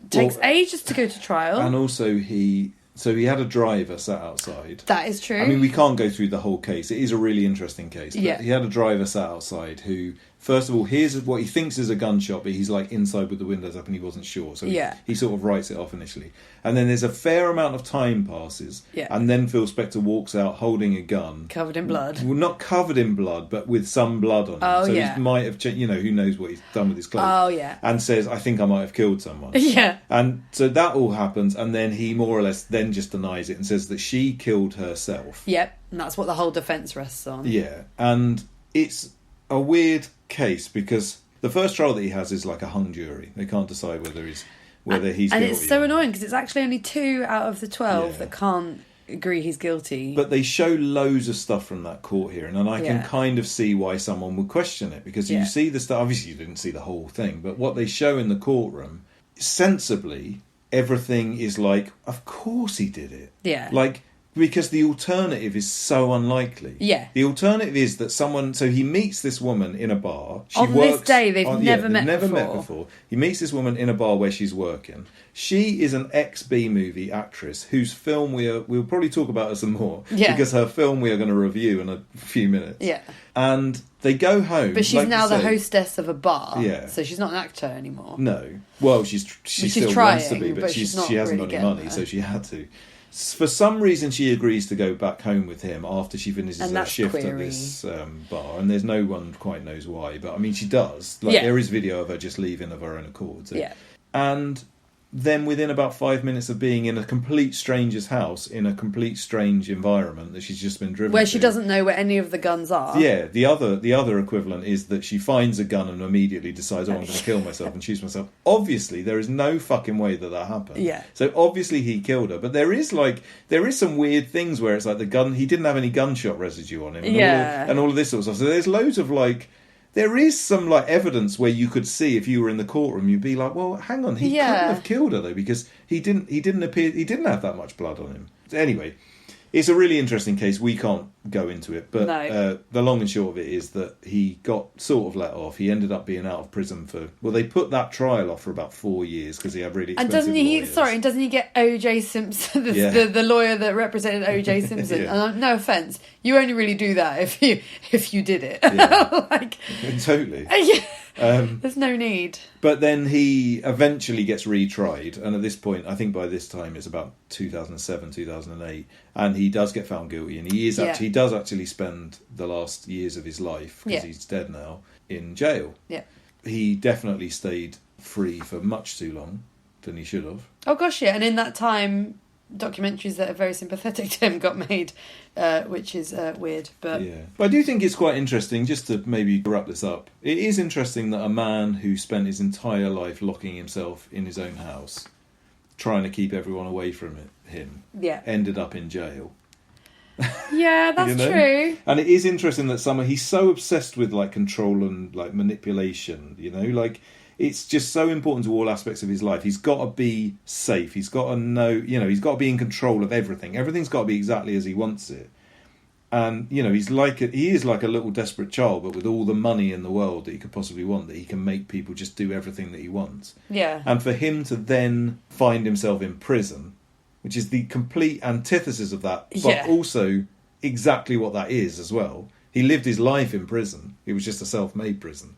takes ages to go to trial. And also he had a driver sat outside. That is true. I mean, we can't go through the whole case. It is a really interesting case. But he had a driver sat outside who, first of all, hears what he thinks is a gunshot, but he's like inside with the windows up and he wasn't sure. So he sort of writes it off initially. And then there's a fair amount of time passes. Yeah. And then Phil Spector walks out holding a gun. Covered in blood. Well, not covered in blood, but with some blood on him. Oh, so he might have, who knows what he's done with his clothes. Oh, yeah. And says, I think I might have killed someone. Yeah. And so that all happens, and then he more or less then just denies it and says that she killed herself. Yep, and that's what the whole defence rests on. Yeah, and it's a weird case because the first trial that he has is like a hung jury. They can't decide whether he's guilty. And it's so annoying because it's actually only 2 out of the 12 that can't agree he's guilty. But they show loads of stuff from that court hearing, and I can kind of see why someone would question it, because you see the stuff. Obviously, you didn't see the whole thing, but what they show in the courtroom, sensibly, everything is like, of course he did it. Yeah. Like, because the alternative is so unlikely. Yeah. The alternative is that so he meets this woman in a bar. She On works, this day, they've never met before. He meets this woman in a bar where she's working. She is an ex-B movie actress whose film we'll probably talk about her some more. Yeah. Because her film we are going to review in a few minutes. Yeah. And they go home. But she's like now you the say. hostess of a bar. Yeah. So she's not an actor anymore. No. Well, she still trying, wants to be, but she's not she hasn't really got any money, getting so there. she had to. For some reason, she agrees to go back home with him after she finishes And her that's shift query. at this bar, and there's no one quite knows why. But I mean, she does. Like, Yeah. there is video of her just leaving of her own accord. So. Yeah. And then within about 5 minutes of being in a complete stranger's house in a complete strange environment that she's just been driven Where to, she doesn't know where any of the guns are. yeah, the other equivalent is that she finds a gun and immediately decides, oh, I'm going to kill myself and shoot myself. Obviously, there is no fucking way that happened. Yeah. So obviously he killed her, but there is some weird things where it's like the gun. He didn't have any gunshot residue on him. And Yeah. all of this sort of stuff. So there's loads of there is some evidence where you could see if you were in the courtroom, you'd be like, well, hang on, he couldn't have killed her though because he didn't have that much blood on him. Anyway, it's a really interesting case. We can't go into it, but No. the long and short of it is that he got sort of let off. He ended up being out of prison they put that trial off for about 4 years because he had really expensive lawyers. Doesn't he get O.J. Simpson, Yeah. the lawyer that represented O.J. Simpson? Yeah. And no offence, you only really do that if you did it. Yeah. Like, Totally. yeah. There's no need. But then he eventually gets retried, and at this point, I think by this time it's about 2007, 2008, and he does get found guilty, and he does actually spend the last years of his life, because he's dead now, in jail. Yeah. He definitely stayed free for much too long than he should have. Oh gosh, yeah. And in that time, documentaries that are very sympathetic to him got made, which is weird. But Yeah. But I do think it's quite interesting, just to maybe wrap this up, it is interesting that a man who spent his entire life locking himself in his own house, trying to keep everyone away from him, ended up in jail. Yeah, that's You know? true. And it is interesting that he's so obsessed with control and manipulation, it's just so important to all aspects of his life. He's got to be safe. He's got to know, he's got to be in control of everything. Everything's got to be exactly as he wants it. And, he is like a little desperate child, but with all the money in the world that he could possibly want, that he can make people just do everything that he wants. Yeah. And for him to then find himself in prison, which is the complete antithesis of that, but also exactly what that is as well. He lived his life in prison. It was just a self-made prison.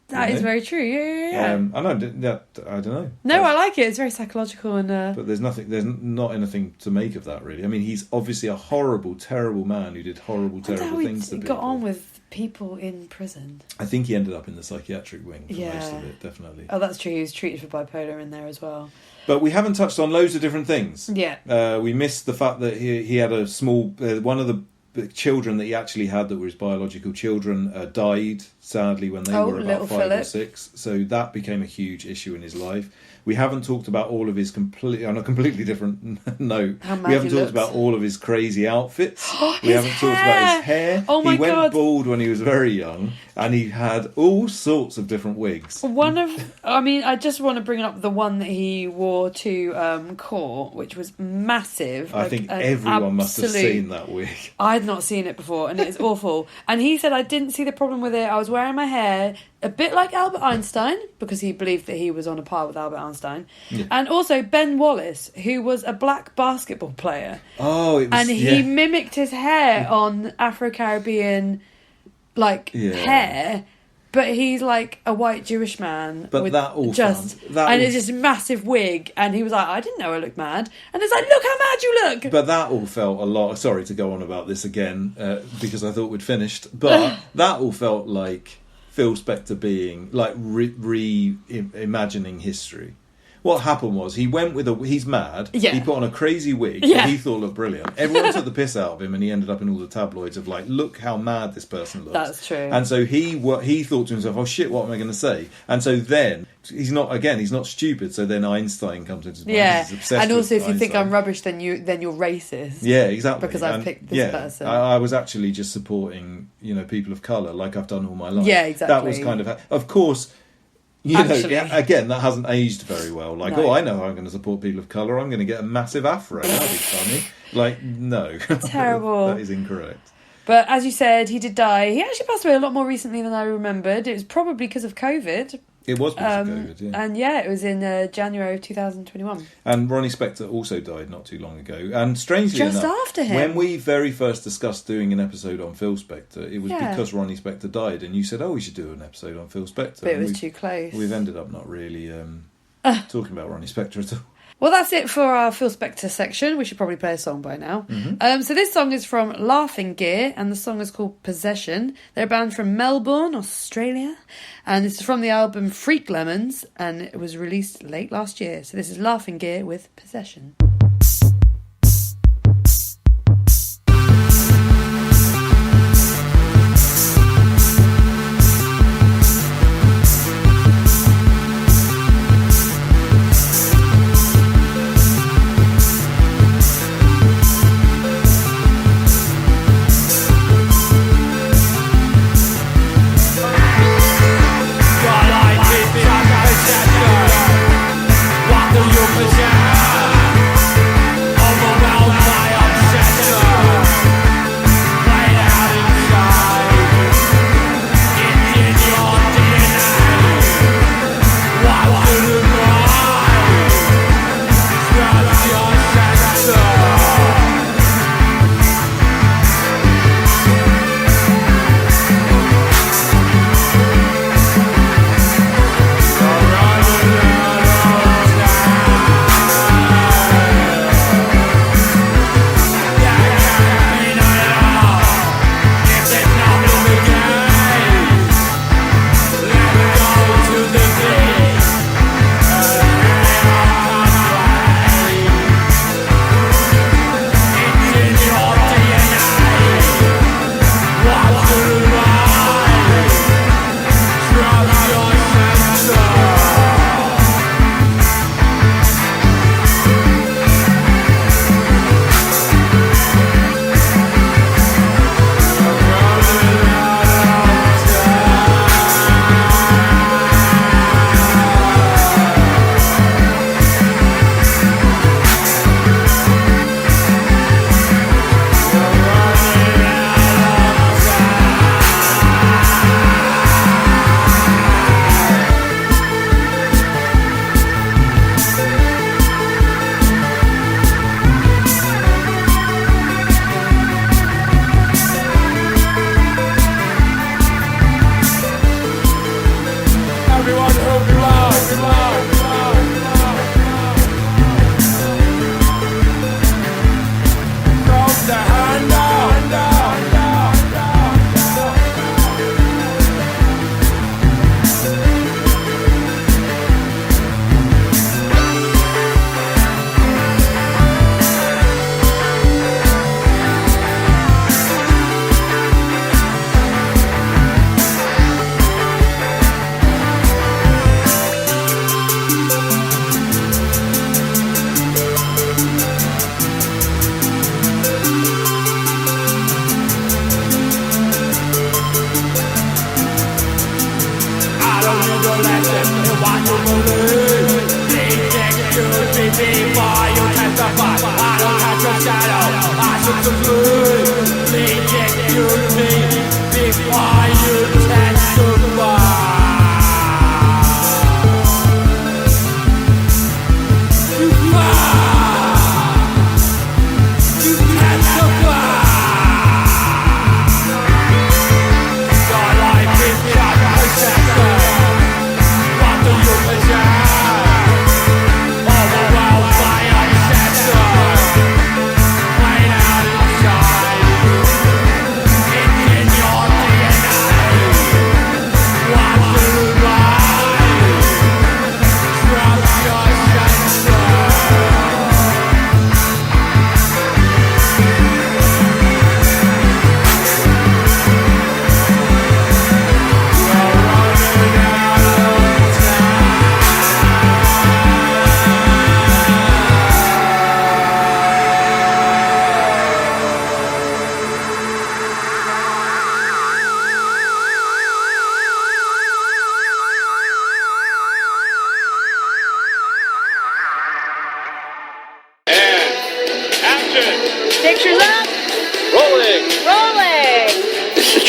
That is very true. Yeah. I don't know. No, I like it. It's very psychological and. But there's not anything to make of that, really. I mean, he's obviously a horrible, terrible man who did horrible, terrible things to people. Got on with people in prison. I think he ended up in the psychiatric wing for Yeah. most of it, definitely. Oh, that's true. He was treated for bipolar in there as well. But we haven't touched on loads of different things. Yeah. We missed the fact that he had a small... one of the children that he actually had that were his biological children died, sadly, when they were about 5 or 6. So that became a huge issue in his life. We haven't talked about all of his on a completely different note. We haven't talked about all of his crazy outfits. We haven't talked about his hair. Oh my God. He went God. bald when he was very young, and he had all sorts of different wigs. I just want to bring up the one that he wore to court, which was massive. I think everyone must have seen that wig. I'd not seen it before, and it is awful. And he said, I didn't see the problem with it. I was wearing my hair a bit like Albert Einstein, because he believed that he was on a par with Albert Einstein. Yeah. And also Ben Wallace, who was a black basketball player. Oh, it was, and he mimicked his hair on Afro-Caribbean hair, but he's like a white Jewish man. But with that all it's just a massive wig, and he was like, I didn't know I looked mad. And it's like, look how mad you look. But that all felt a lot. Sorry to go on about this again, because I thought we'd finished. But that all felt like Phil Spector being reimagining history. What happened was he went with he's mad. Yeah. He put on a crazy wig that he thought looked brilliant. Everyone took the piss out of him, and he ended up in all the tabloids of look how mad this person looks. That's true. And so he thought to himself, oh shit, what am I going to say? And so then he's not stupid. So then Einstein comes into his mind. Yeah, He's obsessed and also with if you think Einstein. I'm rubbish, then you're racist. Yeah, exactly. Because I've picked this person. I was actually just supporting people of colour, like I've done all my life. Yeah, exactly. That was kind of course. You know, Actually. again, that hasn't aged very well. Like, No. oh, I know how I'm going to support people of colour. I'm going to get a massive afro. That'd be funny. Like, no. Terrible. That is incorrect. But as you said, he did die. He actually passed away a lot more recently than I remembered. It was probably because of COVID. It was because of COVID, yeah. And yeah, it was in January of 2021. And Ronnie Spector also died not too long ago. And strangely Just enough, after him. when we very first discussed doing an episode on Phil Spector, it was Yeah. because Ronnie Spector died. And you said, oh, we should do an episode on Phil Spector. But it And was we've- too close. We've ended up not really talking about Ronnie Spector at all. Well, that's it for our Phil Spector section. We should probably play a song by now. So this song is from Laughing Gear, and the song is called Possession. They're a band from Melbourne, Australia, and this is from the album Freak Lemons, and it was released late last year. So this is Laughing Gear with Possession. What do you possess?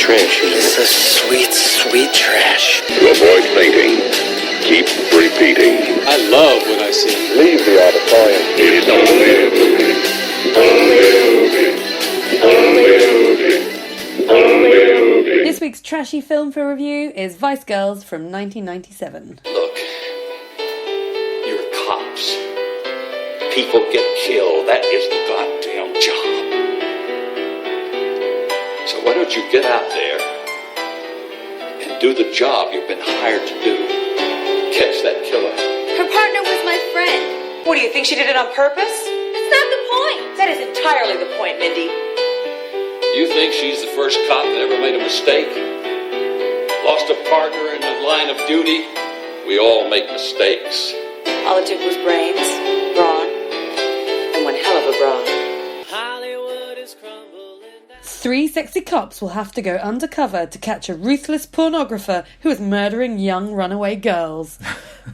trash, isn't it? It's a sweet, sweet trash. To avoid fainting, keep repeating. I love what I see. Leave the auditorium. It's only a movie. This week's trashy film for review is Vice Girls from 1997. Look, you're cops. People get killed. That is the goddamn job. So why don't you get out there and do the job you've been hired to do? Catch that killer. Her partner was my friend. What do you think, she did it on purpose? That's not the point. That is entirely the point, Mindy. You think she's the first cop that ever made a mistake? Lost a partner in the line of duty? We all make mistakes. All it took was brains, brawn, and one hell of a brawn. Three sexy cops will have to go undercover to catch a ruthless pornographer who is murdering young runaway girls.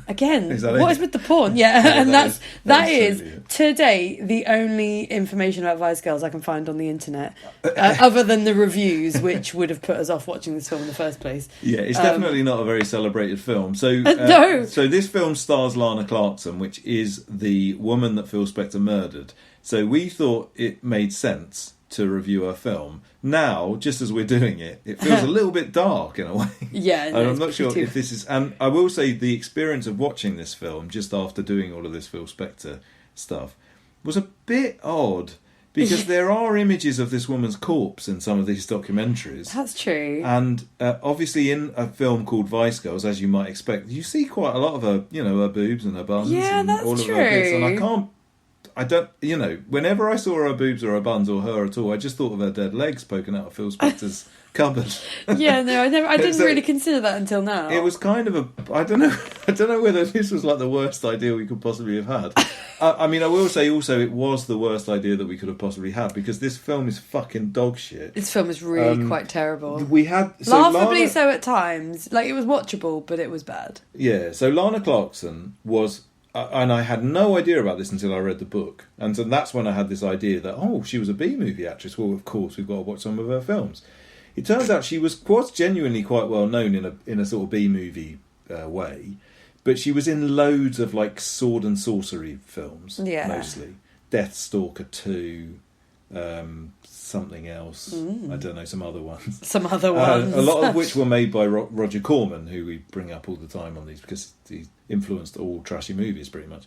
Again, Is that what it? is with the porn? Yeah, Yeah, and that that is is totally it. today the only information about Vice Girls I can find on the internet, other than the reviews, which would have put us off watching this film in the first place. Yeah, it's definitely not a very celebrated film. So, No. So this film stars Lana Clarkson, which is the woman that Phil Spector murdered. So we thought it made sense to review her film. Now, just as we're doing it, it feels a little bit dark in a way. Yeah, And no, I'm it's not sure pretty- if this is... And I will say the experience of watching this film, just after doing all of this Phil Spector stuff, was a bit odd. Because there are images of this woman's corpse in some of these documentaries. That's true. And obviously in a film called Vice Girls, as you might expect, you see quite a lot of her, her boobs and her buns Yeah, and that's all of her bits. And true. I don't, whenever I saw her boobs or her buns or her at all, I just thought of her dead legs poking out of Phil Spector's cupboard. Yeah, no, I didn't So- really consider that until now. It was kind of I don't know whether this was like the worst idea we could possibly have had. I mean, I will say also it was the worst idea that we could have possibly had, because this film is fucking dog shit. This film is really quite terrible. We had... Laughably Lana- so at times. Like, it was watchable, but it was bad. Yeah, so Lana Clarkson was... and I had no idea about this until I read the book. And so that's when I had this idea that, she was a B-movie actress. Well, of course, we've got to watch some of her films. It turns out she was genuinely quite well known in a sort of B-movie way. But she was in loads of, like, sword and sorcery films, Yeah. mostly. Deathstalker 2, something else. I don't know, some other ones. Some other ones. A lot of which were made by Roger Corman, who we bring up all the time on these, because he influenced all trashy movies pretty much.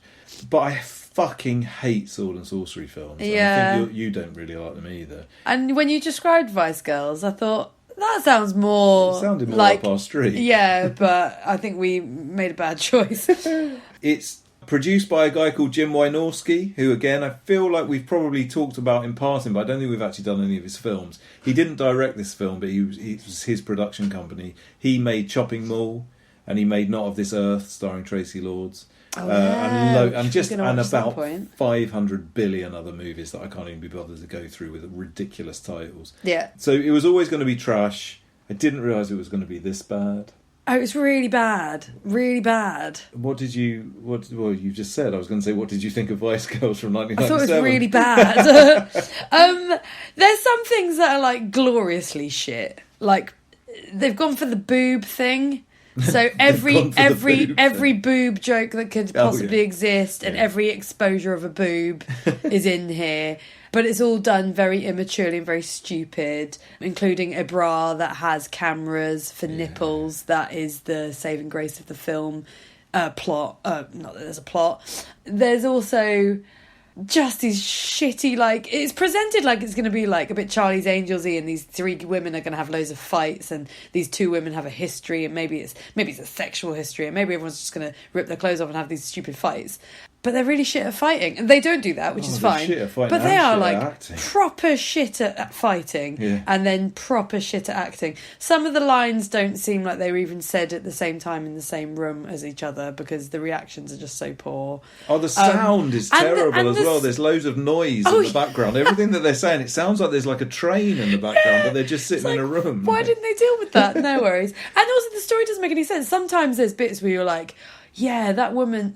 But I fucking hate sword and sorcery films. And Yeah. I think you don't really like them either. And when you described Vice Girls, I thought, that sounds more... It sounded more like up our street. Yeah, but I think we made a bad choice. It's produced by a guy called Jim Wynorski, who, again, I feel like we've probably talked about in passing, but I don't think we've actually done any of his films. He didn't direct this film, but it was his production company. He made Chopping Mall, and he made Not of This Earth, starring Tracy Lords. Oh, yeah. And Watch some about point. 500 billion other movies that I can't even be bothered to go through with ridiculous titles. Yeah. So it was always going to be trash. I didn't realise it was going to be this bad. Oh, it's really bad. Really bad. Well, you just said. I was going to say, what did you think of Vice Girls from 1997? I thought it was really bad. There's some things that are, like, gloriously shit. Like, they've gone for the boob thing. So every boob joke that could possibly exist and every exposure of a boob is in here. But it's all done very immaturely and very stupid, including a bra that has cameras for nipples. That is the saving grace of the film plot. Not that there's a plot. There's also just these shitty, like, it's presented like it's going to be like a bit Charlie's Angels-y, and these three women are going to have loads of fights, and these two women have a history, and maybe it's a sexual history, and maybe everyone's just going to rip their clothes off and have these stupid fights. But they're really shit at fighting, and they don't do that, which is they're fine. shit at fighting But they and are shit like at acting. proper shit at fighting, and then proper shit at acting. Some of the lines don't seem like they were even said at the same time in the same room as each other, because the reactions are just so poor. Oh, the sound is terrible and as well. There's loads of noise in the background. Everything that they're saying, it sounds like there's like a train in the background, but they're just sitting in a room. Why didn't they deal with that? No worries. And also, the story doesn't make any sense. Sometimes there's bits where you're like, yeah, that woman,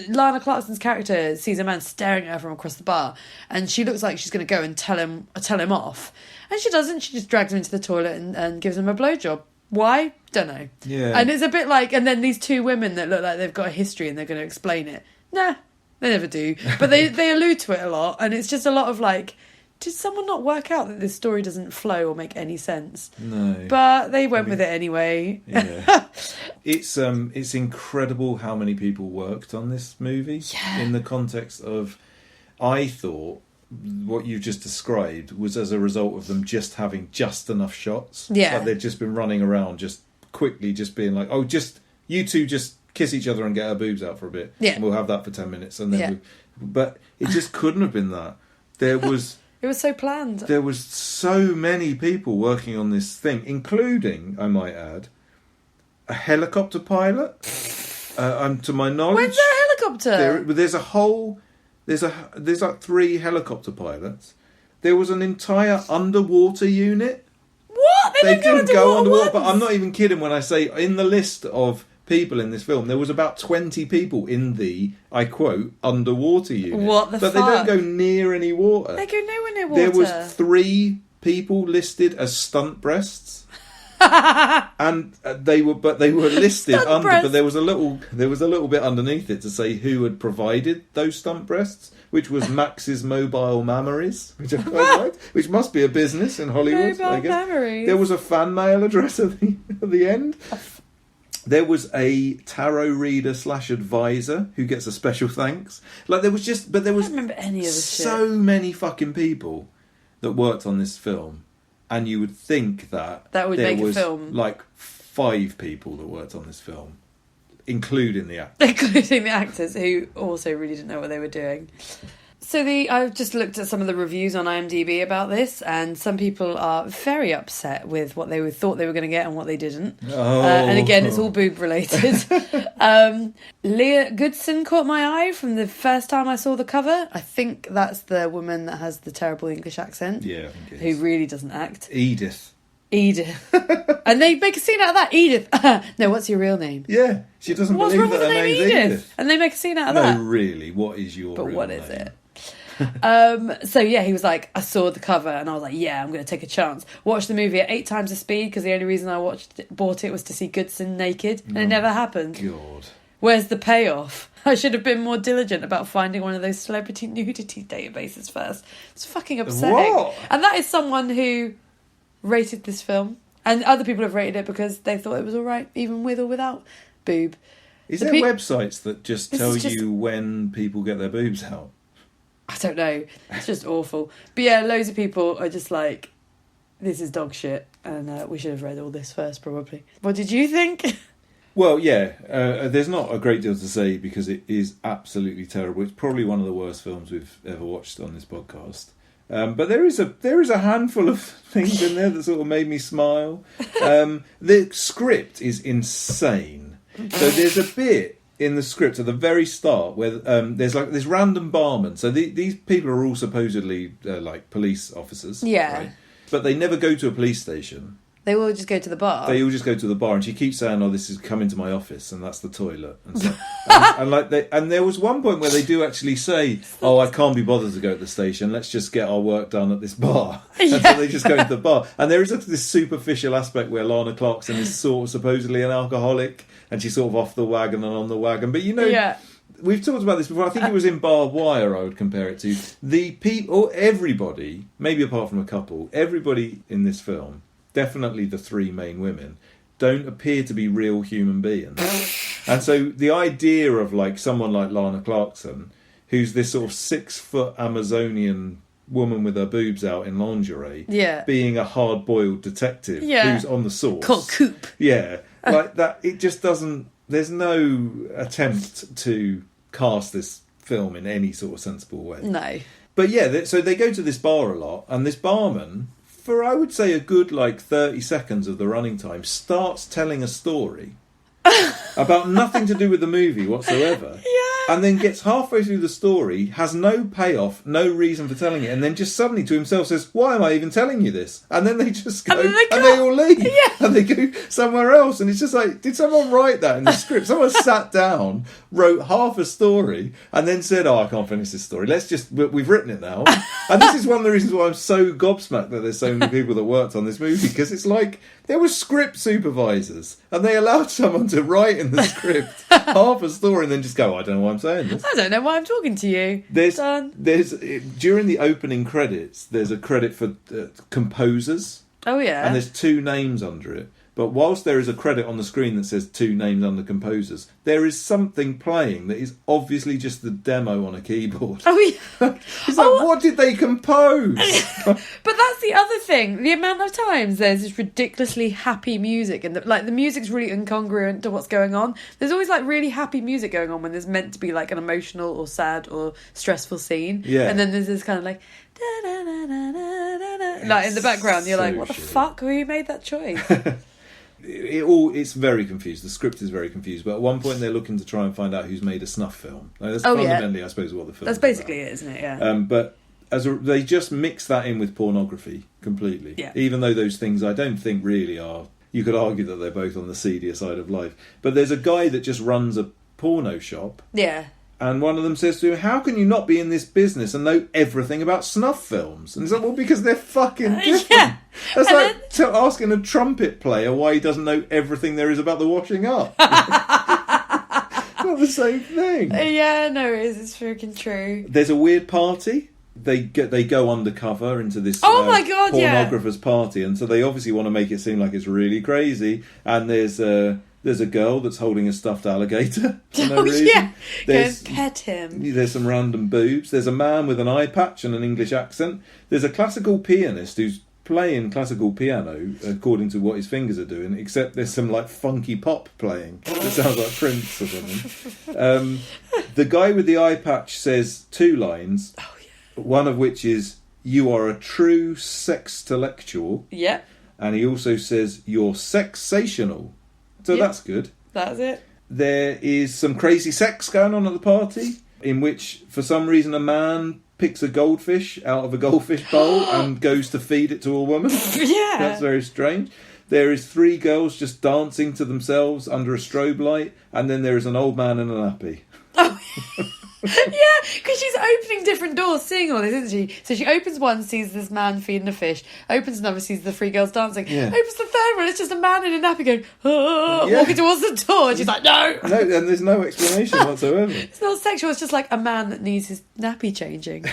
Lana Clarkson's character sees a man staring at her from across the bar, and she looks like she's going to go and tell him off. And she doesn't. She just drags him into the toilet and gives him a blowjob. Why? Don't know. Yeah. And it's a bit like, and then these two women that look like they've got a history and they're going to explain it. Nah, they never do. But they allude to it a lot, and it's just a lot of like, did someone not work out that this story doesn't flow or make any sense? No. But they went with it anyway. Yeah. It's incredible how many people worked on this movie. Yeah. In the context of, I thought what you just described was as a result of them just having just enough shots. Yeah. Like they'd just been running around just quickly, just being like, oh, just you two just kiss each other and get our boobs out for a bit. Yeah. And we'll have that for 10 minutes. And then but it just couldn't have been that. There was... It was so planned. There was so many people working on this thing, including, I might add, a helicopter pilot. To my knowledge, When's there a helicopter? There's like 3 helicopter pilots. There was an entire underwater unit. What? They didn't go underwater. once? But I'm not even kidding when I say in the list of people in this film, there was about 20 people in the, I quote, underwater unit. What the but fuck? They don't go near any water. They go nowhere near water. There was 3 people listed as stunt breasts. And they were listed Stunt under, breasts. but there was a little bit underneath it to say who had provided those stunt breasts, which was Max's Mobile Mammaries, which I quite liked, which must be a business in Hollywood. I Mobile guess. Mammaries. There was a fan mail address at the end. There was a tarot reader / advisor who gets a special thanks. Like there was just, but there was I don't remember any of this so many fucking people that worked on this film, and you would think that would there make a was film. like 5 people that worked on this film, including the actor. Including the actors who also really didn't know what they were doing. So I've just looked at some of the reviews on IMDb about this, and some people are very upset with what they thought they were going to get and what they didn't. Oh. And again, it's all boob related. Leah Goodson caught my eye from the first time I saw the cover. I think that's the woman that has the terrible English accent. Yeah, I think it who is. really doesn't act. Edith. And they make a scene out of that. Edith. No, what's your real name? Yeah, she doesn't What's believe wrong with that the her name name's Edith? And they make a scene out of No, that. really, what is your But real what name? is it? So yeah, he was like, I saw the cover and I was like, yeah, I'm going to take a chance. Watched the movie at 8 times the speed because the only reason I bought it was to see Goodson naked, and it never happened. God. Where's the payoff? I should have been more diligent about finding one of those celebrity nudity databases first. It's fucking upsetting. What? And that is someone who rated this film, and other people have rated it because they thought it was all right, even with or without boob. Is The there pe- websites that just This tell is just- you when people get their boobs out? I don't know. It's just awful. But yeah, loads of people are just like, this is dog shit, and we should have read all this first, probably. What did you think? Well, yeah, there's not a great deal to say because it is absolutely terrible. It's probably one of the worst films we've ever watched on this podcast. But there is a handful of things in there that sort of made me smile. The script is insane. So there's a bit in the script at the very start where there's like this random barman. So these people are all supposedly like police officers. Yeah. Right? But they never go to a police station. They will just go to the bar. They all just go to the bar, and she keeps saying, "Oh, this is come into my office, and that's the toilet." And so, and there was one point where they do actually say, "Oh, I can't be bothered to go to the station. Let's just get our work done at this bar." And so they just go to the bar, and there is this superficial aspect where Lana Clarkson is sort of supposedly an alcoholic, and she's sort of off the wagon and on the wagon. But you know, Yeah. we've talked about this before. I think it was in Barbed Wire. I would compare it to the people, everybody, maybe apart from a couple, everybody in this film. Definitely the 3 main women don't appear to be real human beings. And so the idea of like someone like Lana Clarkson, who's this sort of 6-foot Amazonian woman with her boobs out in lingerie, being a hard-boiled detective who's on the source. Called Coop. Yeah, like that, it just doesn't, there's no attempt to cast this film in any sort of sensible way. No. But yeah, so they go to this bar a lot, and this barman, for I would say a good like 30 seconds of the running time, starts telling a story about nothing to do with the movie whatsoever. Yeah. and then gets halfway through the story, has no payoff, no reason for telling it, and then just suddenly to himself says, "Why am I even telling you this?" And then they just go, and they all leave, and they go somewhere else, and it's just like, did someone write that in the script? Someone sat down, wrote half a story, and then said, "Oh, I can't finish this story. We've written it now." And this is one of the reasons why I'm so gobsmacked that there's so many people that worked on this movie, because it's like there were script supervisors, and they allowed someone to write in the script half a story and then just go, "I don't know why I'm saying this. I don't know why I'm talking to you." There's during the opening credits, there's a credit for composers. Oh yeah. And there's 2 names under it. But whilst there is a credit on the screen that says 2 names under composers, there is something playing that is obviously just the demo on a keyboard. Oh yeah. It's like, what did they compose? But that's the other thing. The amount of times there's this ridiculously happy music, and the music's really incongruent to what's going on. There's always like really happy music going on when there's meant to be like an emotional or sad or stressful scene. Yeah. And then there's this kind of like like in the background. You're like, what the fuck? Who made that choice? It's very confused. The script is very confused. But at one point they're looking to try and find out who's made a snuff film. Like, that's fundamentally, I suppose, what the film. That's basically it, isn't it? Yeah. But they just mix that in with pornography completely. Yeah. Even though those things I don't think really are. You could argue that they're both on the seedier side of life. But there's a guy that just runs a porno shop. Yeah. And one of them says to him, "How can you not be in this business and know everything about snuff films?" And he's like, "Well, because they're fucking different." Yeah. That's like asking a trumpet player why he doesn't know everything there is about the washing up. It's not the same thing. Yeah, no, it is. It's freaking true. There's a weird party. They go undercover into this my God, pornographer's party, and so they obviously want to make it seem like it's really crazy. And there's a girl that's holding a stuffed alligator for no reason. Yeah, go There's and pet him. There's some random boobs. There's a man with an eye patch and an English accent. There's a classical pianist who's playing classical piano according to what his fingers are doing, except there's some like funky pop playing that sounds like Prince or something. The guy with the eye patch says 2 lines, one of which is, "You are a true sextellectual." Yeah. And he also says, "You're sexational." So that's good. That's it. There is some crazy sex going on at the party, in which, for some reason, a man picks a goldfish out of a goldfish bowl and goes to feed it to a woman. Yeah. That's very strange. There is 3 girls just dancing to themselves under a strobe light, and then there is an old man in a nappy. Oh, yeah, because she's opening different doors, seeing all this, isn't she? So she opens one, sees this man feeding a fish. Opens another, sees the 3 girls dancing. Yeah. Opens the third one, it's just a man in a nappy going, walking towards the door. And she's like, no! No, and there's no explanation whatsoever. It's not sexual, it's just like a man that needs his nappy changing.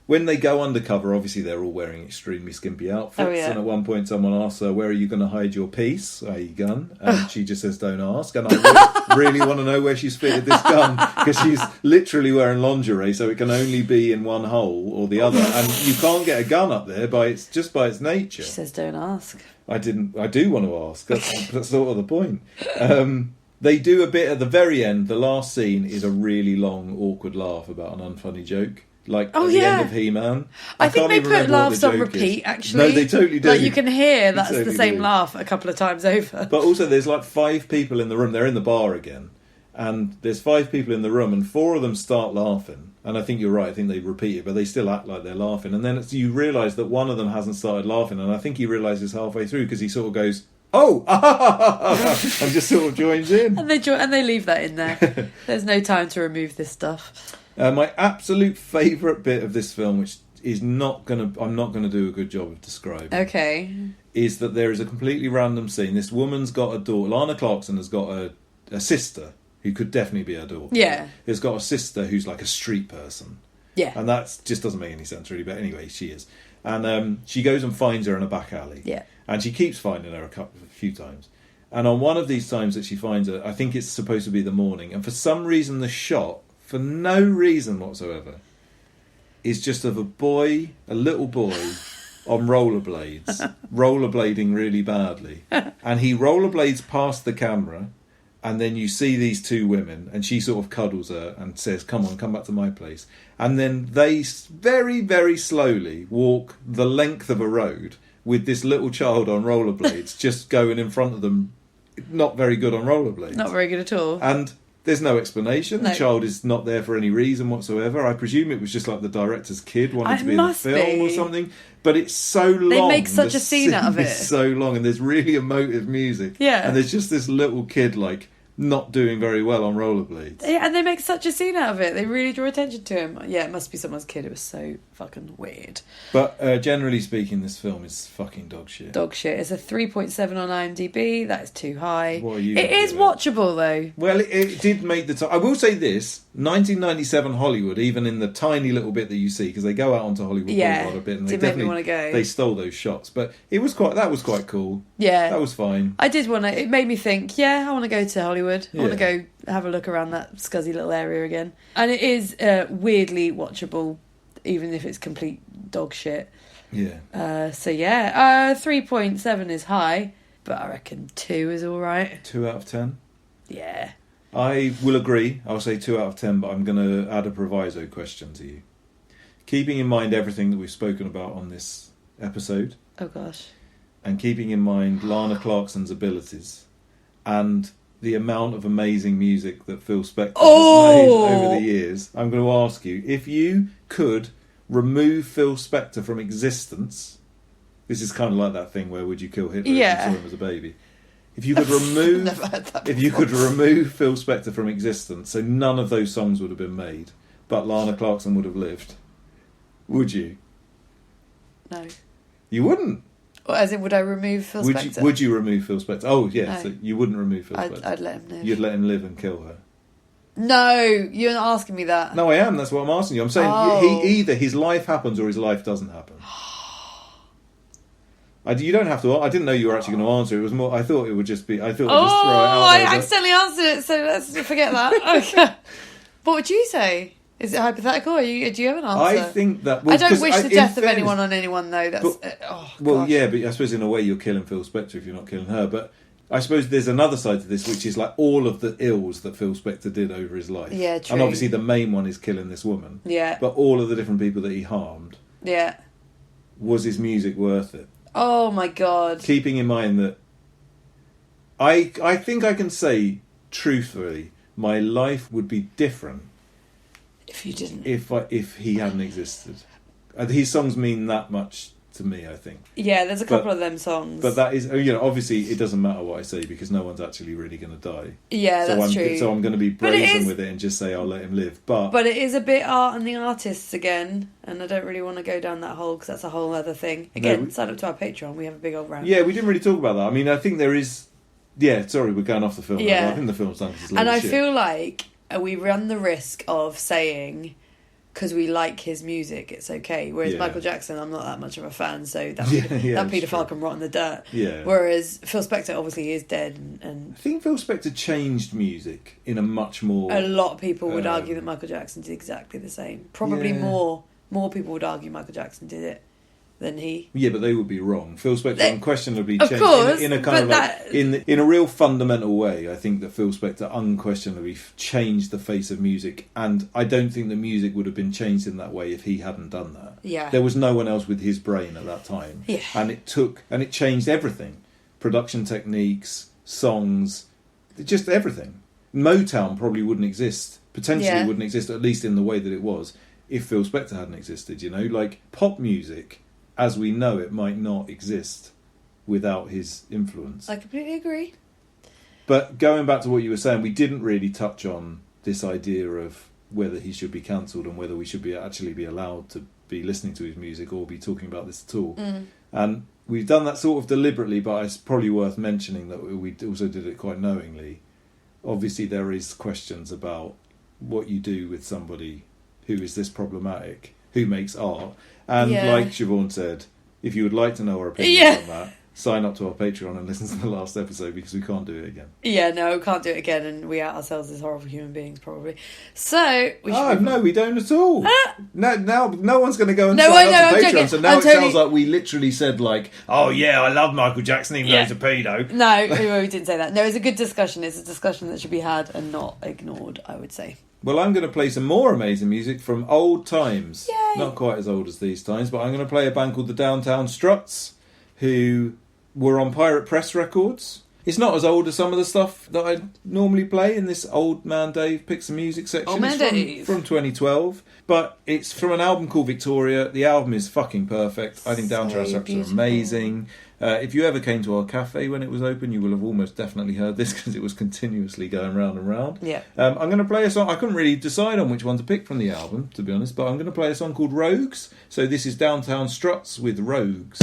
When they go undercover, obviously they're all wearing extremely skimpy outfits. Oh, yeah. And at one point someone asks her, "Where are you going to hide your piece, i.e. gun?" And she just says, "Don't ask." And I really want to know where she's fitted this gun, because she's literally wearing lingerie, so it can only be in one hole or the other. And you can't get a gun up there by its nature. She says, don't ask. I do want to ask. That's sort of the point. They do a bit at the very end. The last scene is a really long, awkward laugh about an unfunny joke. Like at the end of He-Man. I think they put laughs on repeat, actually. No, they totally do. Like, you can hear that's They the totally same do. laugh a couple of times over. But also there's like 5 people in the room. They're in the bar again. And there's 5 people in the room, and 4 of them start laughing. And I think you're right. I think they repeat it, but they still act like they're laughing. And then you realise that one of them hasn't started laughing. And I think he realises halfway through, because he sort of goes, "Oh!" and just sort of joins in. And they leave that in there. There's no time to remove this stuff. My absolute favourite bit of this film, which is I'm not gonna do a good job of describing. Okay. Is that there is a completely random scene. This woman's got a daughter. Lana Clarkson has got a sister who could definitely be her daughter. Yeah. Has got a sister who's like a street person. Yeah. And that just doesn't make any sense really. But anyway, she is. And she goes and finds her in a back alley. Yeah. And she keeps finding her a few times. And on one of these times that she finds her, I think it's supposed to be the morning. And for some reason, the shot, for no reason whatsoever, is just of a little boy on rollerblades, rollerblading really badly. And he rollerblades past the camera, and then you see these 2 women, and she sort of cuddles her and says, "Come on, come back to my place." And then they very, very slowly walk the length of a road with this little child on rollerblades just going in front of them, not very good on rollerblades. Not very good at all. And There's no explanation. No. The child is not there for any reason whatsoever. I presume it was just like the director's kid wanted It to be in the must film or be. something. But it's so long. They make such The a scene out of it. is so long, and there's really emotive music. Yeah. And there's just this little kid like not doing very well on rollerblades. Yeah, and they make such a scene out of it. They really draw attention to him. Yeah, it must be someone's kid. It was so fucking weird. But generally speaking, this film is fucking dog shit. Dog shit. It's a 3.7 on IMDb. That is too high. What are you It gonna is give it? watchable though. Well, it did make the time. I will say this: 1997 Hollywood, even in the tiny little bit that you see, because they go out onto Hollywood Yeah, Boulevard a bit, and they did make me definitely wanna go. they stole those shots. But it was that was quite cool. Yeah. That was fine. I did want to. It made me think. Yeah, I want to go to Hollywood. I want to Yeah. go have a look around that scuzzy little area again. And it is weirdly watchable, even if it's complete dog shit. Yeah. So yeah, 3.7 is high, but I reckon 2 is all right. 2 out of 10. Yeah. I will agree. I'll say 2 out of 10, but I'm going to add a proviso question to you. Keeping in mind everything that we've spoken about on this episode, Oh gosh. and keeping in mind Lana Clarkson's abilities, and the amount of amazing music that Phil Spector has made over the years, I'm going to ask you, if you could remove Phil Spector from existence, this is kind of like that thing where would you kill Hitler if Yeah. you saw him as a baby? If you could remove, Never heard that if you could remove Phil Spector from existence, so none of those songs would have been made, but Lana Clarkson would have lived, would you? No. You wouldn't. Or as in, would I remove Phil Spector? Would you remove Phil Spector? Oh, yeah, No. so you wouldn't remove Phil Spector. I'd let him live. You'd let him live and kill her. No, you're not asking me that. No, I am. That's what I'm asking you. I'm saying Oh. either his life happens or his life doesn't happen. You don't have to. I didn't know you were actually going to answer. It was more. I thought it would just be. I thought I'd just throw it out I there, but- accidentally answered it, so let's forget that. Okay. What would you say? Is it hypothetical? Or do you have an answer? I think that. I don't wish the in death of fairness- anyone on anyone, though. That's But- oh, Well, gosh. yeah, but I suppose in a way you're killing Phil Spector if you're not killing her. But I suppose there's another side to this, which is like all of the ills that Phil Spector did over his life. Yeah, true. And obviously the main one is killing this woman. Yeah. But all of the different people that he harmed, Yeah. was his music worth it? Oh my god. Keeping in mind that I think I can say truthfully, my life would be different If you didn't. if he hadn't existed. His songs mean that much to me, I think. Yeah, there's a couple But- of them songs. But that is, obviously it doesn't matter what I say because no one's actually really going to die. Yeah, so that's I'm, true. So I'm going to be But it brazen is- with it and just say I'll let him live. But But it is a bit art and the artists again, and I don't really want to go down that hole because that's a whole other thing. Again, sign up to our Patreon. We have a big old rant. yeah, we didn't really talk about that. I mean, I think there is. Yeah, sorry, we're going off the film. now, Yeah. but I think the film's done 'cause it's a load And of I shit. feel like we run the risk of saying, because we like his music, it's okay. Whereas Yeah. Michael Jackson, I'm not that much of a fan, so that, Yeah, that that's paedophile true. can rot in the dirt. Yeah. Whereas Phil Spector obviously is dead, and I think Phil Spector changed music in a much more. a lot of people would argue Um, that Michael Jackson did exactly the same. Probably Yeah. more people would argue Michael Jackson did it than he. Yeah, but they would be wrong. Phil Spector They- unquestionably of changed course, in a kind but of like in a real fundamental way. I think that Phil Spector unquestionably changed the face of music, and I don't think the music would have been changed in that way if he hadn't done that. Yeah. There was no one else with his brain at that time. Yeah. And it changed everything. Production techniques, songs, just everything. Motown probably wouldn't exist, potentially Yeah. wouldn't exist, at least in the way that it was, if Phil Spector hadn't existed, like pop music as we know it might not exist without his influence. I completely agree. But going back to what you were saying, we didn't really touch on this idea of whether he should be cancelled and whether we should actually be allowed to be listening to his music or be talking about this at all. And we've done that sort of deliberately, but it's probably worth mentioning that we also did it quite knowingly. Obviously, there is questions about what you do with somebody who is this problematic, who makes art. And Yeah. like Siobhan said, if you would like to know our opinions Yeah. on that, sign up to our Patreon and listen to the last episode because we can't do it again. Yeah, no, we can't do it again, and we out ourselves as horrible human beings, probably. So we should. Oh, no, we don't at all. No one's going to go and No, sign I up know, to I'm Patreon. joking. So now I'm it totally- sounds like we literally said like, oh yeah, I love Michael Jackson even though Yeah. he's a pedo. No, we didn't say that. No, it's a good discussion. It's a discussion that should be had and not ignored, I would say. Well, I'm going to play some more amazing music from old times. Yay. Not quite as old as these times, but I'm going to play a band called the Downtown Struts, who were on Pirate Press Records. It's not as old as some of the stuff that I normally play in this Old Man Dave Picks the Music section. Old Man It's Dave. from 2012, but it's from an album called Victoria. The album is fucking perfect. I think Down to Our Steps are amazing. If you ever came to our cafe when it was open, you will have almost definitely heard this because it was continuously going round and round. Yeah. I'm going to play a song. I couldn't really decide on which one to pick from the album, to be honest, but I'm going to play a song called Rogues. So this is Downtown Struts with Rogues.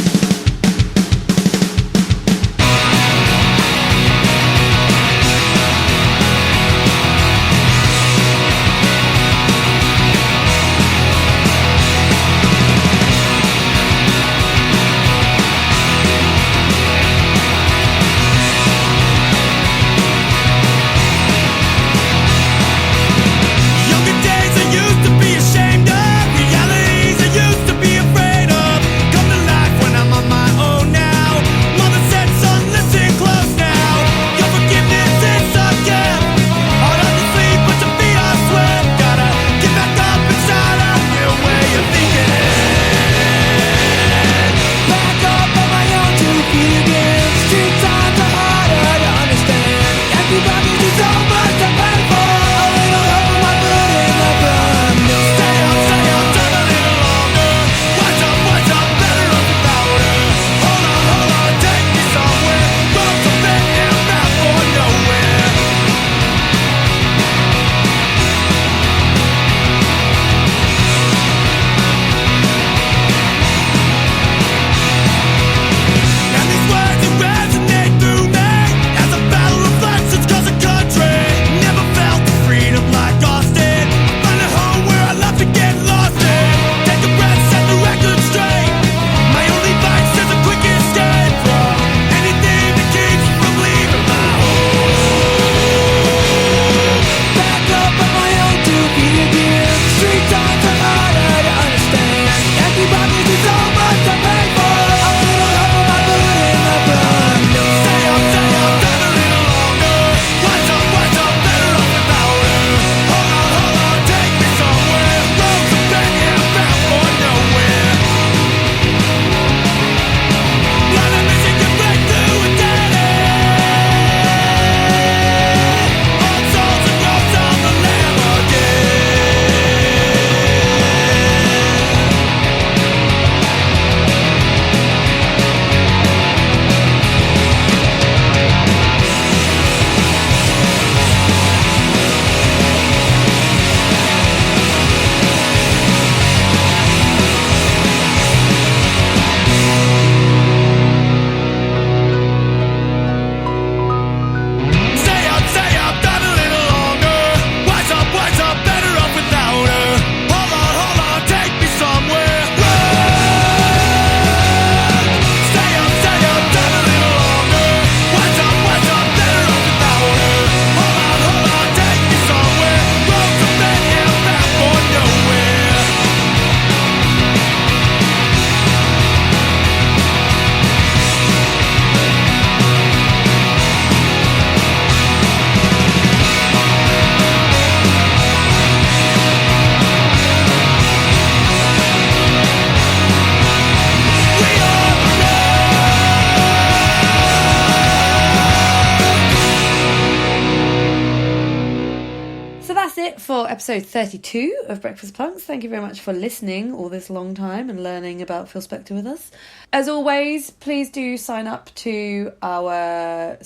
For episode 32 of Breakfast Punks. Thank you very much for listening all this long time and learning about Phil Spector with us. As always, please do subscribe to our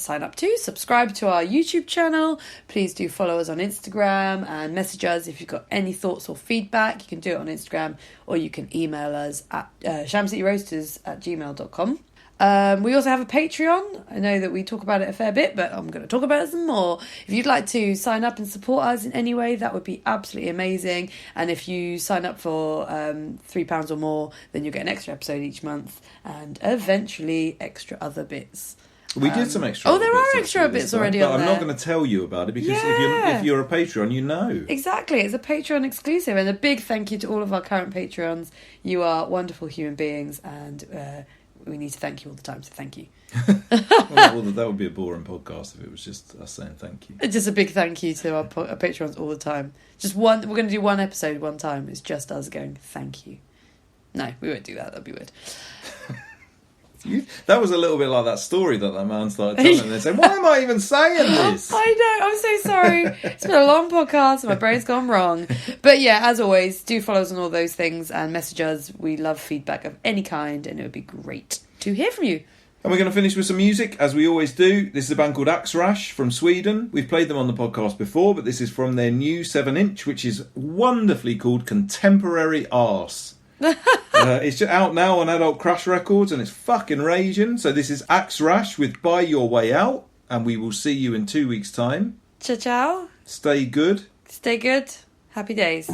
YouTube channel. Please do follow us on Instagram and message us if you've got any thoughts or feedback. You can do it on Instagram or you can email us at shamcityroasters@gmail.com. We also have a Patreon. I know that we talk about it a fair bit, but I'm going to talk about it some more. If you'd like to sign up and support us in any way, that would be absolutely amazing. And if you sign up for £3 or more, then you'll get an extra episode each month and eventually extra other bits. We did some extra. Oh, there are extra bits already on there. But I'm not going to tell you about it because if you're a Patreon, you know. Exactly, it's a Patreon exclusive, and a big thank you to all of our current Patreons. You are wonderful human beings, and we need to thank you all the time, so thank you. Well, that would be a boring podcast if it was just us saying thank you. Just a big thank you to our Patreons all the time. We're going to do one episode one time. It's just us going thank you. No, we won't do that. That'd be weird. That was a little bit like that story that man started telling. And they said, "Why am I even saying this?" I know, I'm so sorry. It's been a long podcast and my brain's gone wrong. But yeah, as always, do follow us on all those things and message us. We love feedback of any kind and it would be great to hear from you. And we're going to finish with some music, as we always do. This is a band called Axrash from Sweden. We've played them on the podcast before, but this is from their new 7-inch, which is wonderfully called Contemporary Arse. It's just out now on Adult Crash Records, and it's fucking raging. So this is Axrash with Buy Your Way Out, and we will see you in 2 weeks' time. Ciao, ciao. Stay good. Stay good. Happy days.